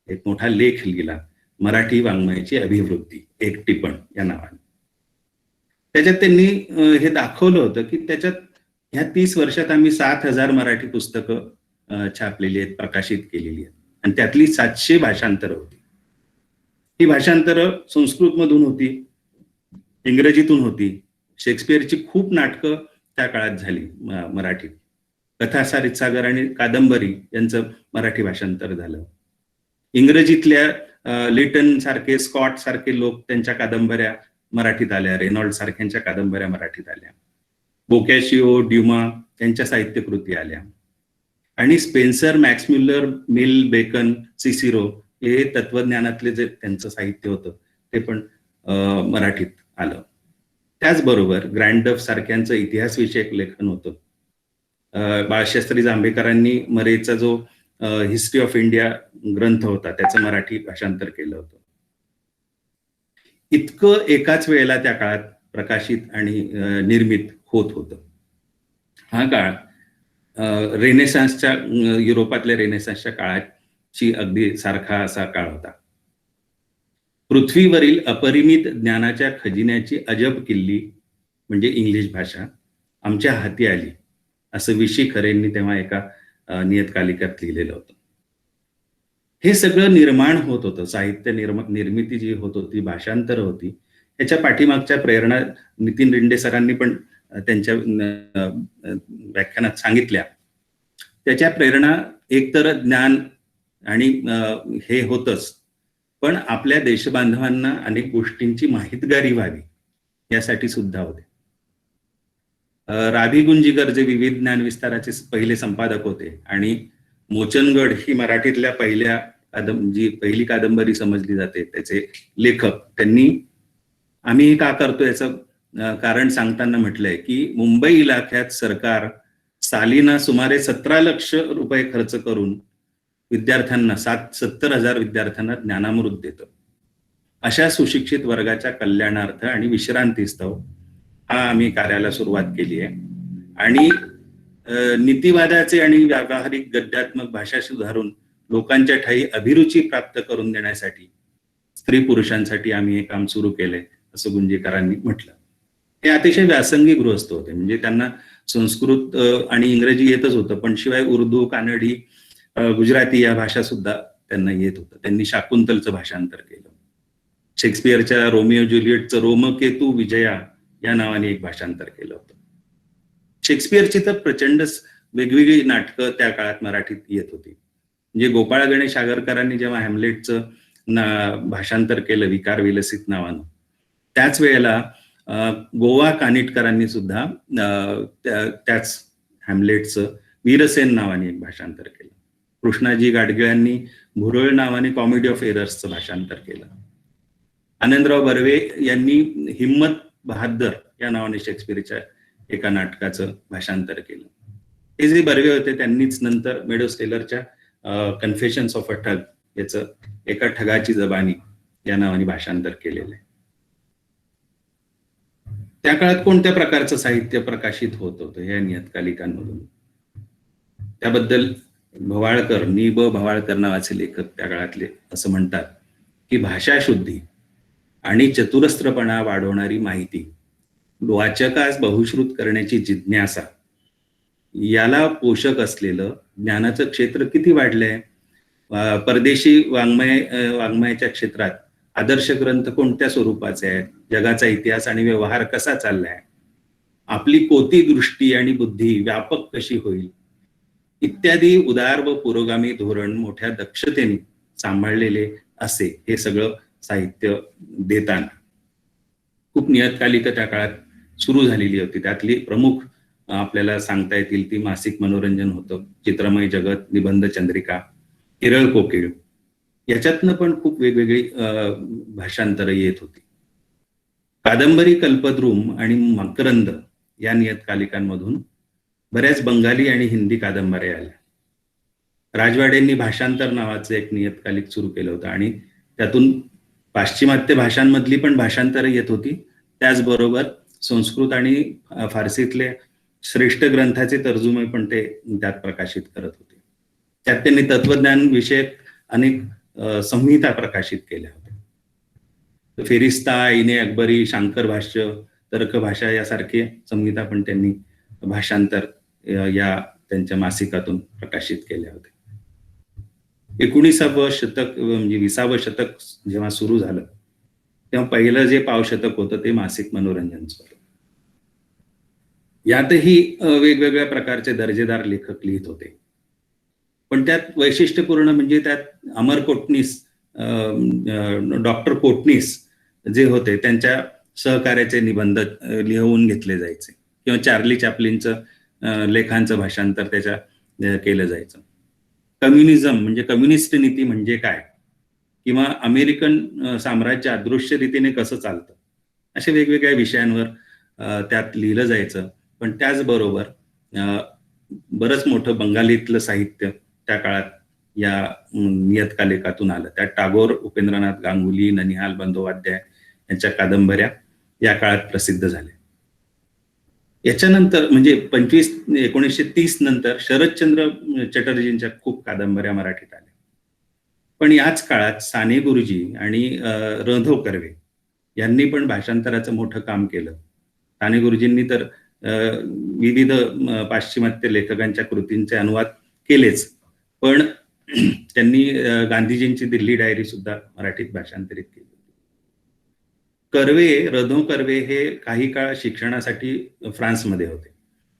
एक मोठा लेख लिहिला, मराठी वाङ्मयाची अभिवृत्ती, एक टिपण या नावाने. त्याच्यात त्यांनी हे दाखवलं होतं की त्याच्यात ह्या 30 वर्षात आम्ही 7,000 मराठी पुस्तकं छापलेली आहेत, प्रकाशित केलेली आहेत आणि त्यातली 700 भाषांतरं होती. ही भाषांतरं संस्कृतमधून होती, इंग्रजीतून होती, शेक्सपियरची खूप नाटकं त्या काळात झाली मराठीत, कथासारित सागर आणि कादंबरी यांचं मराठी भाषांतर झालं. इंग्रजीतल्या लिटन सारखे, स्कॉट सारखे लोक त्यांच्या कादंबऱ्या मराठीत आल्या, रेनॉल्ड सारख्यांच्या कादंबऱ्या मराठीत आल्या, बोकॅशिओ, ड्युमा यांच्या साहित्यकृती आल्या आणि स्पेन्सर, मॅक्सम्युलर, मिल, बेकन, सिसिरो हे तत्वज्ञानातले जे त्यांचं साहित्य होतं ते पण मराठीत आलं. त्याचबरोबर ग्रँडफ सारख्यांचं इतिहासविषयक लेखन होतं. बाळशास्त्री जांभेकरांनी मरेचा जो हिस्ट्री ऑफ इंडिया ग्रंथ होता त्याचं मराठी भाषांतर केलं होतं. इतकं एकाच वेळेला त्या काळात प्रकाशित आणि निर्मित होत होतं. हा काळ रेनेसान्सच्या, युरोपातल्या रेनेसान्सच्या काळाची अगदी सारखा असा काळ होता. पृथ्वीवरील अपरिमित ज्ञानाच्या खजिन्याची अजब किल्ली म्हणजे इंग्लिश भाषा आमच्या हाती आली असं विशी खरेंनी तेव्हा एका नियतकालिकात लिहिलेलं होतं. हे सगळं निर्माण होत होतं, साहित्य निर्मिती जी होत होती, भाषांतर होती, ह्याच्या पाठीमागच्या प्रेरणा नितीन रिंडे सरांनी पण त्यांच्या व्याख्यानात सांगितल्या. त्याच्या प्रेरणा एकतर ज्ञान आणि हे होतच, पण आपल्या देशबांधवांना अनेक गोष्टींची माहितगारी व्हावी यासाठी सुद्धा होते. राभी गुंजीकर जे विविध ज्ञान विस्ताराचे पहिले संपादक होते आणि मोचनगड ही मराठीतल्या जी पहिली कादंबरी समजली जाते त्याचे लेखक, त्यांनी आम्ही हे का करतो याचं कारण सांगताना म्हटलंय की मुंबई इलाख्यात सरकार सालीना सुमारे 17 लक्ष रुपये खर्च करून विद्यार्थ्यांना 70,000 विद्यार्थ्यांना ज्ञानामृत देतं. अशा सुशिक्षित वर्गाच्या कल्याणार्थ आणि विश्रांतीस्तव हा आम्ही कार्याला सुरुवात केली आहे. आणि नीतिवादाचे आणि व्यावहारिक गद्यात्मक भाषा सुधारून लोकांच्या ठायी अभिरुची प्राप्त करून देण्यासाठी स्त्री पुरुषांसाठी आम्ही हे काम सुरू केलंय असं गुंजेकरांनी म्हटलं. हे अतिशय व्यासंगी गृहस्थ होते, म्हणजे त्यांना संस्कृत आणि इंग्रजी येतच होतं, पण शिवाय उर्दू, कानडी, गुजराती या भाषा सुद्धा त्यांना येत होतं. त्यांनी शाकुंतलचं भाषांतर केलं. शेक्सपियरच्या रोमिओ ज्युलियटचं रोमकेतू विजया या नावाने एक भाषांतर केलं होतं. शेक्सपियरची तर प्रचंड वेगवेगळी नाटकं त्या काळात मराठीत येत होती. म्हणजे गोपाळ गणेश आगरकरांनी जेव्हा हॅमलेटचं भाषांतर केलं विकार विलसित नावानं, त्याच वेळेला गोवा कानिटकरांनी सुद्धा त्याच हॅमलेटचं वीरसेन नावाने एक भाषांतर केलं. कृष्णाजी गाडगिळांनी भुरळ नावाने कॉमेडी ऑफ एरर्सचं भाषांतर केलं. आनंदराव बर्वे यांनी हिम्मत बहादर या नावाने शेक्सपियरच्या एका नाटकाचं भाषांतर केलं. हे जे बर्वे होते त्यांनीच नंतर मेडोज टेलरच्या कन्फेशन्स ऑफ अ ठग याचं एका ठगाची जबानी या नावाने भाषांतर केलेलं आहे. त्या काळात कोणत्या प्रकारचं साहित्य प्रकाशित होत होतं या नियतकालिकांमधून, त्याबद्दल भवाळकर, भवाळकर नावाचे लेखक त्या काळातले असं म्हणतात की भाषाशुद्धी आणि चतुरस्त्रपणा वाढवणारी माहिती, वाचकास बहुश्रुत करण्याची जिज्ञासा याला पोषक असलेलं ज्ञानाचं क्षेत्र किती वाढलंय. परदेशी वाङ्मयाच्या क्षेत्रात आदर्श ग्रंथ कोणत्या स्वरूपाचे आहेत, जगाचा इतिहास आणि व्यवहार कसा चाललाय, आपली कोती दृष्टी आणि बुद्धी व्यापक कशी होईल इत्यादी उदार व पुरोगामी धोरण मोठ्या दक्षतेने सांभाळलेले असे हे सगळं साहित्य देताना खूप नियतकालिक त्या काळात सुरू झालेली होती. त्यातली प्रमुख आपल्याला सांगता येतील ती मासिक मनोरंजन होतं, चित्रमय जगत, निबंध चंद्रिका, केरळ कोकिळ, याच्यातनं पण खूप वेगवेगळी भाषांतरं येत होती. कादंबरी, कल्पद्रुम आणि मकरंद या नियतकालिकांमधून बऱ्याच बंगाली आणि हिंदी कादंबऱ्या आल्या. राजवाडेंनी भाषांतर नावाचं एक नियतकालिक सुरू केलं होतं आणि त्यातून पाश्चिमात्य भाषांमधली पण भाषांतरं येत होती. त्याचबरोबर संस्कृत आणि फारसीतले श्रेष्ठ ग्रंथाचे तर्जुमे पण ते त्यात प्रकाशित करत होते. त्यात त्यांनी तत्वज्ञान विषयक अनेक संहिता प्रकाशित केल्या होत्या. फेरिस्ता, इने अकबरी, शांकर भाष्य, तर्क भाषा यासारखे संहिता पण त्यांनी भाषांतर या त्यांच्या मासिकातून प्रकाशित केल्या होत्या. 19व्या शतक म्हणजे 20व्या शतक जेव्हा सुरू झालं तेव्हा पहिलं जे पावशतक होतं ते मासिक मनोरंजनचं होतं. यातही वेगवेगळ्या प्रकारचे दर्जेदार लेखक लिहित होते, पण त्यात वैशिष्ट्यपूर्ण म्हणजे त्यात अमर कोटणीस, डॉक्टर कोटणीस जे होते त्यांच्या सहकार्याचे निबंध लिहून घेतले जायचे किंवा चार्ली चॅपलिनचं लेखांचं भाषांतर त्याच्या केलं जायचं. कम्युनिझम म्हणजे कम्युनिस्ट नीती म्हणजे काय, किंवा अमेरिकन साम्राज्य अदृश्य रीतीने कसं चालतं, अशा वेगवेगळ्या विषयांवर त्यात लिहिलं जायचं. पण त्याचबरोबर बरंच मोठं बंगालीतलं साहित्य त्या काळात या नियतकालिकातून आलं. त्यात टागोर, उपेंद्रनाथ गांगुली, ननिहाल बंदोपाध्याय यांच्या कादंबऱ्या या काळात प्रसिद्ध झाल्या. याच्यानंतर म्हणजे 1930 नंतर शरदचंद्र चटर्जींच्या खूप कादंबऱ्या मराठीत आल्या. पण याच काळात साने गुरुजी आणि रधो कर्वे यांनी पण भाषांतराचं मोठं काम केलं. साने गुरुजींनी तर विविध पाश्चिमात्य लेखकांच्या कृतींचे अनुवाद केलेच, पण त्यांनी गांधीजींची दिल्ली डायरी सुद्धा मराठीत भाषांतरित केली. कर्वे, रधो कर्वे हे काही काळ शिक्षणासाठी फ्रान्समध्ये होते,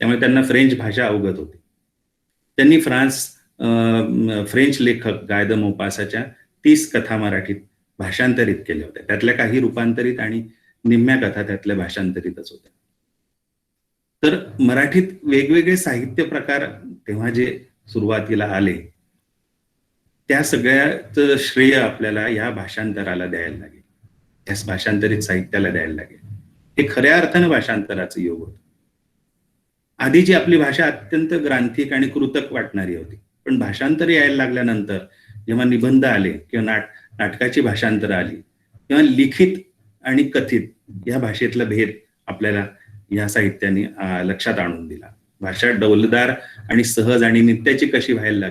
त्यामुळे त्यांना फ्रेंच भाषा अवगत होती. त्यांनी फ्रेंच लेखक गाय द मोपासाच्या 30 कथा मराठीत भाषांतरित केल्या होत्या. त्यातल्या काही रूपांतरित आणि निम्म्या कथा त्यातल्या भाषांतरितच होत्या. तर मराठीत वेगवेगळे साहित्य प्रकार तेव्हा जे सुरुवातीला आले, त्या सगळ्याचं श्रेय आपल्याला या भाषांतराला द्यायला लागेल, या भाषांतरित साहित्याला द्यायला लागेल. हे खऱ्या अर्थानं भाषांतराचं योग होतं. आधीची आपली भाषा अत्यंत ग्रांथिक आणि कृतक वाटणारी होती, पण भाषांतर यायला लागल्यानंतर जेव्हा निबंध आले किंवा नाटकाची भाषांतर आली किंवा लिखित आणि कथित या भाषेतला भेद आपल्याला या साहित्याने लक्षात आणून दिला. भाषा डौलदार आणि सहज आणि नित्याची कशी व्हायला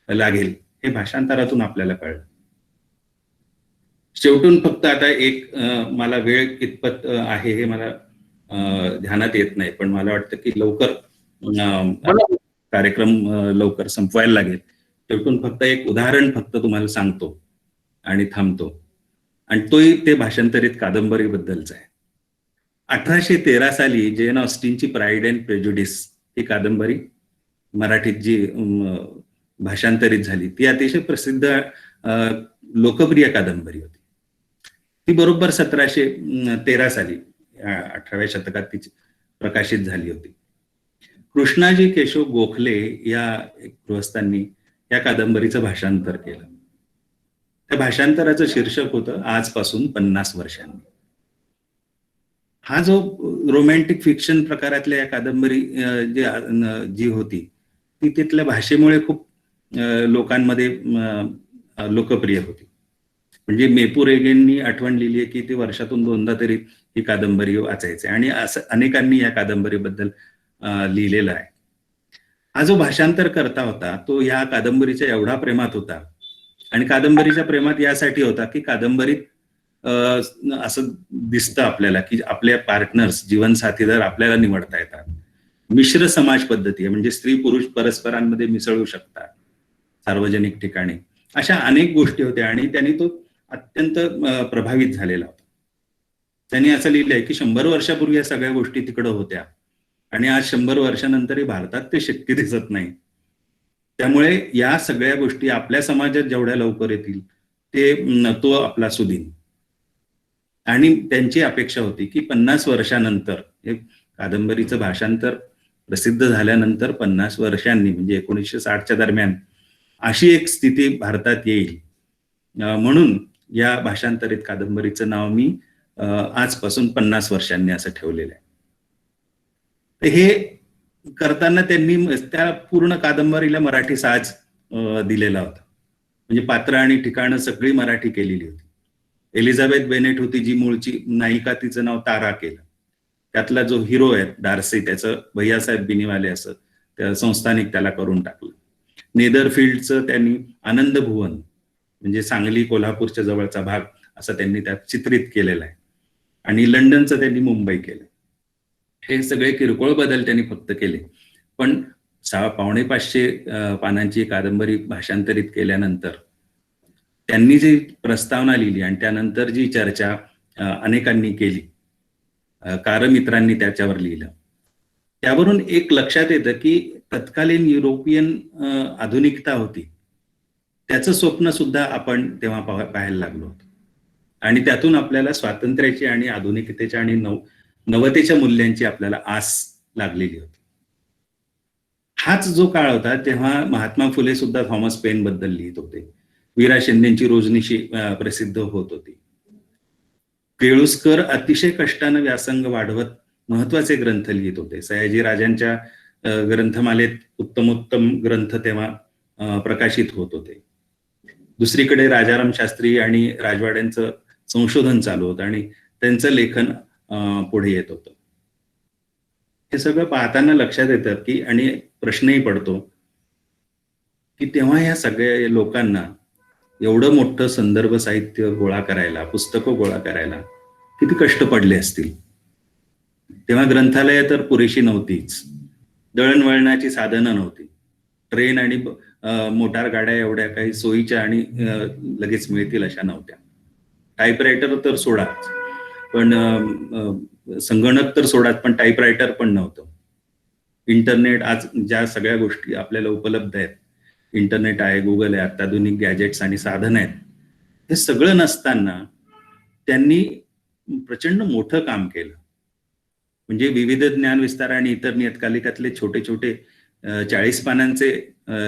लागेल हे भाषांतरातून आपल्याला कळलं. शेवटून फक्त आता एक मला वेळ कितपत आहे हे मला ध्यानात येत नाही, पण मला वाटतं की लवकर कार्यक्रम लवकर संपवायला लागेल. शेवटून फक्त एक उदाहरण फक्त तुम्हाला सांगतो आणि थांबतो, आणि तोही ते भाषांतरित कादंबरीबद्दलच आहे. 1813 साली जेन ऑस्टिनची प्राईड अँड प्रेज्युडिस ही कादंबरी मराठीत जी भाषांतरित झाली ती अतिशय प्रसिद्ध लोकप्रिय कादंबरी होती. ती बरोबर 1713 साली 18व्या शतकात ती प्रकाशित झाली होती. कृष्णाजी केशव गोखले या गृहस्थांनी या कादंबरीचं भाषांतर केलं. त्या भाषांतराचं शीर्षक होतं आजपासून 50 वर्षांनी. हा जो रोमॅन्टिक फिक्शन प्रकारातल्या या कादंबरी जी होती ती तिथल्या भाषेमुळे खूप लोकांमध्ये लोकप्रिय होती. म्हणजे मेपू रेगेंनी आठवण लिहिली आहे की ते वर्षातून 2दा तरी ही कादंबरी वाचायचे, आणि असं अनेकांनी या कादंबरीबद्दल लिहिलेलं आहे. हा जो भाषांतर करता होता तो या कादंबरीच्या एवढा प्रेमात होता, आणि कादंबरीच्या प्रेमात यासाठी होता की कादंबरीत असं दिसतं आपल्याला की आपल्या पार्टनर्स, जीवन साथीदार आपल्याला निवडता येतात. मिश्र समाज पद्धती आहे, म्हणजे स्त्री पुरुष परस्परांमध्ये मिसळू शकतात सार्वजनिक ठिकाणी. अशा अनेक गोष्टी होत्या आणि त्यांनी तो अत्यंत प्रभावित झालेला होता. त्यांनी असं लिहिलंय की 100 वर्षापूर्वी या सगळ्या गोष्टी तिकडं होत्या आणि आज 100 वर्षानंतरही भारतात ते शक्य दिसत नाही. त्यामुळे या सगळ्या गोष्टी आपल्या समाजात जेवढ्या लवकर येतील तो आपला सुदीन. आणि त्यांची अपेक्षा होती की 50 वर्षानंतर, हे कादंबरीचं भाषांतर प्रसिद्ध झाल्यानंतर 50 वर्षांनी म्हणजे 1960च्या दरम्यान अशी एक स्थिती भारतात येईल, म्हणून या भाषांतरित कादंबरीचं नाव मी आजपासून 50 वर्षांनी असं ठेवलेलं आहे. तर हे करताना त्यांनी त्या पूर्ण कादंबरीला मराठी साज दिलेला होता. म्हणजे पात्र आणि ठिकाणं सगळी मराठी केलेली होती. एलिझाबेथ बेनेट होती जी मूळची नायिका, तिचं नाव तारा केलं. त्यातला जो हिरो आहे डार्सी, त्याचं भैयासाहेब बिनीवाले असं त्या संस्थानिक त्याला करून टाकलं. नेदरफील्डचं त्यांनी आनंद भुवन, म्हणजे सांगली कोल्हापूरच्या जवळचा भाग असं त्यांनी त्यात चित्रित केलेलं आहे. आणि लंडनचं त्यांनी मुंबई केलं. हे सगळे किरकोळ बदल त्यांनी फक्त केले, पण 550 पानांची कादंबरी भाषांतरित केल्यानंतर त्यांनी जी प्रस्तावना लिहिली आणि त्यानंतर जी चर्चा अनेकांनी केली, कारमित्रांनी त्याच्यावर लिहिलं, त्यावरून एक लक्षात येतं की तत्कालीन युरोपियन आधुनिकता होती, त्याचं स्वप्न सुद्धा आपण तेव्हा पाहायला लागलो होतो. आणि त्यातून आपल्याला स्वातंत्र्याची आणि आधुनिकतेच्या आणि नवतेच्या मूल्यांची आपल्याला आस लागलेली होती. हाच जो काळ होता तेव्हा महात्मा फुले सुद्धा थॉमस पेन बद्दल लिहित होते. वीरा शिंदेची रोजनिशी प्रसिद्ध होत होती. केळुस्कर अतिशय कष्टानं व्यासंग वाढवत महत्वाचे ग्रंथ लिहित होते. सयाजी राजांच्या ग्रंथमालेत उत्तमोत्तम ग्रंथ तेव्हा प्रकाशित होत होते. दुसरीकडे राजाराम शास्त्री आणि राजवाड्यांचं संशोधन चालू होतं आणि त्यांचं लेखन पुढे येत होतं. हे सगळं पाहताना लक्षात येतं की, आणि प्रश्नही पडतो की तेव्हा या सगळ्या लोकांना एवढं मोठं संदर्भ साहित्य गोळा करायला, पुस्तकं गोळा करायला किती कष्ट पडले असतील. तेव्हा ग्रंथालय तर पुरेशी नव्हतीच, दळणवळणाची साधनं नव्हती, ट्रेन आणि मोटार गाड्या एवढ्या काही सोयीच्या आणि लगेच मिळतील अशा नव्हत्या. टाईपरायटर तर सोडाच, पण संगणक तर सोडाच, पण टाईपरायटर पण नव्हतं. इंटरनेट, आज ज्या सगळ्या गोष्टी आपल्याला उपलब्ध आहेत, इंटरनेट आहे, गुगल आहे, अत्याधुनिक गॅजेट्स आणि साधन आहेत, हे सगळं नसताना त्यांनी प्रचंड मोठं काम केलं. म्हणजे विविध ज्ञान विस्तार आणि इतर नियतकालिकातले छोटे छोटे 40 पानांचे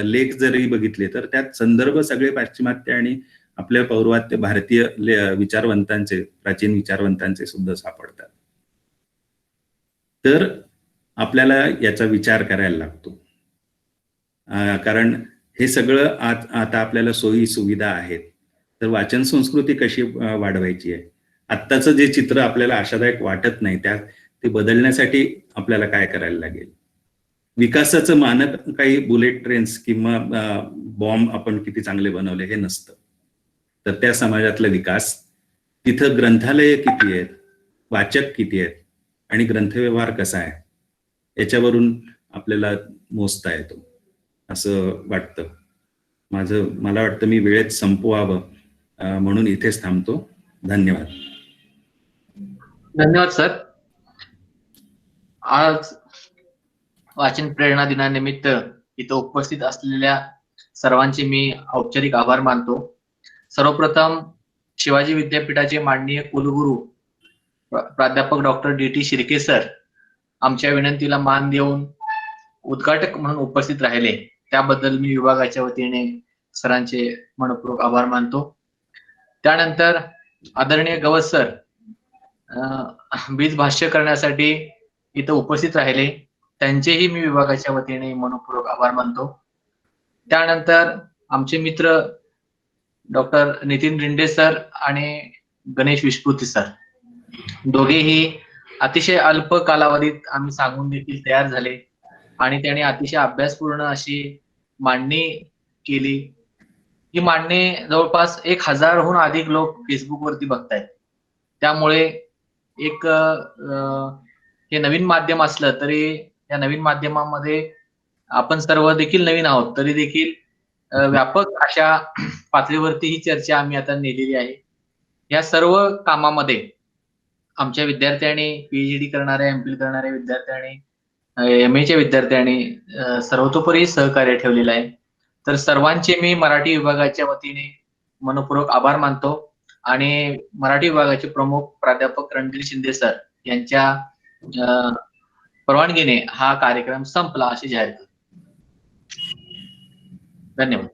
लेख जरी बघितले तर त्यात संदर्भ सगळे पाश्चिमात्य आणि आपल्या पौर्वात्य भारतीय विचारवंतांचे, प्राचीन विचारवंतांचे सुद्धा सापडतात. तर आपल्याला याचा विचार करायला लागतो, कारण हे सगळं आता आपल्याला सोयी सुविधा आहेत, तर वाचन संस्कृती कशी वाढवायची आहे, आत्ताचं जे चित्र आपल्याला आशादायक वाटत नाही ते बदलण्यासाठी आपल्याला काय करायला लागेल. विकासाचं मानक काही बुलेट ट्रेन्स किंवा बॉम्ब आपण किती चांगले बनवले हे नसतं, तर त्या समाजातला विकास, तिथं ग्रंथालय किती आहेत, वाचक किती आहेत आणि ग्रंथव्यवहार कसा आहे याच्यावरून आपल्याला मोजता येतो असं वाटतं. मला वाटतं मी वेळेत संपवावं म्हणून इथेच थांबतो. धन्यवाद. धन्यवाद सर. आज वाचन प्रेरणा दिनानिमित्त इथं उपस्थित असलेल्या सर्वांचे मी औपचारिक आभार मानतो. सर्वप्रथम शिवाजी विद्यापीठाचे माननीय कुलगुरू प्राध्यापक डॉक्टर DT शिर्के सर आमच्या विनंतीला मान देऊन उद्घाटक म्हणून उपस्थित राहिले, त्याबद्दल मी विभागाच्या वतीने सरांचे मनपूर्वक आभार मानतो. त्यानंतर आदरणीय गवस सर बीज भाष्य करण्यासाठी इथं उपस्थित राहिले, त्यांचेही मी विभागाच्या वतीने मनपूर्वक आभार मानतो. त्यानंतर आमचे मित्र डॉक्टर नितीन रिंडे सर आणि गणेश विस्पुते सर, दोघेही अतिशय अल्प कालावधीत आम्ही सांगून देखील तयार झाले आणि त्यांनी अतिशय अभ्यासपूर्ण अशी मांडणी केली. ही मांडणी जवळपास 1000हून अधिक लोक फेसबुक वरती बघतायत. त्यामुळे एक हे नवीन माध्यम असलं तरी या नवीन माध्यमामध्ये आपण सर्व देखील नवीन आहोत, तरी देखील व्यापक अशा पातळीवरती ही चर्चा आम्ही आता नेलेली आहे. या सर्व कामामध्ये आमच्या विद्यार्थ्यांनी, PhD करणाऱ्या, MPhil करणाऱ्या विद्यार्थ्यांनी, MA च्या विद्यार्थ्यांनी सर्वतोपरी सहकार्य ठेवलेलं आहे. तर सर्वांचे मी मराठी विभागाच्या वतीने मनपूर्वक आभार मानतो आणि मराठी विभागाचे प्रमुख प्राध्यापक रणधीर शिंदे सर यांच्या परवानगीने हा कार्यक्रम संपला असे जाहीर करतो. धन्यवाद.